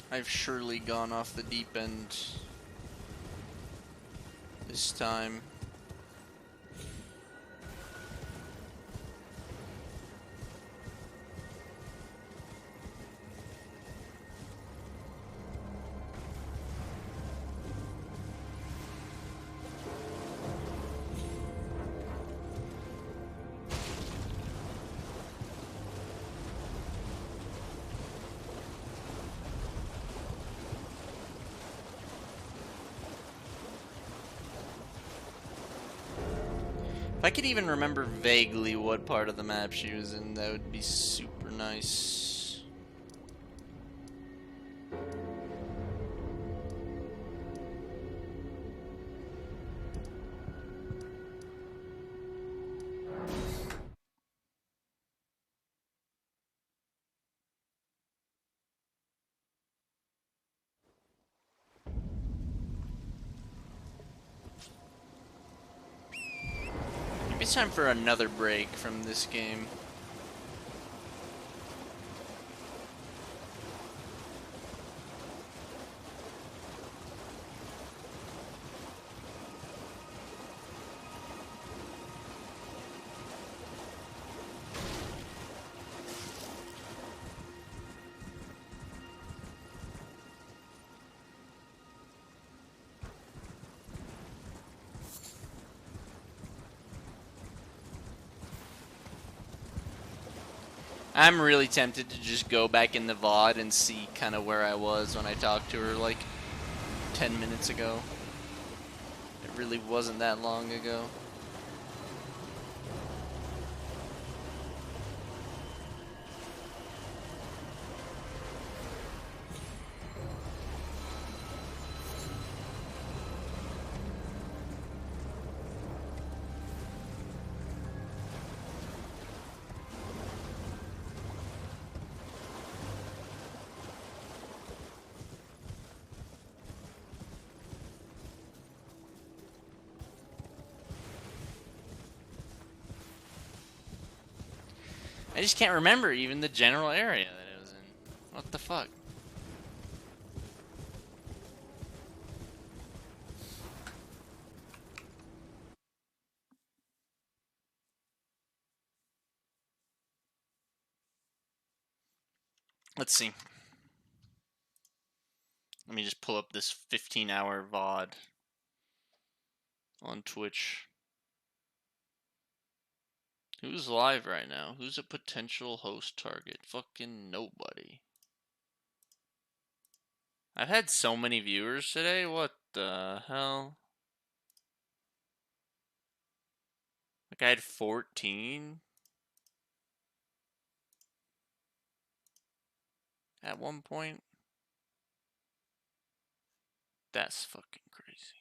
I've surely gone off the deep end this time. If I could even remember vaguely what part of the map she was in, that would be super nice. Maybe it's time for another break from this game. I'm really tempted to just go back in the VOD and see kind of where I was when I talked to her like 10 minutes ago. It really wasn't that long ago. I just can't remember even the general area that it was in. What the fuck? Let's see. Let me just pull up this 15-hour VOD on Twitch. Who's live right now? Who's a potential host target? Fucking nobody. I've had so many viewers today. What the hell? Like I had 14 at one point. That's fucking crazy.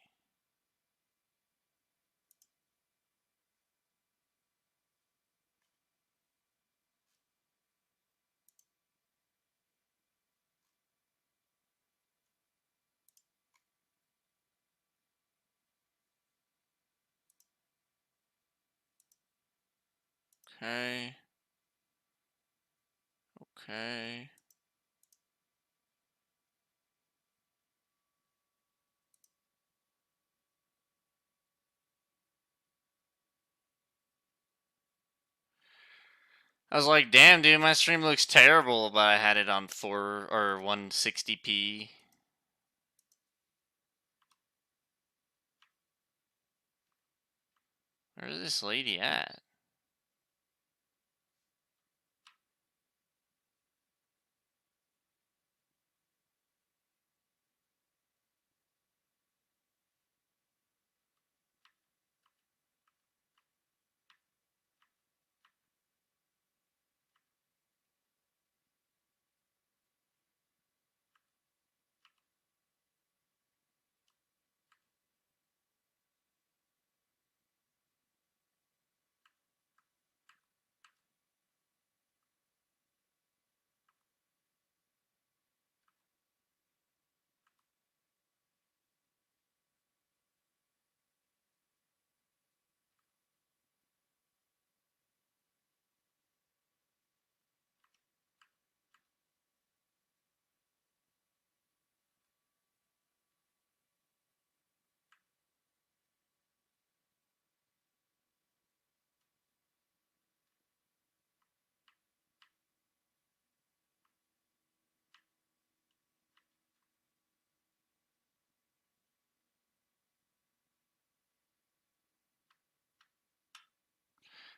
Okay. Okay. I was like, damn, dude, my stream looks terrible, but I had it on 4 or 160p. Where's this lady at?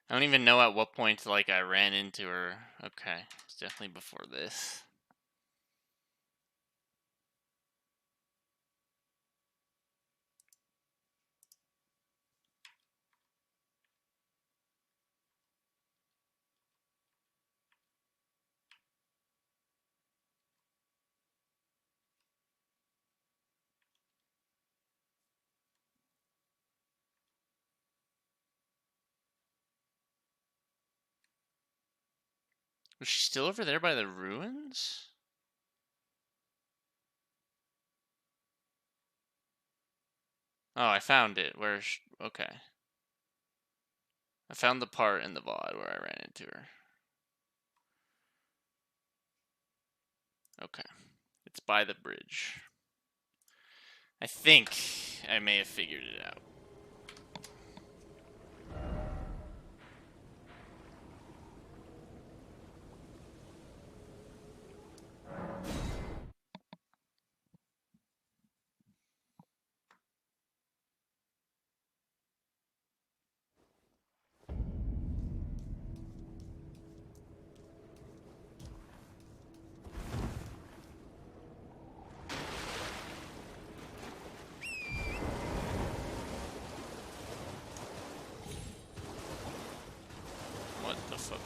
I don't even know at what point like I ran into her. Okay, it's definitely before this. Was she still over there by the ruins? Oh, I found it. Okay. I found the part in the VOD where I ran into her. Okay. It's by the bridge. I think I may have figured it out. What the fuck?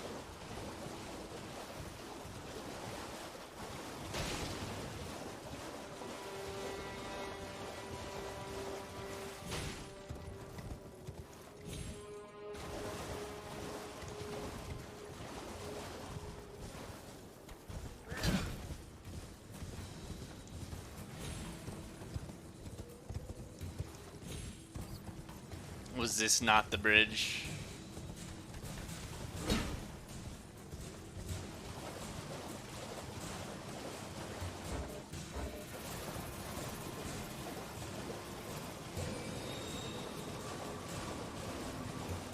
Was this not the bridge?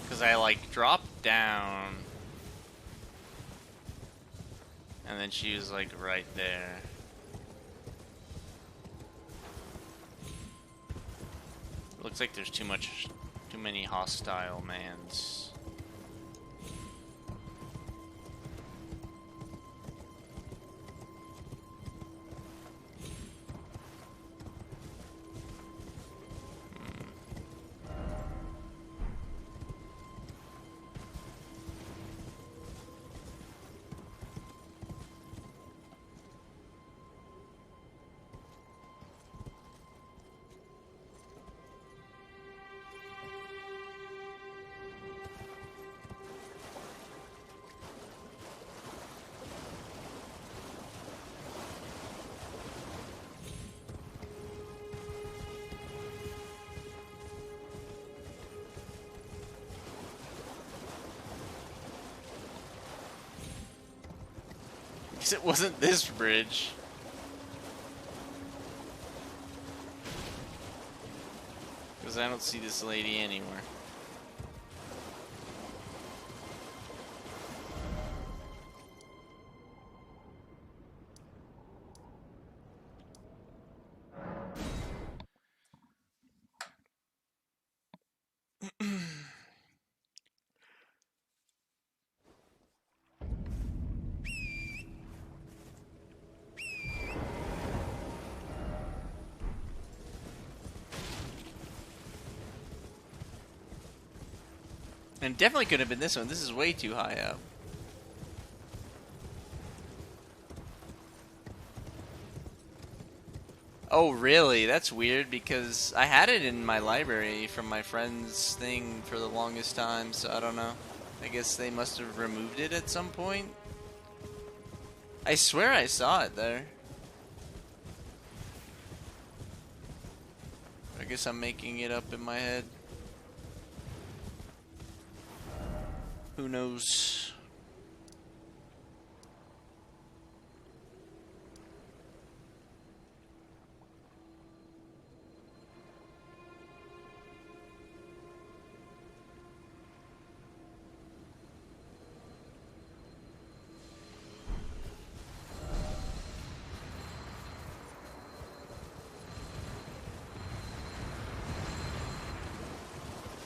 Because I like dropped down and then she was like right there. Looks like there's too many hostile mans. Because it wasn't this bridge. Because I don't see this lady anywhere. And definitely could have been this one. This is way too high up. Oh, really? That's weird because I had it in my library from my friend's thing for the longest time, so I don't know. I guess they must have removed it at some point. I swear I saw it there. I guess I'm making it up in my head. Who knows?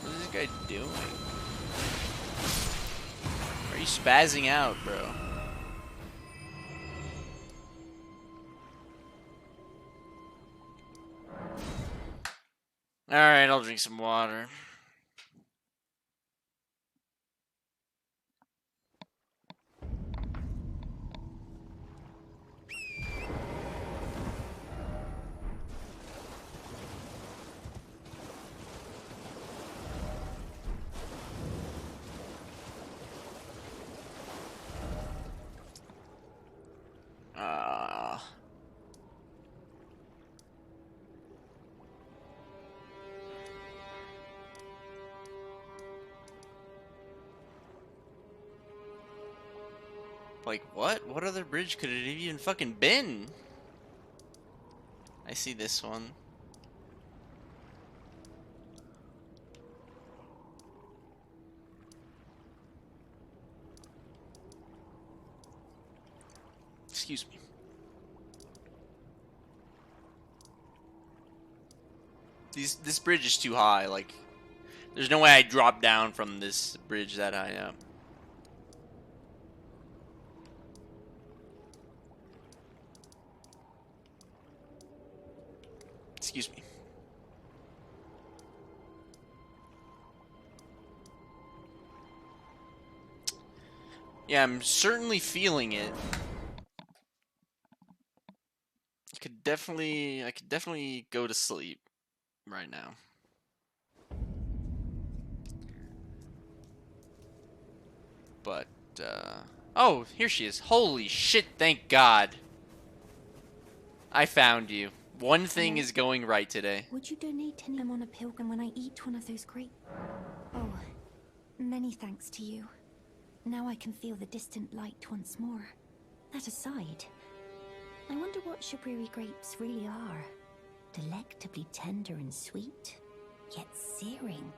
What is this guy doing? Are you spazzing out, bro? Alright, I'll drink some water. Like, what? What other bridge could it have even fucking been? I see this one. Excuse me. This bridge is too high, like, there's no way I drop down from this bridge that high up. Excuse me. Yeah, I'm certainly feeling it. I could definitely go to sleep right now. But, oh, here she is. Holy shit, thank God. I found you. One thing is going right today. Would you donate any? I'm on a pilgrim when I eat one of those great... Oh, many thanks to you. Now I can feel the distant light once more. That aside, I wonder what Shabriri grapes really are. Delectably tender and sweet, yet searing.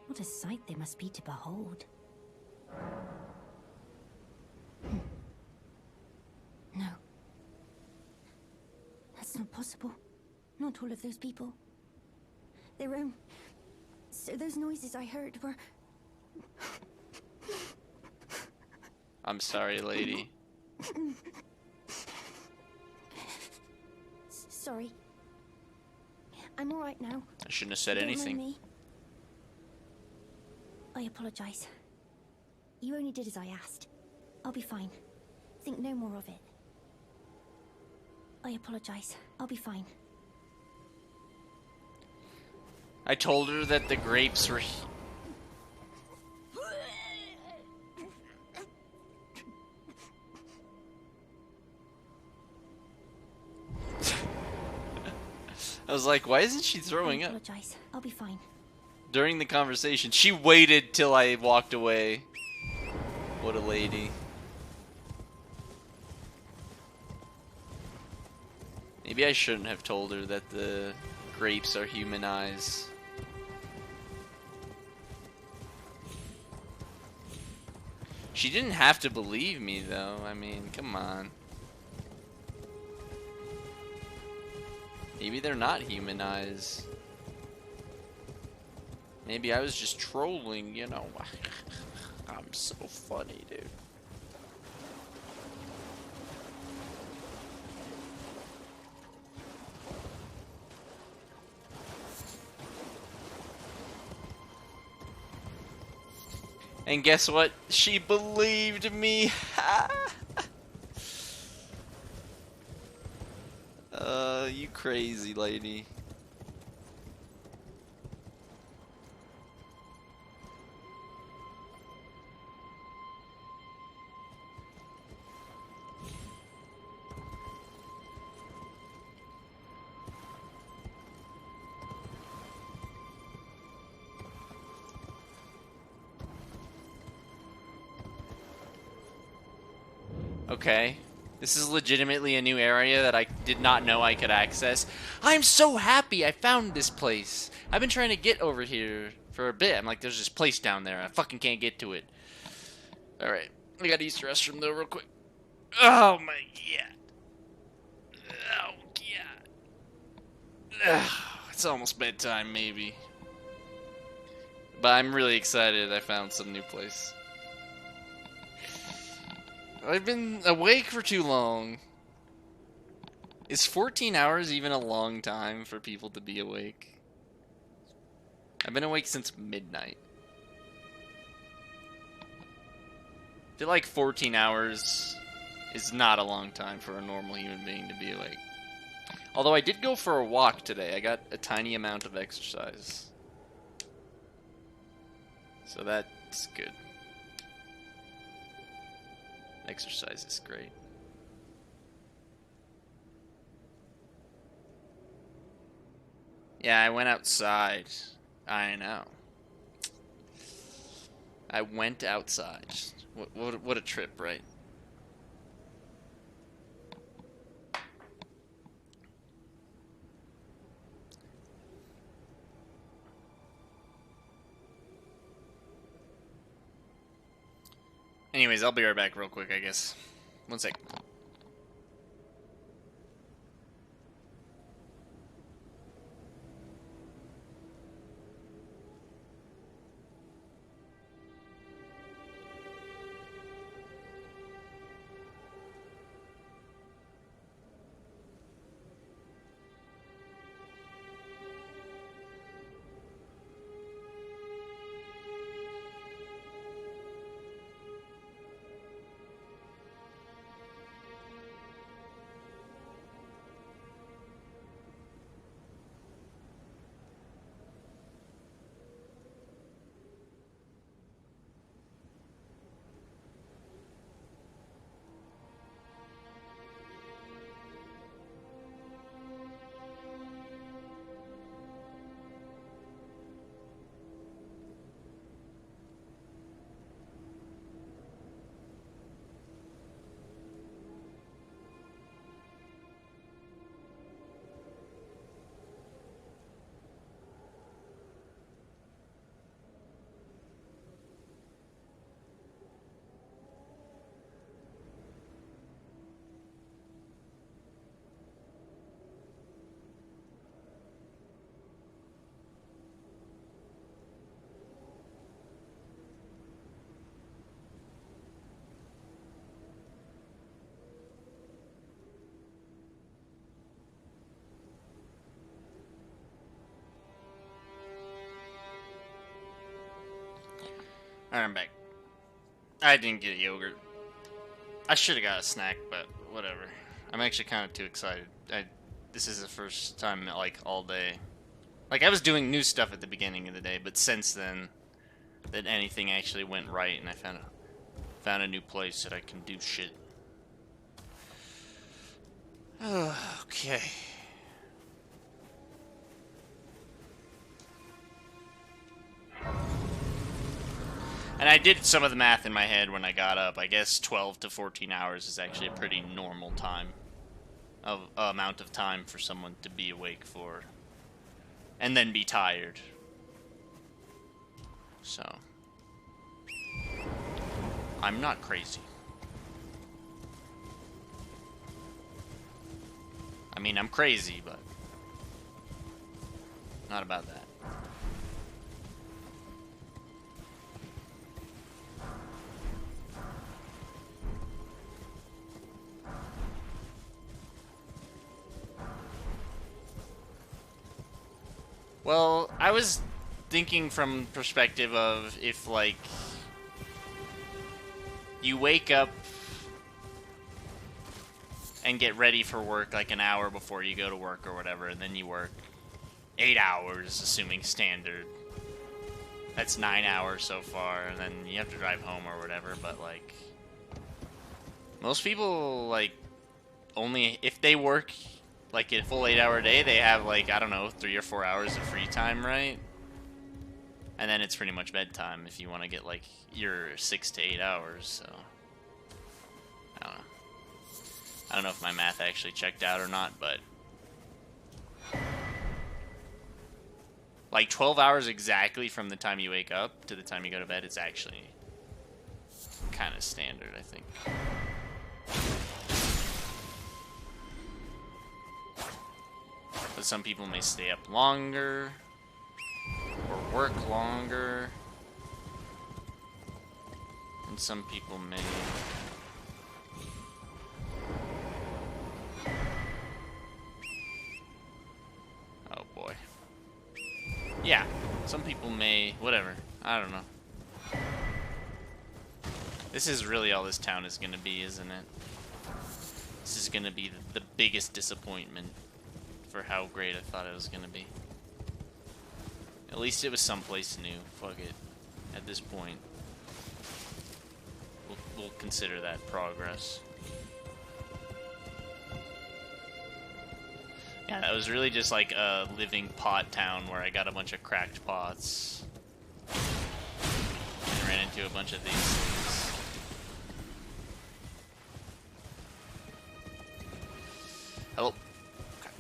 What a sight they must be to behold. No. That's not possible. Not all of those people. Their own... So those noises I heard were... I'm sorry, lady. Sorry. I'm alright now. I shouldn't have said Don't mind anything. me. I apologize. You only did as I asked. I'll be fine. Think no more of it. I apologize. I'll be fine. I told her that the grapes were... I was like, why isn't she throwing I up? apologize. I'll be fine. During the conversation, she waited till I walked away. What a lady. Maybe I shouldn't have told her that the grapes are human eyes. She didn't have to believe me, though. I mean, come on. Maybe they're not human eyes. Maybe I was just trolling, you know. I'm so funny, dude. And guess what? She believed me. You crazy lady. Okay. This is legitimately a new area that I did not know I could access. I'm so happy I found this place. I've been trying to get over here for a bit. I'm like, there's this place down there. I fucking can't get to it. Alright. I gotta use the restroom though real quick. Oh my god. Oh god. It's almost bedtime maybe. But I'm really excited I found some new place. I've been awake for too long. Is 14 hours even a long time for people to be awake? I've been awake since midnight. I feel like 14 hours is not a long time for a normal human being to be awake. Although I did go for a walk today. I got a tiny amount of exercise. So that's good. Exercise is great. Yeah, I went outside. I know. I went outside. What a trip, right? Anyways, I'll be right back real quick, I guess. One sec. Alright, I'm back. I didn't get yogurt. I should have got a snack, but whatever. I'm actually kind of too excited. This is the first time, like, all day. Like, I was doing new stuff at the beginning of the day, but since then, that anything actually went right, and I found a new place that I can do shit. Okay. And I did some of the math in my head when I got up. I guess 12 to 14 hours is actually a pretty normal time of amount of time for someone to be awake for, and then be tired. So, I'm not crazy. I mean, I'm crazy, but not about that. Well, I was thinking from perspective of if, like, you wake up and get ready for work like an hour before you go to work or whatever, and then you work 8 hours, assuming standard. That's 9 hours so far, and then you have to drive home or whatever, but, like, most people, like, only, if they work, like, a full 8-hour day, they have, like, I don't know, 3 or 4 hours of free time, right? And then it's pretty much bedtime if you want to get, like, your 6 to 8 hours, so. I don't know. I don't know if my math actually checked out or not, but. Like, 12 hours exactly from the time you wake up to the time you go to bed is actually kind of standard, I think. But some people may stay up longer or work longer, and some people may oh boy. Yeah, some people may, whatever, I don't know. This is really all this town is gonna be, isn't it? This is gonna be the biggest disappointment for how great I thought it was gonna be. At least it was someplace new. Fuck it. At this point, we'll consider that progress. Yeah, that was really just like a living pot town where I got a bunch of cracked pots and ran into a bunch of these things. Hello. Okay.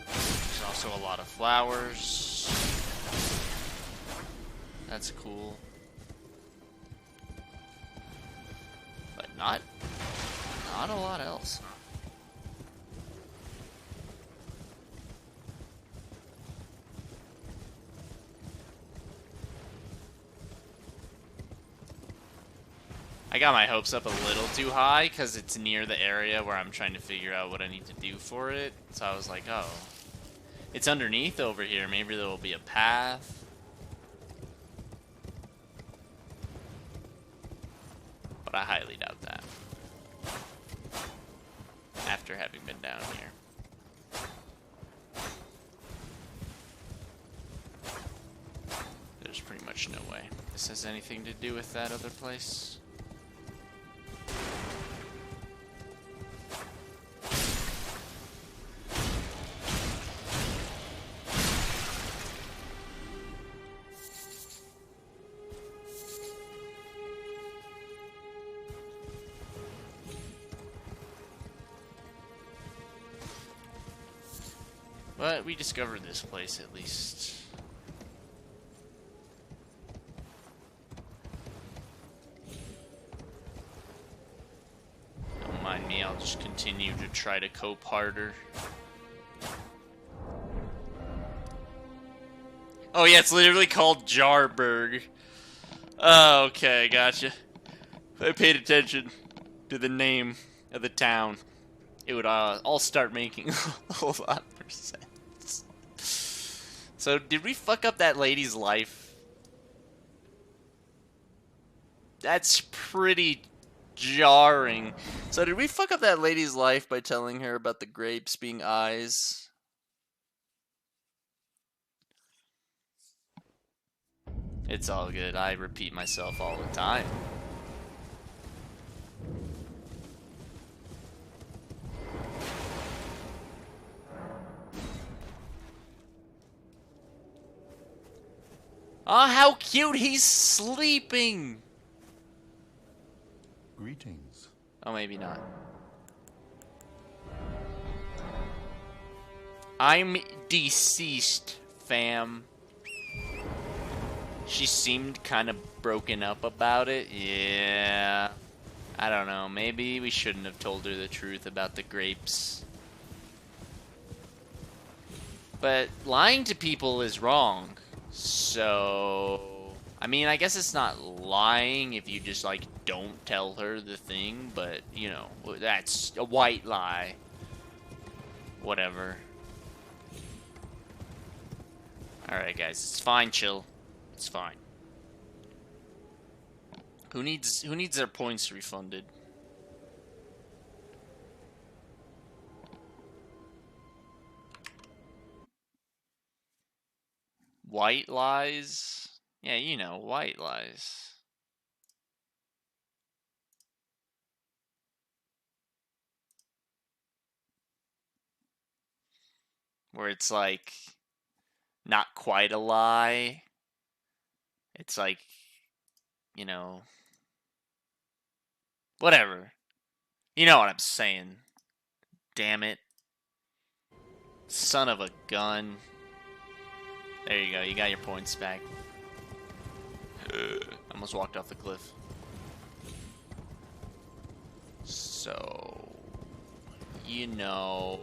There's also a lot of flowers. That's cool. But not a lot else. I got my hopes up a little too high because it's near the area where I'm trying to figure out what I need to do for it. So I was like, oh, it's underneath over here. Maybe there will be a path. But I highly doubt that. After having been down here. There's pretty much no way this has anything to do with that other place. But we discovered this place at least. Don't mind me, I'll just continue to try to cope harder. Oh yeah, it's literally called Jarburg. Oh, okay, gotcha. If I paid attention to the name of the town, it would all start making a whole lot more sense. So, did we fuck up that lady's life? That's pretty jarring. So, did we fuck up that lady's life by telling her about the grapes being eyes? It's all good. I repeat myself all the time. Oh, how cute! He's sleeping! Greetings. Oh, maybe not. I'm deceased, fam. She seemed kind of broken up about it. Yeah. I don't know. Maybe we shouldn't have told her the truth about the grapes. But lying to people is wrong. So, I mean, I guess it's not lying if you just, like, don't tell her the thing, but, you know, that's a white lie. Whatever. Alright, guys, it's fine, chill. It's fine. Who needs their points refunded? White lies? Yeah, you know, white lies. Where it's like not quite a lie. It's like, you know, whatever. You know what I'm saying. Damn it. Son of a gun. There you go, you got your points back. Almost walked off the cliff. So, you know.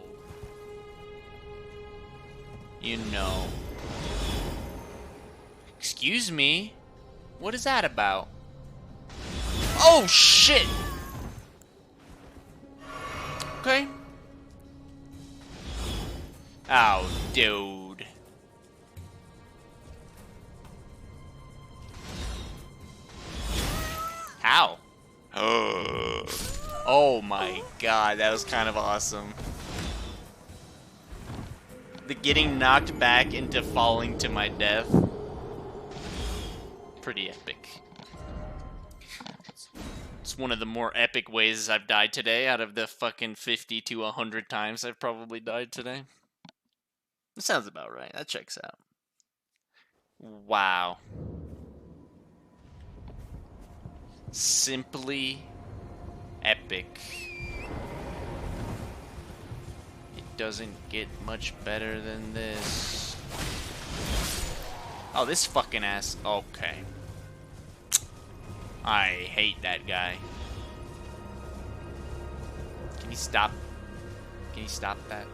Excuse me? What is that about? Oh, shit! Okay. Oh, dude. How? Oh my god, that was kind of awesome. The getting knocked back into falling to my death. Pretty epic. It's one of the more epic ways I've died today out of the fucking 50 to 100 times I've probably died today. That sounds about right. That checks out. Wow. Simply epic. It doesn't get much better than this. Oh, this fucking ass. Okay. I hate that guy. Can you stop? Can you stop that?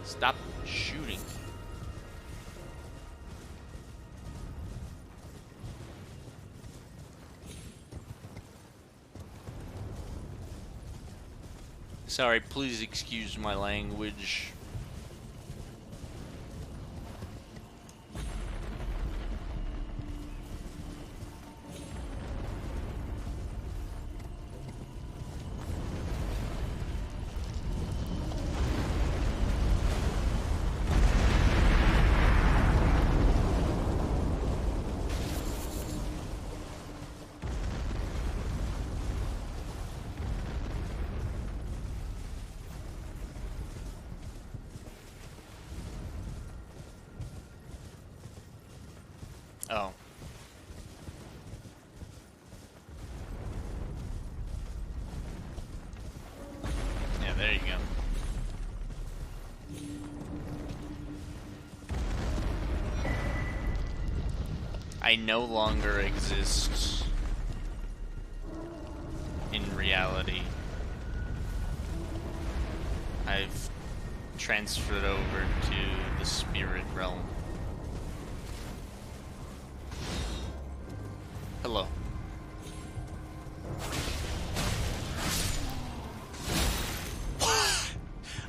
Stop shooting. Sorry, please excuse my language. Oh. Yeah, there you go. I no longer exist in reality. I've transferred over to the spirit realm. Hello.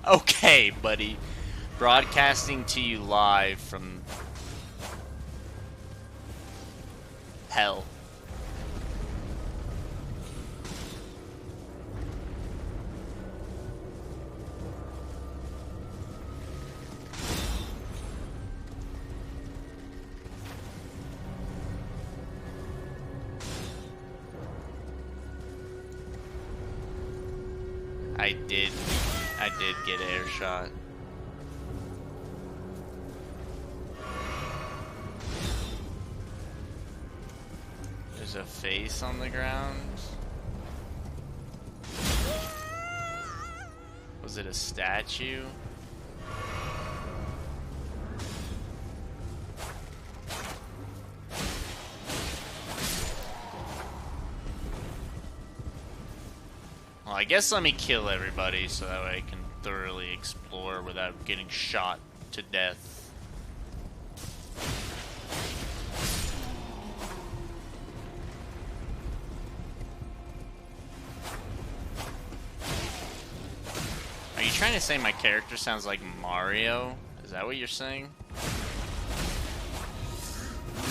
Okay, buddy. Broadcasting to you live from hell. I did get air shot. There's a face on the ground. Was it a statue? Well, I guess let me kill everybody so that way I can thoroughly explore without getting shot to death. Are you trying to say my character sounds like Mario? Is that what you're saying?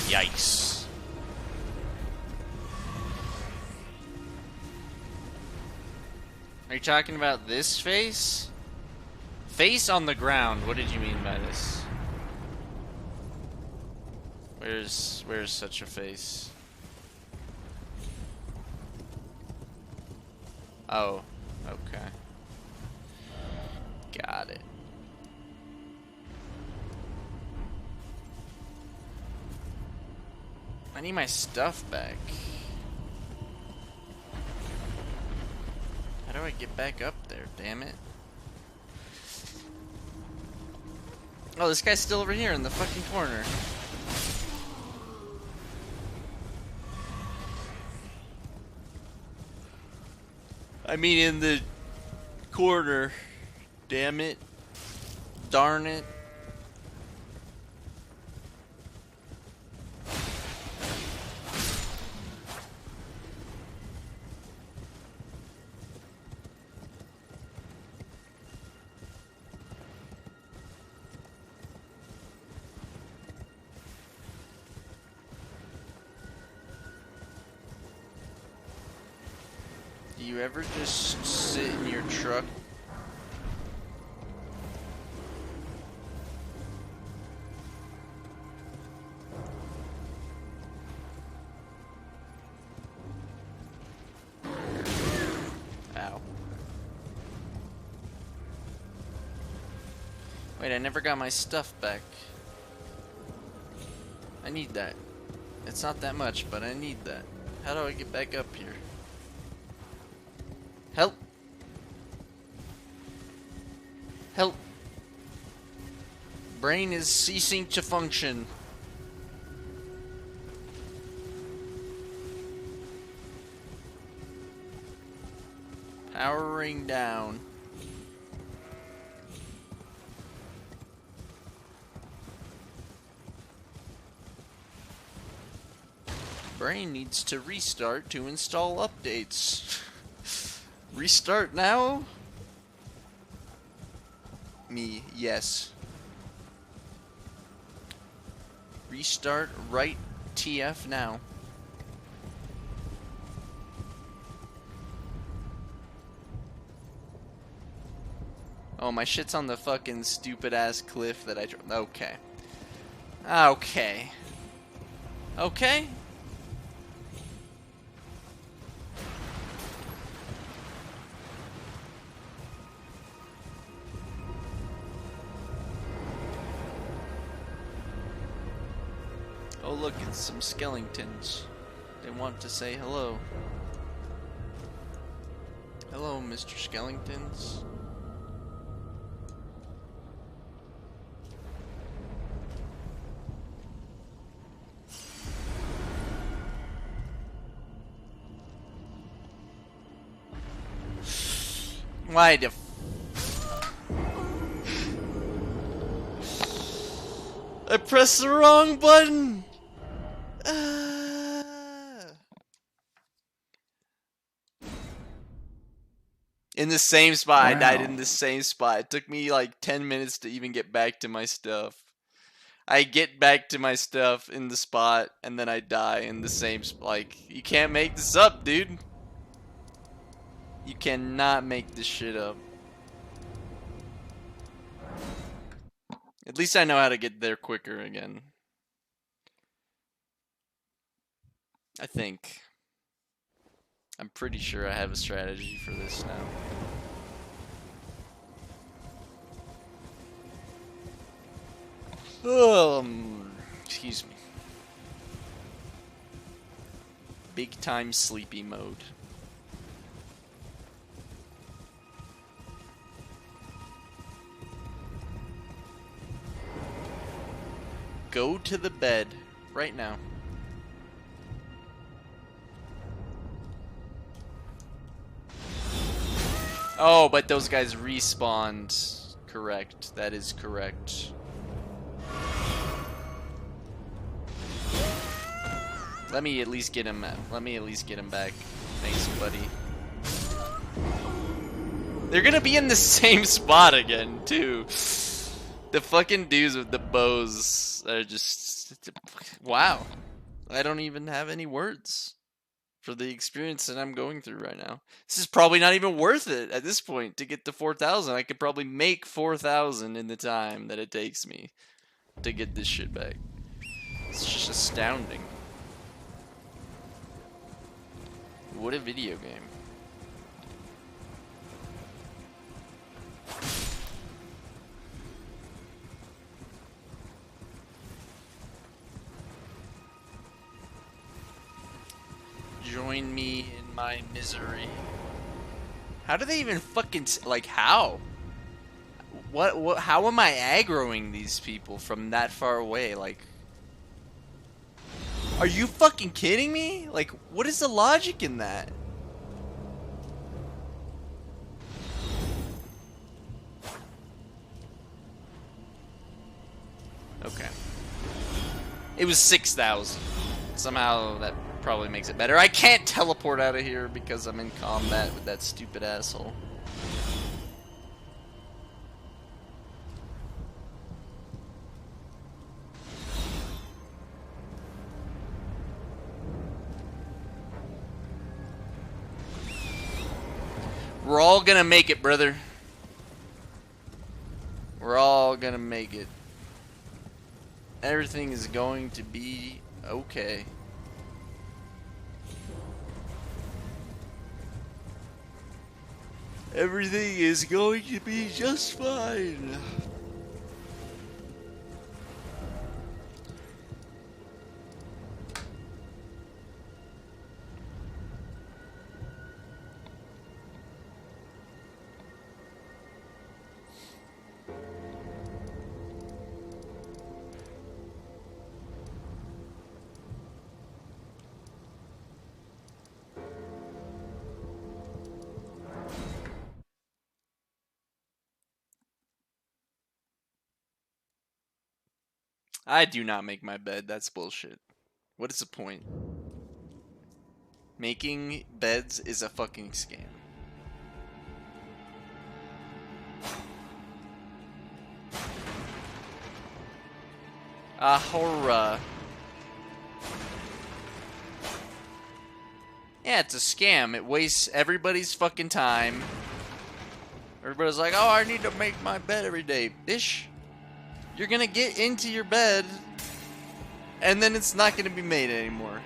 Yikes. Are you talking about this face? Face on the ground. What did you mean by this? Where's such a face? Oh, okay. Got it. I need my stuff back. How do I get back up there, damn it? Oh, this guy's still over here in the fucking corner. I mean in the corner. Damn it. Darn it. Do you ever just sit in your truck? Ow. Wait, I never got my stuff back. I need that. It's not that much, but I need that. How do I get back up here? Help! Help! Brain is ceasing to function. Powering down. Brain needs to restart to install updates. Restart now? Me, yes. Restart right TF now. Oh, my shit's on the fucking stupid ass cliff that I okay. Okay. Okay? Oh look, it's some skeletons. They want to say hello. Hello, Mr. Skeletons. Why the I pressed the wrong button! In the same spot, I died in the same spot. It took me like 10 minutes to even get back to my stuff. I get back to my stuff in the spot, and then I die in the same spot. Like, you can't make this up, dude. You cannot make this shit up. At least I know how to get there quicker again. I think. I'm pretty sure I have a strategy for this now. Excuse me. Big time sleepy mode. go to the bed right now. Oh, but those guys respawned. Correct. That is correct. Let me at least get him. Let me at least get him back. Thanks, buddy. They're gonna be in the same spot again, too. The fucking dudes with the bows are just... Wow. I don't even have any words for the experience that I'm going through right now. This is probably not even worth it at this point to get to 4,000. I could probably make 4,000 in the time that it takes me to get this shit back. It's just astounding. What a video game. Join me in my misery. How do they even fucking like how? What how am I aggroing these people from that far away? Like, are you fucking kidding me? Like, what is the logic in that? Okay. It was 6,000. Somehow that probably makes it better. I can't teleport out of here because I'm in combat with that stupid asshole. We're all gonna make it, brother. We're all gonna make it. Everything is going to be okay. Everything is going to be just fine. I do not make my bed. That's bullshit. What is the point? Making beds is a fucking scam. Ahora. Yeah, it's a scam. It wastes everybody's fucking time. Everybody's like, oh, I need to make my bed every day. Bish. You're gonna get into your bed, and then it's not gonna be made anymore.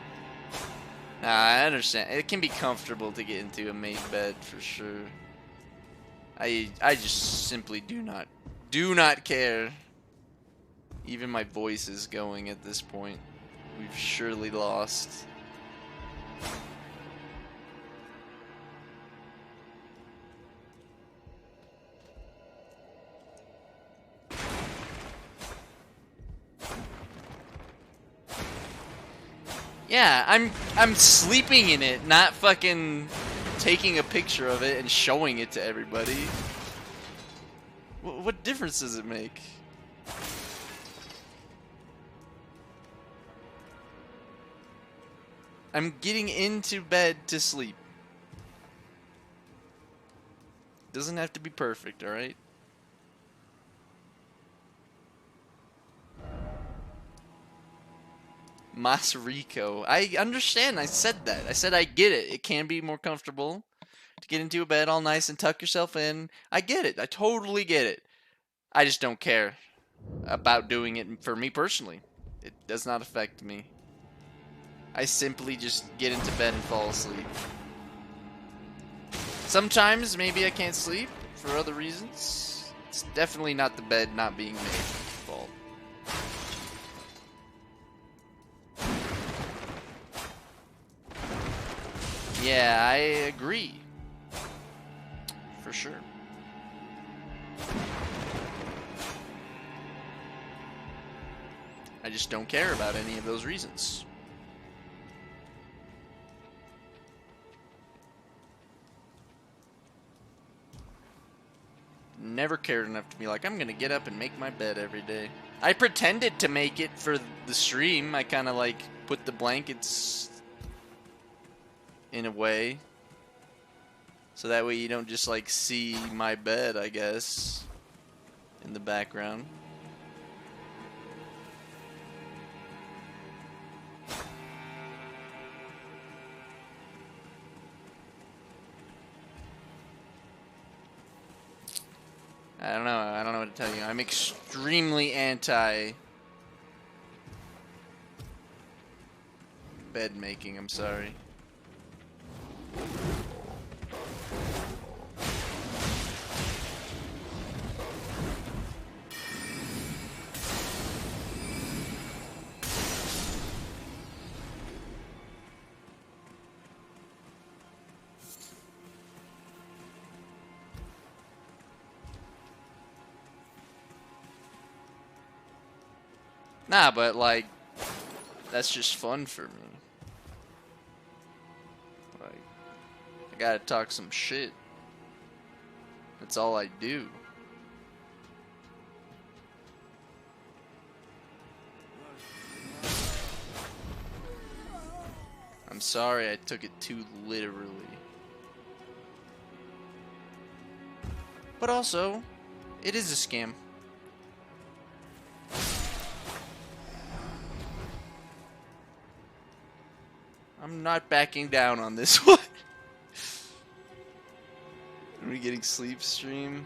Nah, I understand. It can be comfortable to get into a made bed for sure. I just simply do not care. Even my voice is going at this point. We've surely lost. Yeah, I'm sleeping in it, not fucking taking a picture of it and showing it to everybody. What difference does it make? I'm getting into bed to sleep. Doesn't have to be perfect, alright? Mas Rico. I understand. I said that. I said I get it. It can be more comfortable to get into a bed all nice and tuck yourself in. I get it. I totally get it. I just don't care about doing it for me personally. It does not affect me. I simply just get into bed and fall asleep. Sometimes maybe I can't sleep for other reasons. It's definitely not the bed not being made fault. Yeah, I agree. For sure. I just don't care about any of those reasons. Never cared enough to be like, I'm gonna get up and make my bed every day. I pretended to make it for the stream. I kind of like put the blankets in a way. So that way you don't just like see my bed, I guess, in the background. I don't know. I don't know what to tell you. I'm extremely anti bed making. I'm sorry. Nah, but like, that's just fun for me. Like, I gotta talk some shit. That's all I do. I'm sorry I took it too literally. But also, it is a scam. I'm not backing down on this one. Are we getting sleep stream?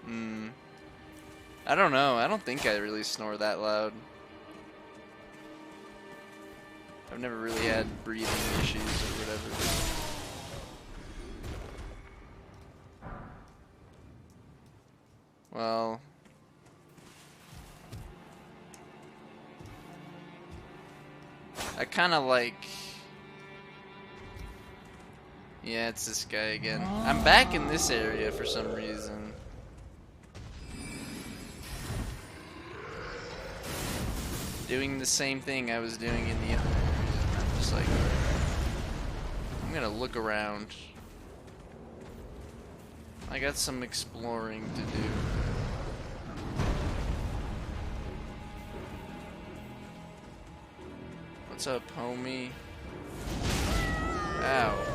I don't know. I don't think I really snore that loud. I've never really had breathing issues or whatever. Well, I kind of like... Yeah, it's this guy again. I'm back in this area for some reason. Doing the same thing I was doing in the other area. I'm just like... I'm gonna look around. I got some exploring to do. What's up, homie? Ow.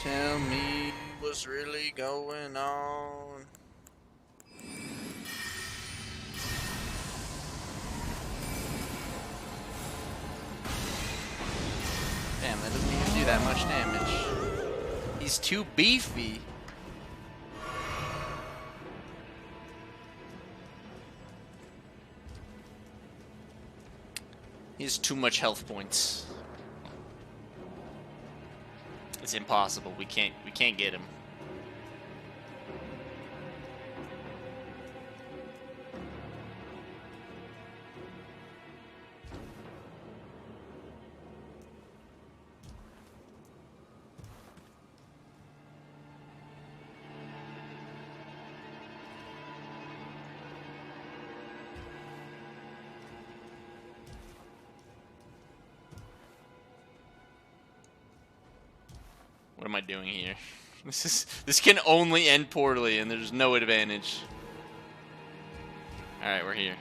Tell me what's really going on. Damn, that doesn't even do that much damage. He's too beefy. He has too much health points. It's impossible. We can't get him. What am I doing here? This can only end poorly, and there's no advantage. All right, we're here.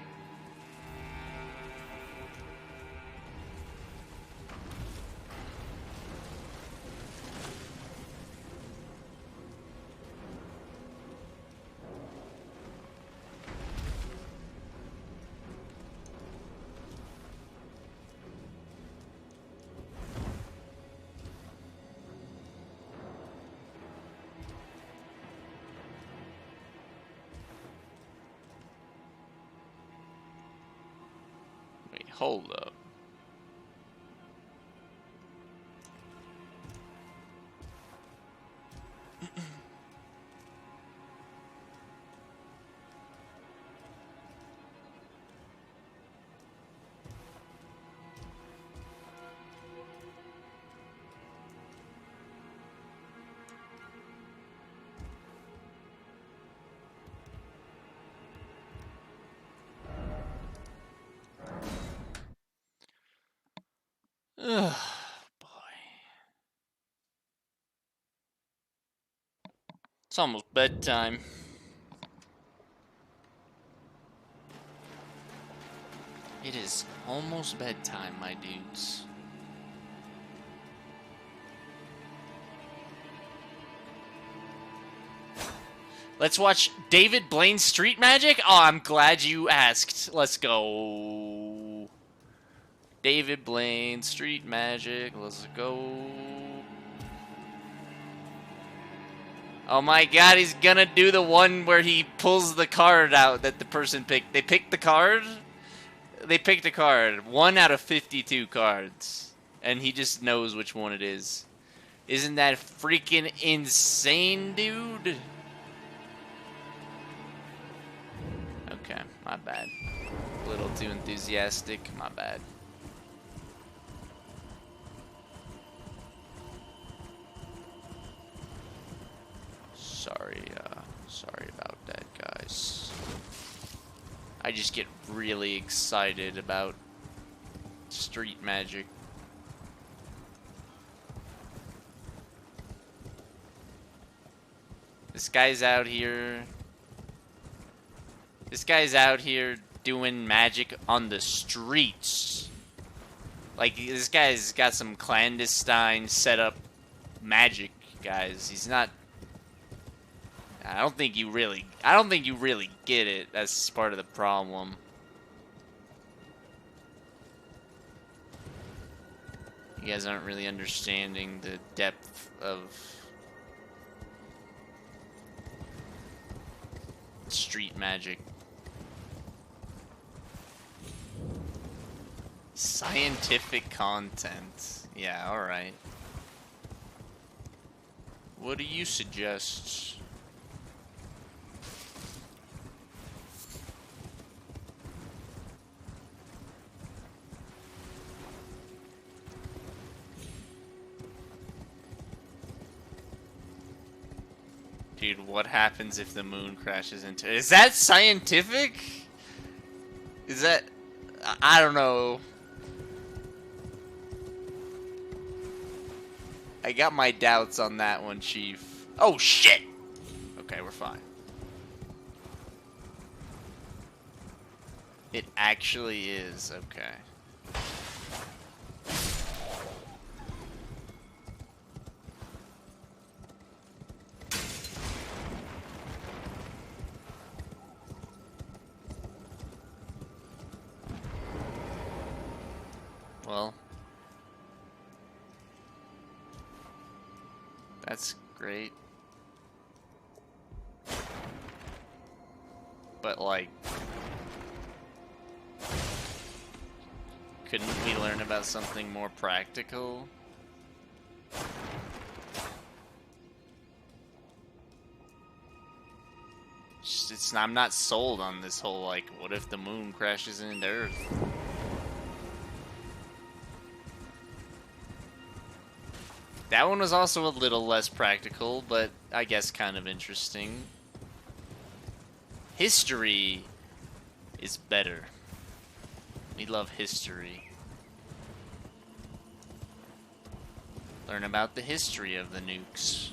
Wait, hold up. Ugh, boy. It's almost bedtime. It is almost bedtime, my dudes. Let's watch David Blaine's Street Magic? Oh, I'm glad you asked. Let's go. David Blaine, Street Magic. Let's go. Oh my god, he's gonna do the one where he pulls the card out that the person picked. They picked the card? They picked a card. 1 out of 52 cards. And he just knows which one it is. Isn't that freaking insane, dude? Okay, my bad. A little too enthusiastic, my bad. Sorry about that, guys. I just get really excited about street magic. This guy's out here doing magic on the streets. Like, this guy's got some clandestine setup magic, guys. He's not... I don't think you really get it. That's part of the problem. You guys aren't really understanding the depth of street magic. Scientific content. Yeah, alright. What do you suggest? Dude, what happens if the moon crashes into... Is that scientific? Is that... I don't know. I got my doubts on that one, Chief. Oh, shit! Okay, we're fine. It actually is, okay. Well, that's great. But, like, couldn't we learn about something more practical? I'm not sold on this whole, like, what if the moon crashes into Earth? That one was also a little less practical, but I guess kind of interesting. History is better. We love history. Learn about the history of the nukes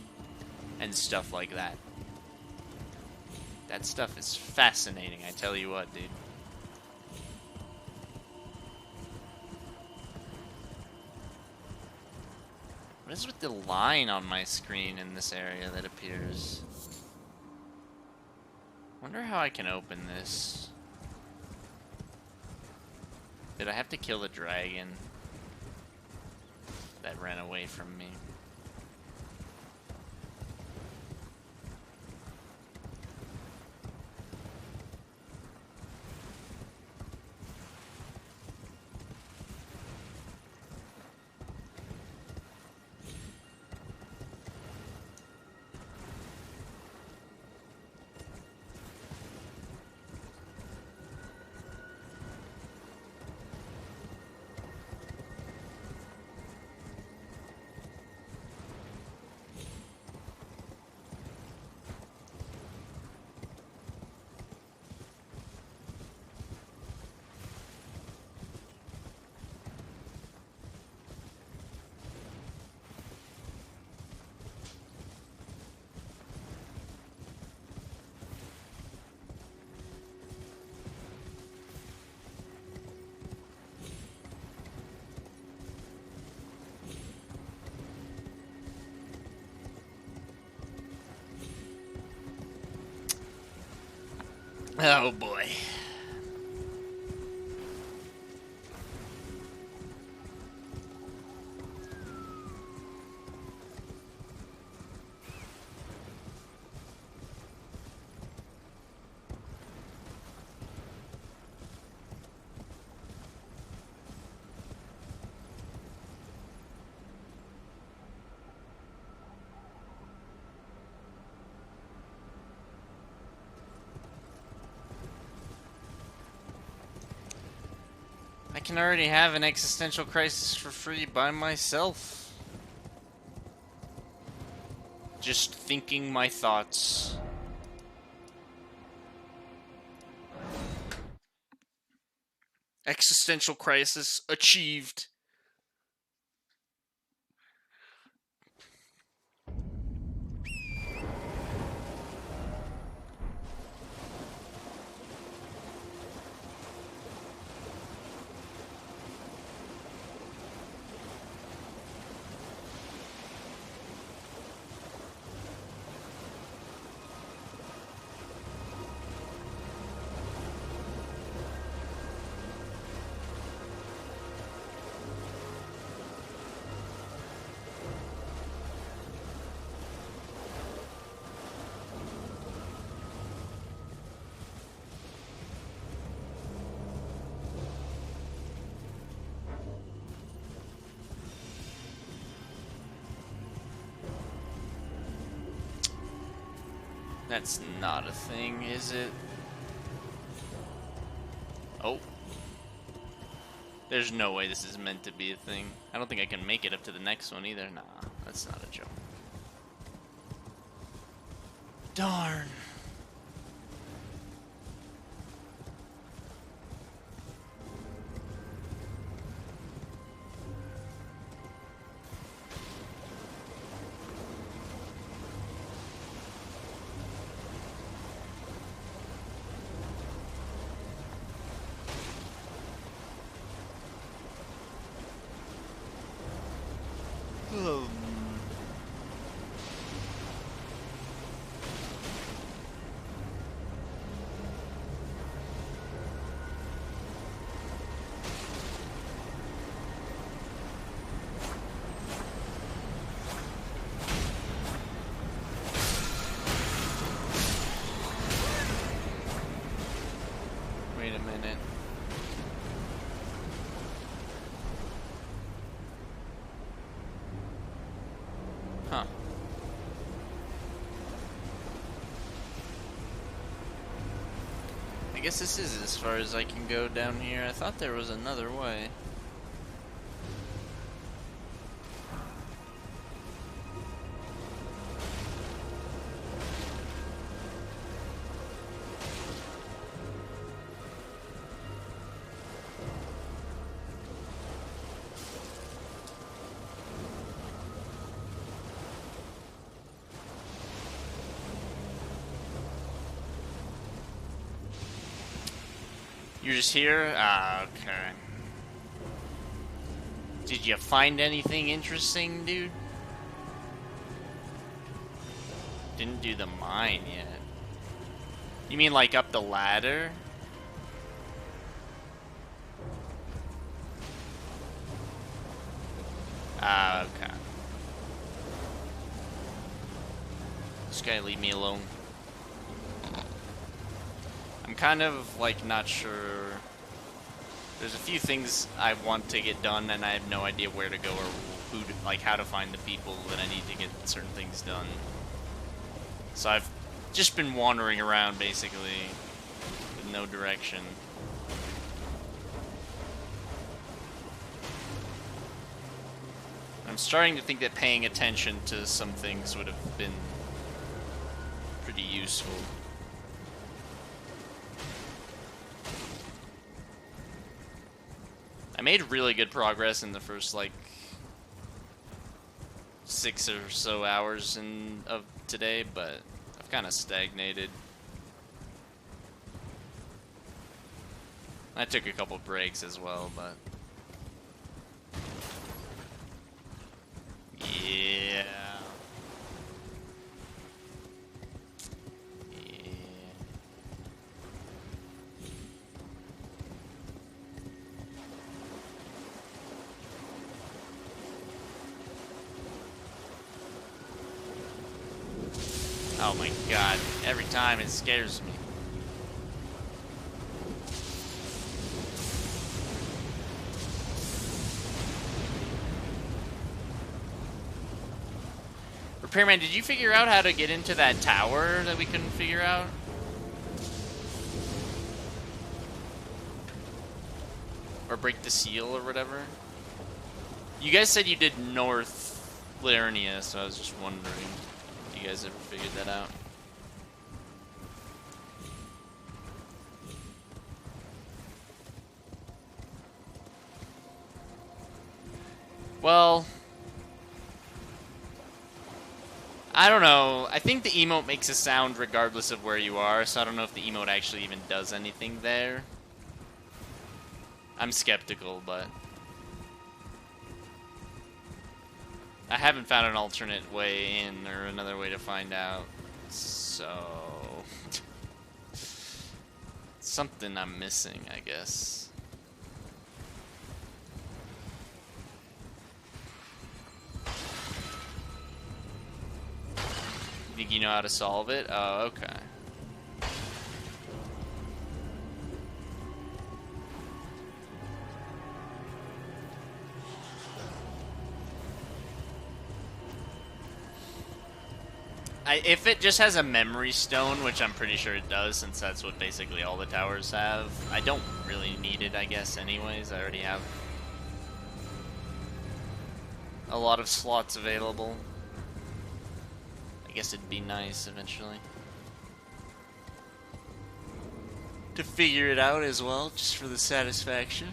and stuff like that. That stuff is fascinating, I tell you what, dude. What is with the line on my screen in this area that appears? Wonder how I can open this. Did I have to kill the dragon that ran away from me? Oh boy. I can already have an existential crisis for free by myself. Just thinking my thoughts. Existential crisis achieved. That's not a thing, is it? Oh. There's no way this is meant to be a thing. I don't think I can make it up to the next one either. Nah, that's not a joke. Darn. Wait a minute. Huh. I guess this is as far as I can go down here. I thought there was another way. You're just here? Ah, okay. Did you find anything interesting, dude? Didn't do the mine yet. You mean like up the ladder? Ah, okay. This guy leave me alone. I'm kind of like not sure. There's a few things I want to get done and I have no idea where to go or who to, like how to find the people that I need to get certain things done. So I've just been wandering around basically with no direction. I'm starting to think that paying attention to some things would have been pretty useful. I made really good progress in the first like 6 or so hours of today, but I've kind of stagnated. I took a couple breaks as well, but yeah. Yeah. Oh my god, every time it scares me. Repairman, did you figure out how to get into that tower that we couldn't figure out? Or break the seal or whatever? You guys said you did North Liurnia, so I was just wondering if you guys ever figured that out. Well, I don't know. I think the emote makes a sound regardless of where you are, so I don't know if the emote actually even does anything there. I'm skeptical, but I haven't found an alternate way in or another way to find out, so something I'm missing, I guess. Think you know how to solve it? Oh, okay. If it just has a memory stone, which I'm pretty sure it does, since that's what basically all the towers have, I don't really need it, I guess, anyways. I already have a lot of slots available. I guess it'd be nice eventually to figure it out as well, just for the satisfaction.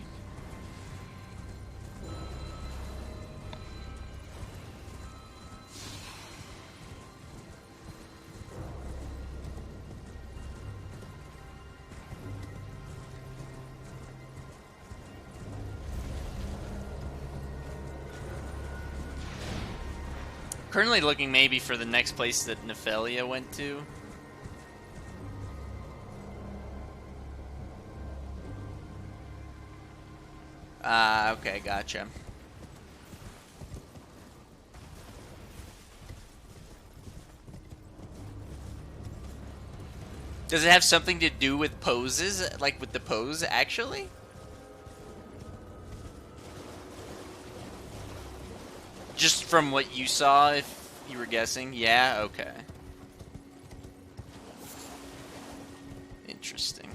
Currently looking maybe for the next place that Nephalia went to. Okay, gotcha. Does it have something to do with poses? Like with the pose, actually? Just from what you saw, if you were guessing? Yeah, okay. Interesting.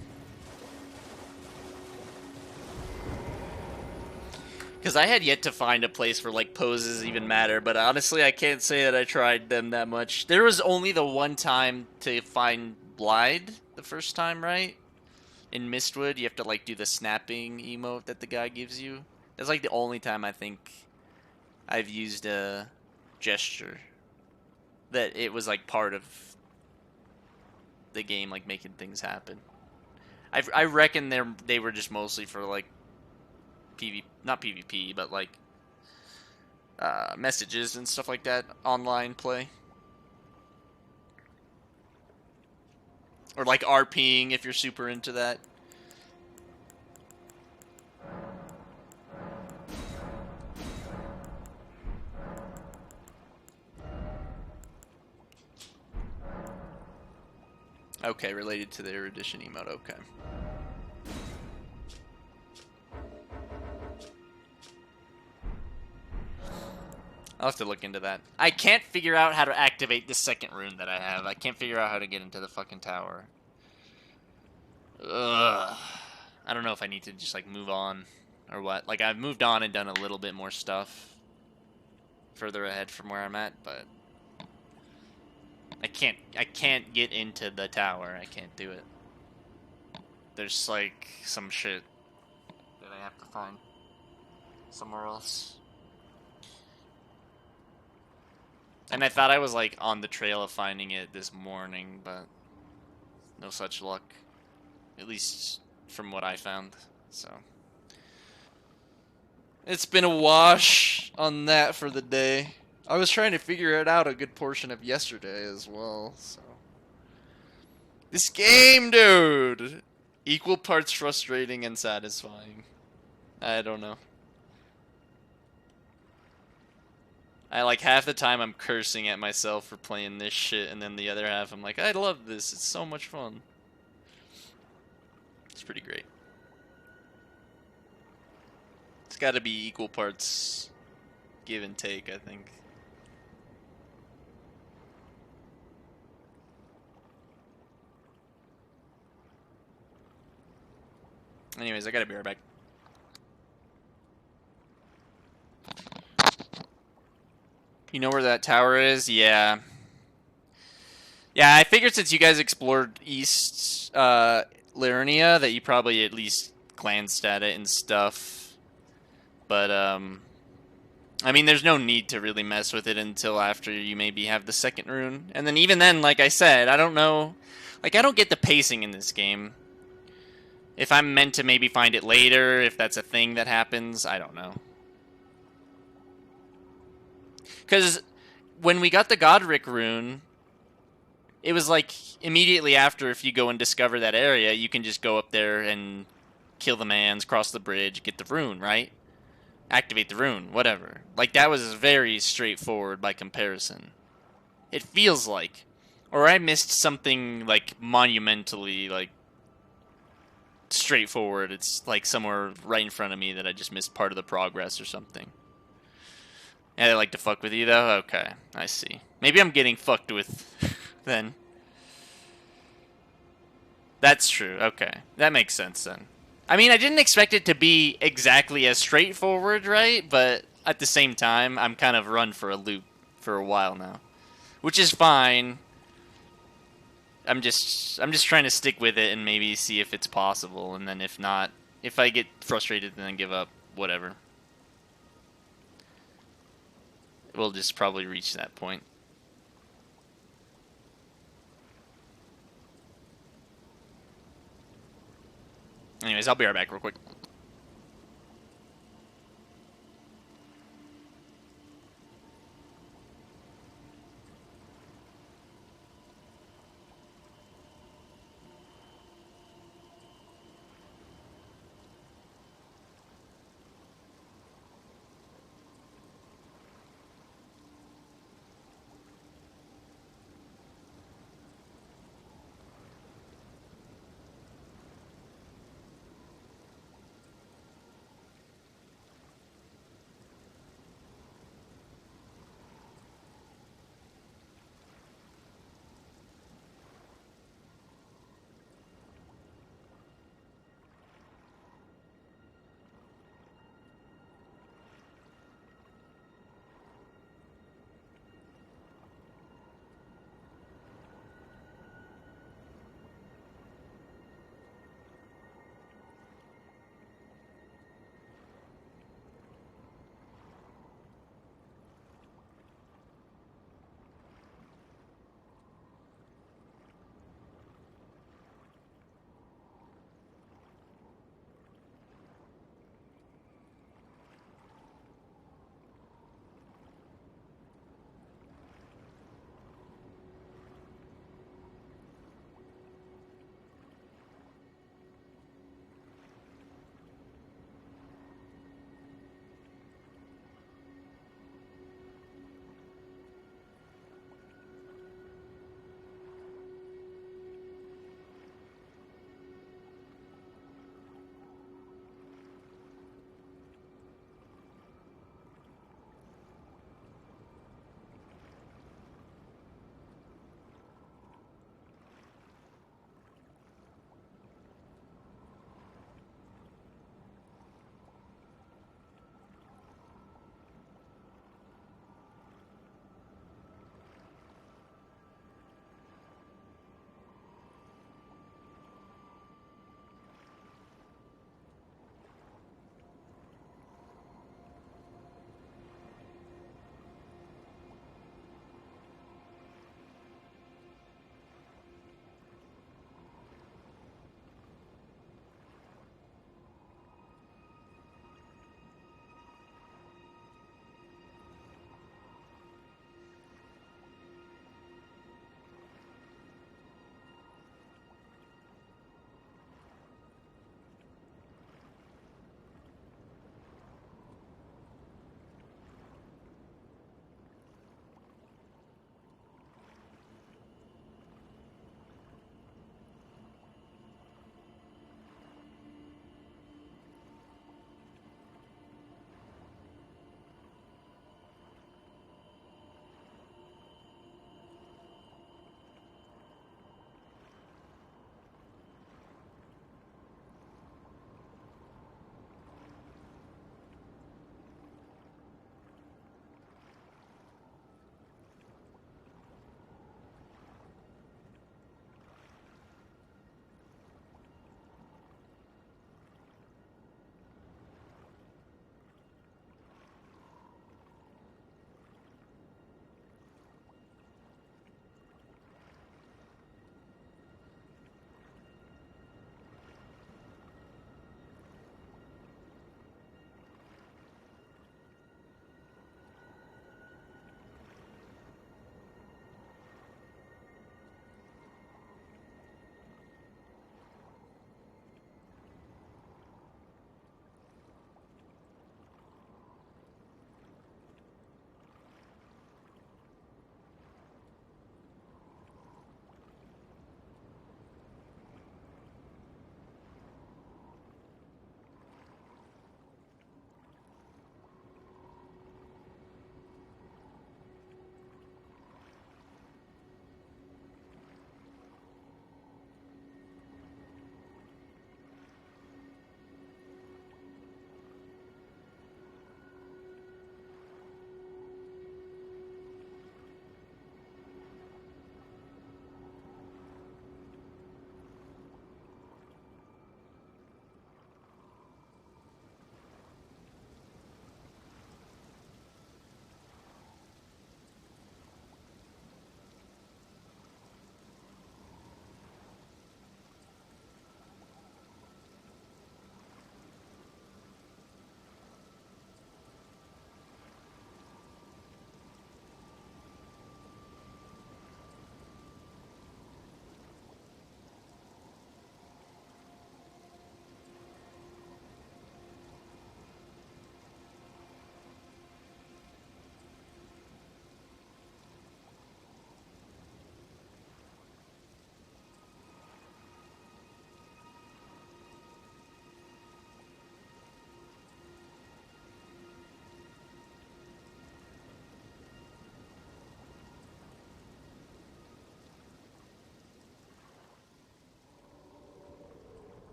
Because I had yet to find a place where, like, poses even matter, but honestly, I can't say that I tried them that much. There was only the one time to find Blide the first time, right? In Mistwood, you have to, like, do the snapping emote that the guy gives you. That's, like, the only time I think I've used a gesture that it was, like, part of the game, like, making things happen. I reckon they were just mostly for, like, not PvP, but, like, messages and stuff like that, online play. Or, like, RPing if you're super into that. Okay, related to the erudition emote, okay. I'll have to look into that. I can't figure out how to activate the second rune that I have. I can't figure out how to get into the fucking tower. Ugh. I don't know if I need to just, like, move on or what. Like, I've moved on and done a little bit more stuff further ahead from where I'm at, but I can't get into the tower. I can't do it. There's, like, some shit that I have to find somewhere else. And I thought I was, like, on the trail of finding it this morning, but no such luck. At least from what I found, so. It's been a wash on that for the day. I was trying to figure it out a good portion of yesterday as well, so. This game, dude! Equal parts frustrating and satisfying. I don't know. I like half the time I'm cursing at myself for playing this shit, and then the other half I'm like, I love this. It's so much fun. It's pretty great. It's got to be equal parts give and take, I think. Anyways, I gotta be right back. You know where that tower is? Yeah. Yeah, I figured since you guys explored East Liurnia that you probably at least glanced at it and stuff. But, I mean, there's no need to really mess with it until after you maybe have the second rune. And then even then, like I said, I don't know. Like, I don't get the pacing in this game. If I'm meant to maybe find it later, if that's a thing that happens, I don't know. Because when we got the Godric rune, it was like immediately after, if you go and discover that area, you can just go up there and kill the mans, cross the bridge, get the rune, right? Activate the rune, whatever. Like, that was very straightforward by comparison. It feels like. Or I missed something, like, monumentally, like, straightforward. It's, like, somewhere right in front of me that I just missed part of the progress or something. Yeah, they like to fuck with you, though? Okay, I see. Maybe I'm getting fucked with, then. That's true, okay. That makes sense, then. I mean, I didn't expect it to be exactly as straightforward, right? But at the same time, I'm kind of run for a loop for a while now. Which is fine. I'm just trying to stick with it and maybe see if it's possible, and then if not, if I get frustrated and then give up, whatever. We'll just probably reach that point. Anyways, I'll be right back real quick.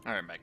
Alright, Mike.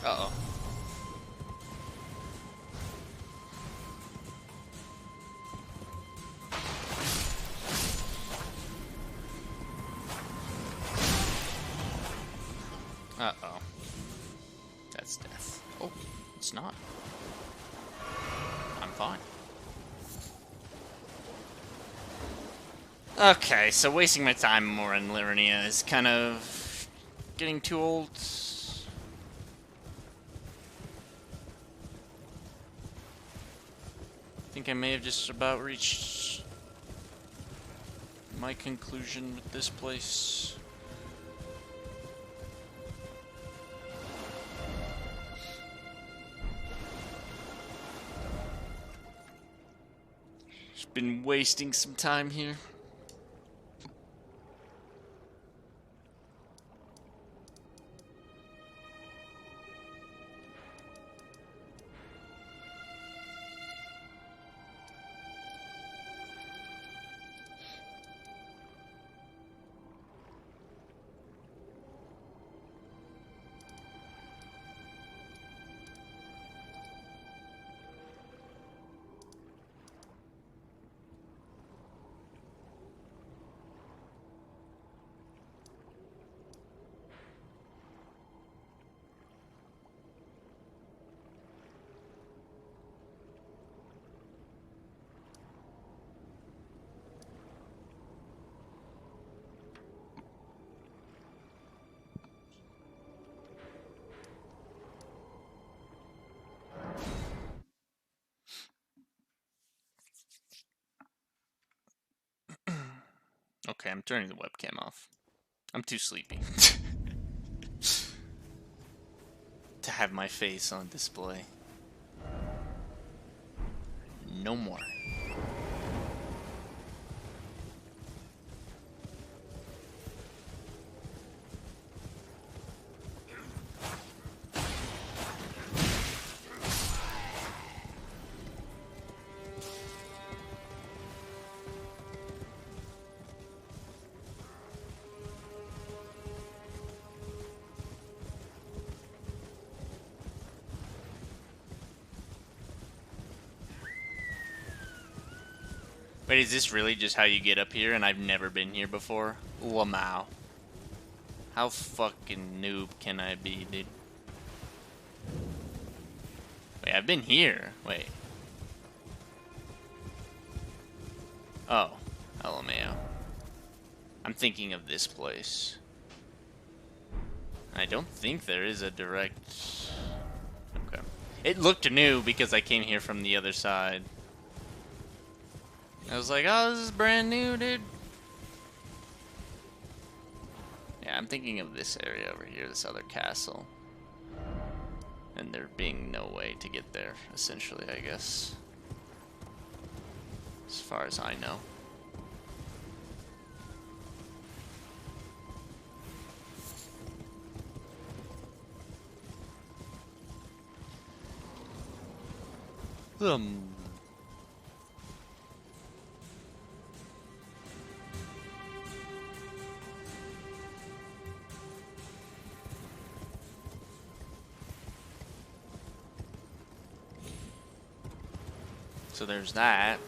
Uh-oh. Uh-oh. That's death. Oh, it's not. I'm fine. Okay, so wasting my time more in Liurnia is kind of getting too old. I think I may have just about reached my conclusion with this place. Just been wasting some time here. Okay, I'm turning the webcam off. I'm too sleepy to have my face on display. No more. Wait, is this really just how you get up here and I've never been here before? Lamau. How fucking noob can I be, dude? Wait, I've been here. Wait. Oh. LMAO. I'm thinking of this place. I don't think there is a direct... Okay. It looked new because I came here from the other side. I was like, oh, this is brand new, dude. Yeah, I'm thinking of this area over here, this other castle. And there being no way to get there, essentially, I guess. As far as I know. So there's that.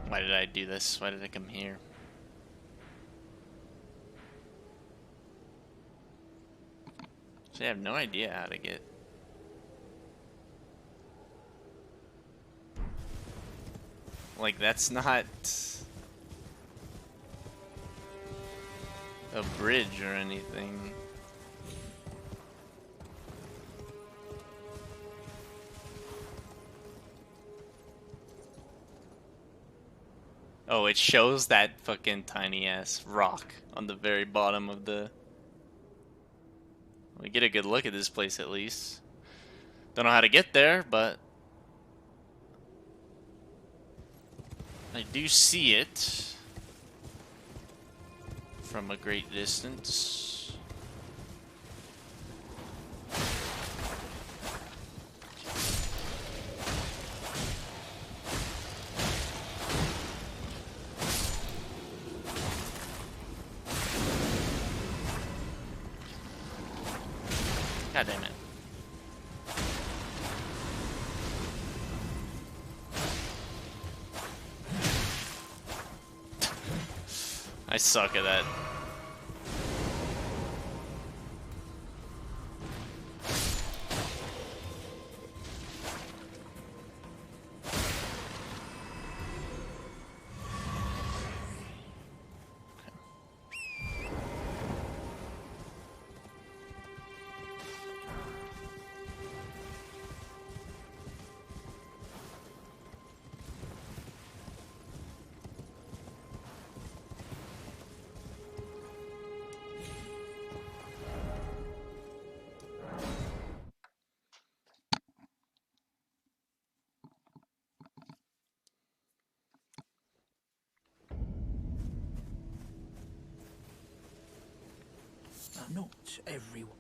Why did I do this? Why did I come here? So I have no idea how to get. Like, that's not a bridge or anything. Oh, it shows that fucking tiny ass rock on the very bottom of the. We get a good look at this place at least. Don't know how to get there, but I do see it from a great distance. God damn it. I suck at that. Not everyone.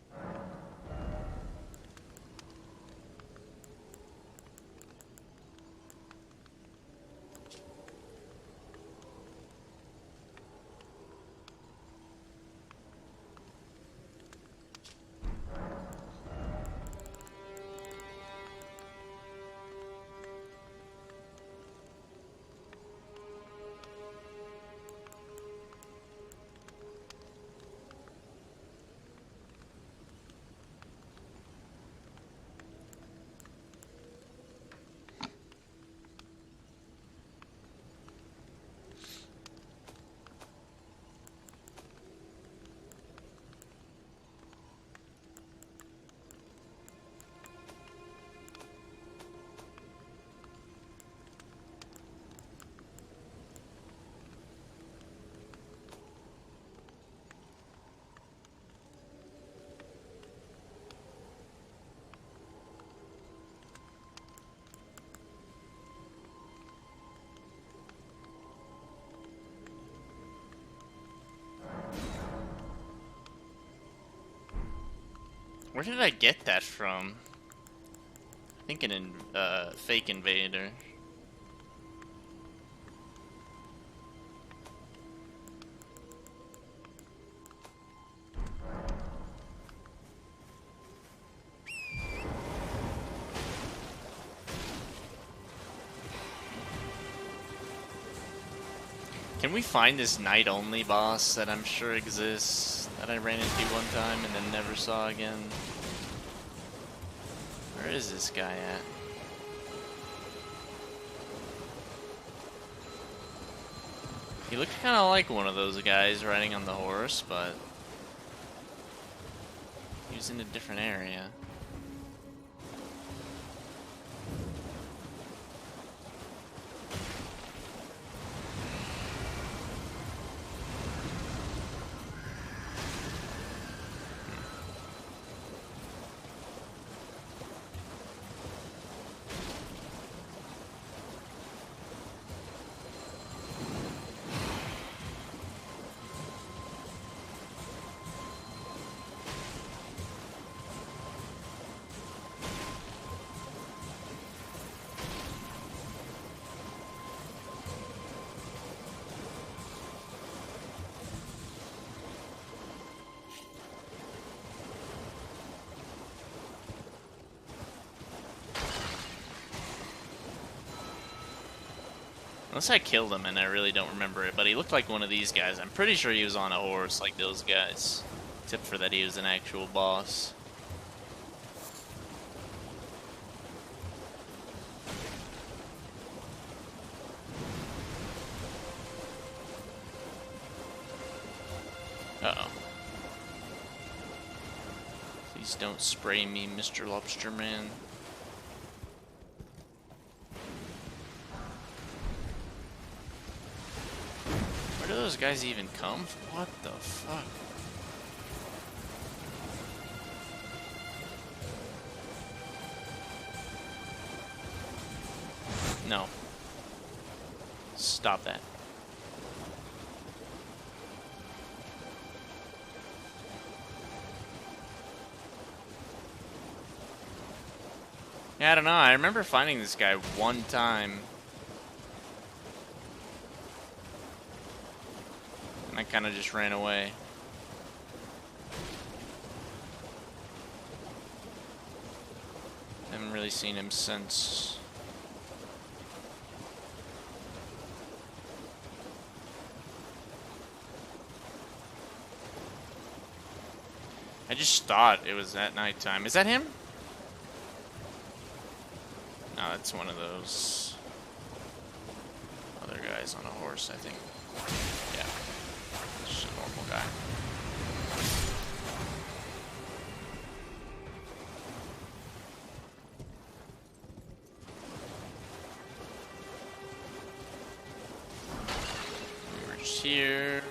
Where did I get that from? I think an fake invader. Can we find this night-only boss that I'm sure exists, that I ran into one time and then never saw again? Where is this guy at? He looked kind of like one of those guys riding on the horse, but he was in a different area. Unless I killed him and I really don't remember it, but he looked like one of these guys. I'm pretty sure he was on a horse like those guys. Except for that he was an actual boss. Uh-oh. Please don't spray me, Mr. Lobster Man. Where do those guys even come from? What the fuck? No. Stop that. Yeah, I don't know. I remember finding this guy one time. And I kind of just ran away. Haven't really seen him since. I just thought it was at nighttime. Is that him? No, that's one of those other guys on a horse, I think. Yeah. Just a normal guy. We were just here.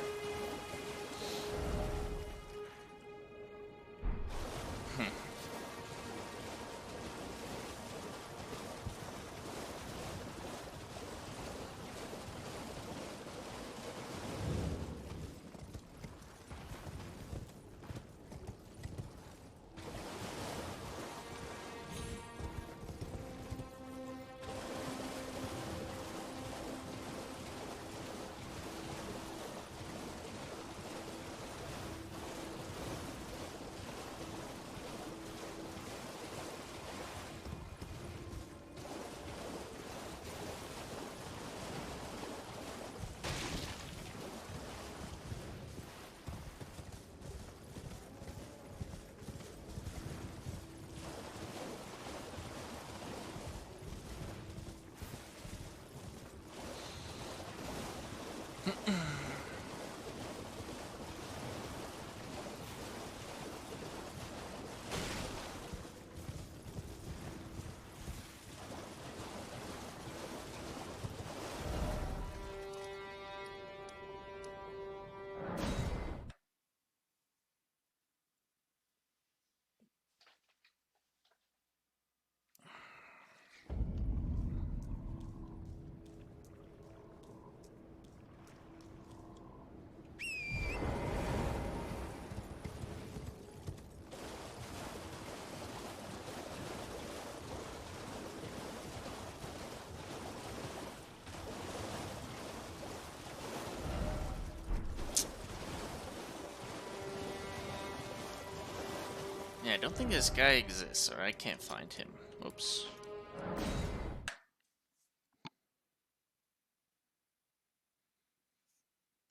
Yeah, I don't think this guy exists, or I can't find him. Oops.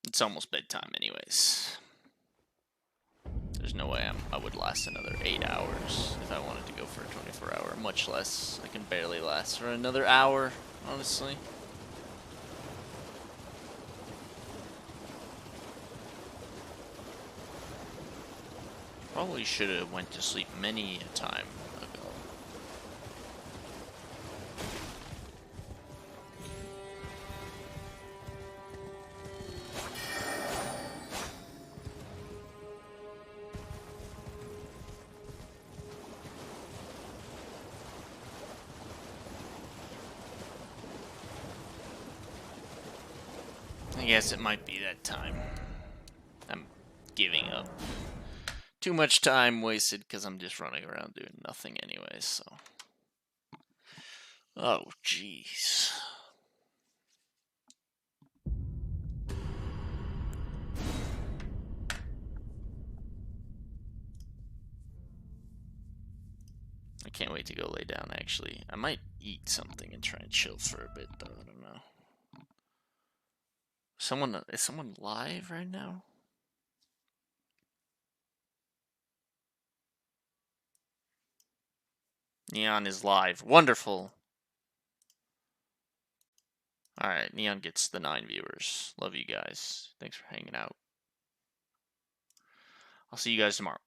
It's almost bedtime anyways. There's no way I would last another 8 hours if I wanted to go for a 24-hour, much less. I can barely last for another hour, honestly. Probably should have went to sleep many a time ago. I guess it might be that time. I'm giving up. Too much time wasted because I'm just running around doing nothing anyways, so. Oh, jeez. I can't wait to go lay down, actually. I might eat something and try and chill for a bit, though. I don't know. Is someone live right now? Neon is live. Wonderful. Alright, Neon gets the 9 viewers. Love you guys. Thanks for hanging out. I'll see you guys tomorrow.